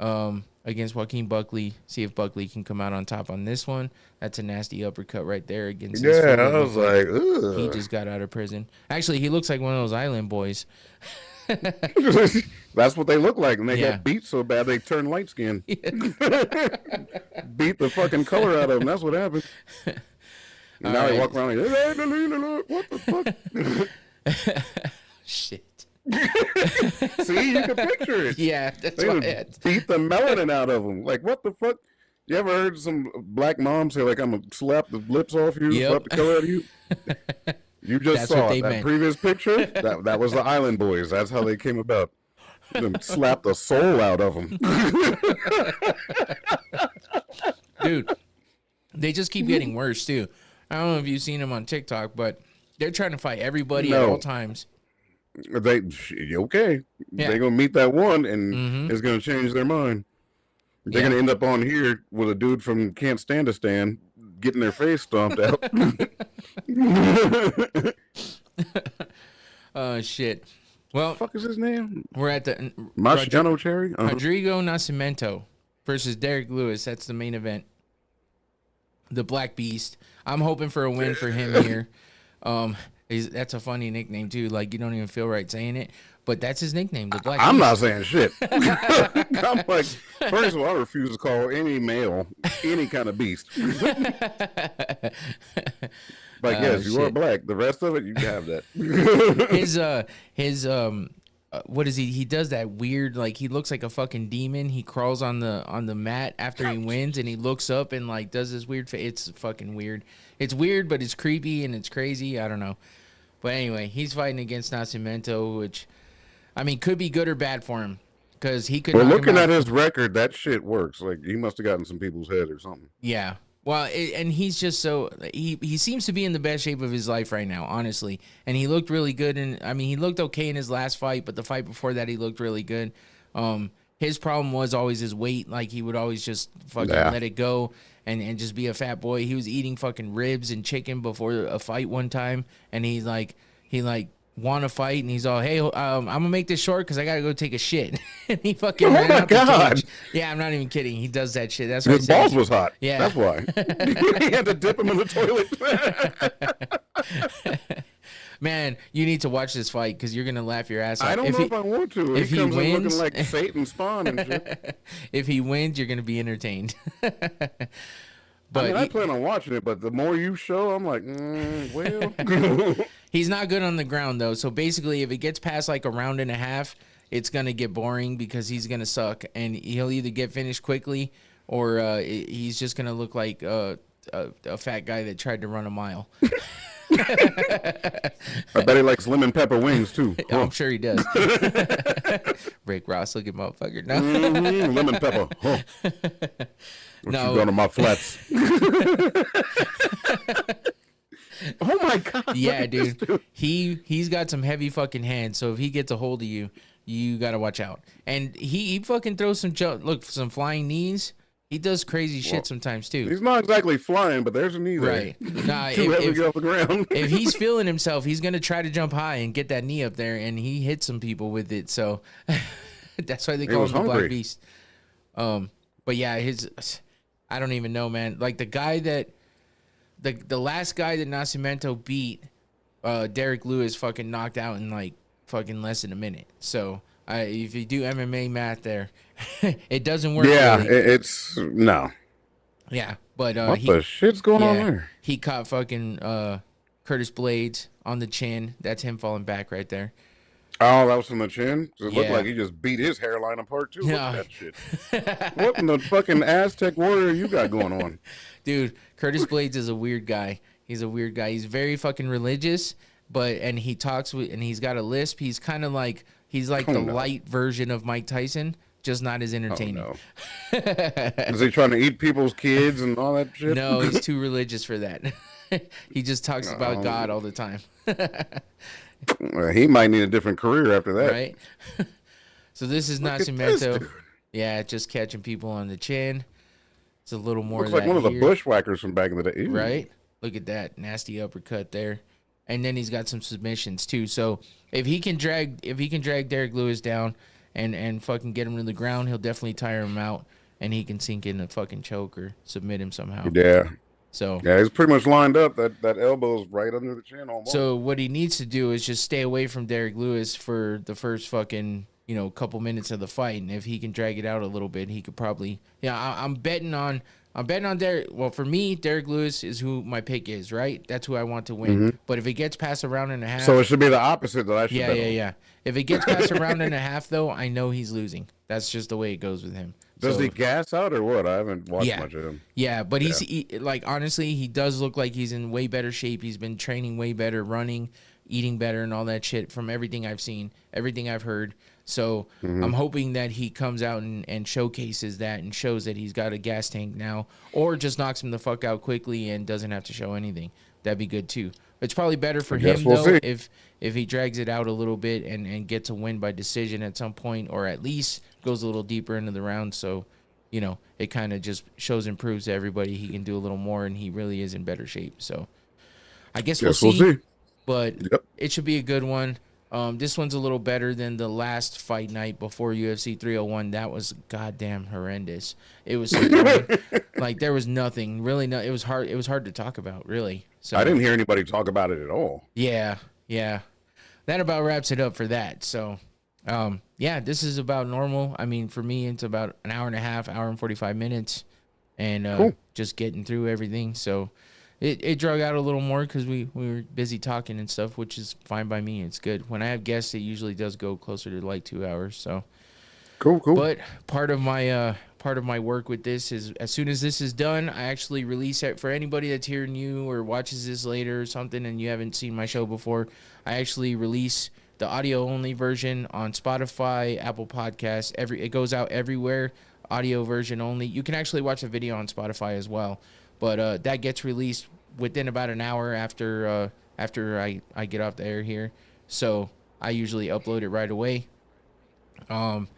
do against Joaquin Buckley. See if Buckley can come out on top on this one. That's a nasty uppercut right there against. Yeah, I was like, ugh. He just got out of prison. Actually, he looks like one of those island boys. That's what they look like, and they got beat so bad they turn light skin. Beat the fucking color out of them. That's what happened. And now they walk around like, hey, what the fuck? Shit. See, you can picture it. Yeah, that's they beat the melanin out of them. Like, what the fuck? You ever heard some black mom say, like, I'm going to slap the lips off you, slap the color out of you? You just saw it. That previous picture, that was the Island Boys. That's how they came about. Them slap the soul out of them. Dude, they just keep getting worse, too. I don't know if you've seen them on TikTok, but they're trying to fight everybody at all times. They're going to meet that one, and it's going to change their mind. They're gonna end up on here with a dude from Can't Stand a Stand getting their face stomped out. Oh shit. Well, what the fuck is his name? we're at the Marciano Cherry? Rodrigo Nascimento versus Derek Lewis. That's the main event. The Black Beast. I'm hoping for a win for him here. That's a funny nickname too. Like, you don't even feel right saying it, but that's his nickname, the Black Beast. I'm not saying shit. I'm like, first of all, I refuse to call any male any kind of beast. Like, yes, you are black. The rest of it, you can have that. What is he? He does that weird, like, he looks like a fucking demon. He crawls on the mat after he wins, and he looks up and like does this weird It's fucking weird. It's weird, but it's creepy and it's crazy. I don't know. But anyway, he's fighting against Nascimento, which, I mean, could be good or bad for him, because he could. Well, looking at his record, that shit works. Like, he must have gotten some people's head or something. Yeah. Well, and he's just so he seems to be in the best shape of his life right now, honestly. And he looked really good, and I mean, he looked okay in his last fight, but the fight before that, he looked really good. His problem was always his weight. Like, he would always just fucking let it go and just be a fat boy. He was eating fucking ribs and chicken before a fight one time, and he want to fight, and he's all, hey, I'm gonna make this short because I gotta go take a shit. And he fucking ran out the cage. Yeah, I'm not even kidding. He does that shit. That's why his balls was hot. Yeah, that's why. He had to dip him in the toilet. Man, you need to watch this fight because you're gonna laugh your ass off. I don't know if I want to. If he comes in wins, looking like Satan spawn and shit. If he wins, you're gonna be entertained. But I mean, I plan on watching it, but the more you show, I'm like, well. He's not good on the ground, though. So basically, if it gets past like a round and a half, it's going to get boring because he's going to suck. And he'll either get finished quickly or he's just going to look like a fat guy that tried to run a mile. I bet he likes lemon pepper wings, too. I'm sure he does. Rick Ross looking motherfucker. No. Lemon pepper. Huh. What you done to my flats? Oh my god! Yeah, dude. He's got some heavy fucking hands. So if he gets a hold of you, you gotta watch out. And he fucking throws some flying knees. He does crazy shit sometimes too. He's not exactly flying, but there's a knee there. Right. Nah, if off the ground. If he's feeling himself, he's gonna try to jump high and get that knee up there, and he hits some people with it. So that's why they call him the Black Beast. But yeah, I don't even know, man. Like the guy that. The last guy that Nascimento beat, Derek Lewis fucking knocked out in like fucking less than a minute. So if you do MMA math there, it doesn't work. Yeah, really. it's no. Yeah, but what the shit's going on there? He caught fucking Curtis Blades on the chin. That's him falling back right there. Oh, that was from the chin? It looked like he just beat his hairline apart too. Look at that shit. What in the fucking Aztec warrior you got going on? Dude, Curtis Blades is a weird guy. He's a weird guy. He's very fucking religious, and he talks and he's got a lisp. He's kind of like light version of Mike Tyson, just not as entertaining. Oh, no. Is he trying to eat people's kids and all that shit? No, he's too religious for that. He just talks about God all the time. He might need a different career after that. Right? So this is Nascimento. Yeah, just catching people on the chin. It's a little more looks like one of the bushwhackers from back in the day. Ew. Right? Look at that nasty uppercut there. And then he's got some submissions too. So if he can drag Derek Lewis down and fucking get him to the ground, he'll definitely tire him out, and he can sink in a fucking choke or submit him somehow. Yeah. So yeah, he's pretty much lined up. That elbow's right under the chin almost. So what he needs to do is just stay away from Derek Lewis for the first fucking couple minutes of the fight, and if he can drag it out a little bit, he could probably. Yeah, I'm betting on Derek. Well, for me, Derek Lewis is who my pick is. Right, that's who I want to win. Mm-hmm. But if it gets past a round and a half, so it should be the opposite that I should. Yeah. If it gets past a round and a half, though, I know he's losing. That's just the way it goes with him. Does he gas out or what? I haven't watched much of him. Yeah, but like honestly, he does look like he's in way better shape. He's been training way better, running, eating better, and all that shit from everything I've seen, everything I've heard. So I'm hoping that he comes out and showcases that and shows that he's got a gas tank now, or just knocks him the fuck out quickly and doesn't have to show anything. That'd be good too. It's probably better for him though if he drags it out a little bit and gets a win by decision at some point, or at least goes a little deeper into the round. So it kind of just shows and proves to everybody he can do a little more, and he really is in better shape. So I guess we'll see. But it should be a good one. This one's a little better than the last fight night before UFC 301. That was goddamn horrendous. It was so boring. Like there was nothing really. It was hard. It was hard to talk about, really. So I didn't hear anybody talk about it at all. Yeah. That about wraps it up for that. So, this is about normal. I mean, for me, it's about an hour and a half, hour and 45 minutes, and cool. Just getting through everything. So. It drug out a little more because we were busy talking and stuff, which is fine by me. It's good. When I have guests, it usually does go closer to like 2 hours. So cool. But part of my work with this is as soon as this is done, I actually release it for anybody that's here new or watches this later or something, and you haven't seen my show before. I actually release the audio only version on Spotify, Apple Podcasts. It goes out everywhere. Audio version only. You can actually watch the video on Spotify as well. But that gets released within about an hour after I get off the air here. So I usually upload it right away. Go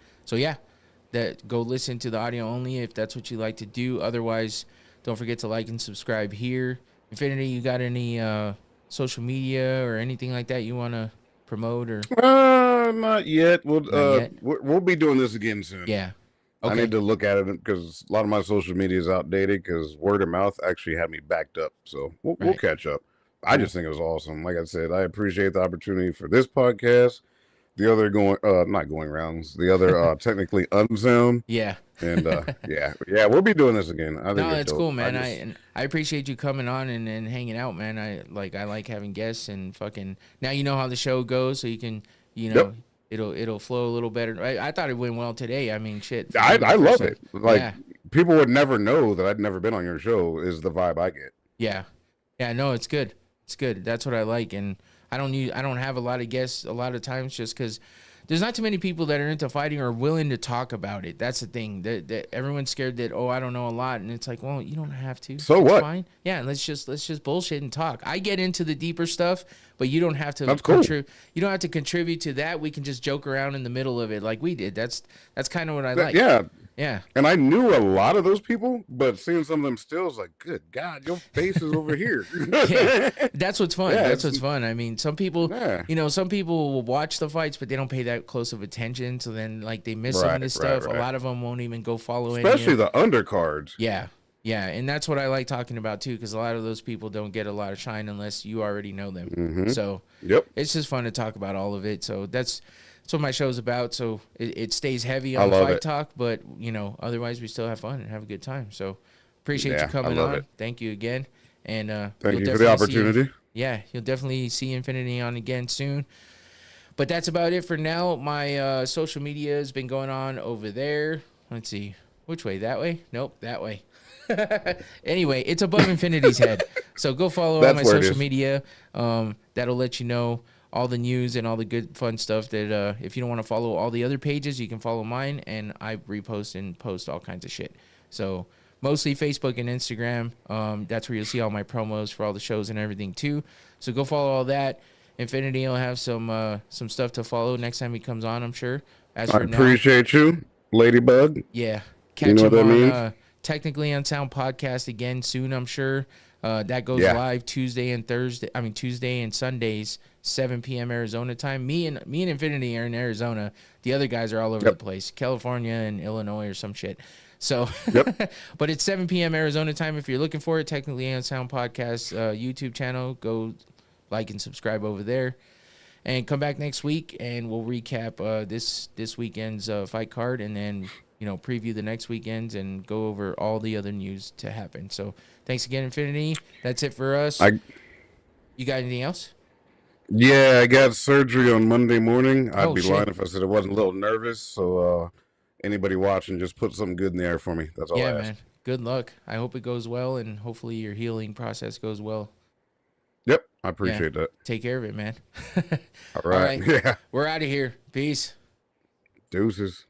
listen to the audio only if that's what you like to do. Otherwise, don't forget to like and subscribe here. Infinity, you got any social media or anything like that you want to promote or? Not yet. We'll be doing this again soon. Yeah. Okay. I need to look at it because a lot of my social media is outdated because word of mouth actually had me backed up. So we'll catch up. I just think it was awesome. Like I said, I appreciate the opportunity for this podcast. The other not going rounds. The other technically unsound. Yeah. And we'll be doing this again. I think it's cool, man. I appreciate you coming on and hanging out, man. I like having guests and fucking. Now you know how the show goes, so you can Yep. It'll flow a little better. I thought it went well today. I mean, shit. I love it. People would never know that I'd never been on your show is the vibe I get. Yeah. No, it's good. It's good. That's what I like. And I don't have a lot of guests a lot of times just because there's not too many people that are into fighting or willing to talk about it. That's the thing. That everyone's scared that, I don't know a lot, and it's like, well, you don't have to. So it's what? Fine. Yeah, let's just bullshit and talk. I get into the deeper stuff, but you don't have to. That's cool. You don't have to contribute to that. We can just joke around in the middle of it like we did. That's kind of what I like. Yeah. And I knew a lot of those people, but seeing some of them still is like, good God, your face is over here. Yeah. That's what's fun. That's what's fun. I mean, some people, some people will watch the fights, but they don't pay that close of attention. So then, they miss some of this stuff. Right. A lot of them won't even go follow it. Especially the undercards. Yeah. And that's what I like talking about, too, because a lot of those people don't get a lot of shine unless you already know them. Mm-hmm. So it's just fun to talk about all of it. So that's what my show's about. So it stays heavy on the fight talk, but otherwise we still have fun and have a good time. So appreciate you coming on. Thank you again, and thank you for the opportunity. You'll definitely see Infinity on again soon. But that's about it for now. My social media has been going on over there. Let's see, which way? That way? Nope, that way. Anyway, it's above Infinity's head. So go follow all my social media. That'll let you know all the news and all the good fun stuff that if you don't want to follow all the other pages, you can follow mine, and I repost and post all kinds of shit. So mostly Facebook and Instagram. That's where you'll see all my promos for all the shows and everything too. So go follow all that. Infinity will have some stuff to follow next time he comes on, I'm sure. I appreciate you, Ladybug. Yeah. Catch him on Technically Unsound podcast again soon, I'm sure. That goes live Tuesday and Sundays, 7 p.m. Arizona time. Me and Infinity are in Arizona. The other guys are all over the place, California and Illinois or some shit. So, but it's 7 p.m. Arizona time. If you're looking for it, Technically Unsound podcast YouTube channel, go like and subscribe over there. And come back next week, and we'll recap this weekend's fight card, and then preview the next weekends and go over all the other news to happen. So thanks again, Infinity. That's it for us. You got anything else? Yeah, I got surgery on Monday morning. I'd be lying if I said I wasn't a little nervous. So anybody watching, just put something good in the air for me. That's all I ask. Man. Good luck. I hope it goes well, and hopefully your healing process goes well. Yep, I appreciate that. Take care of it, man. All right. Yeah. We're out of here. Peace. Deuces.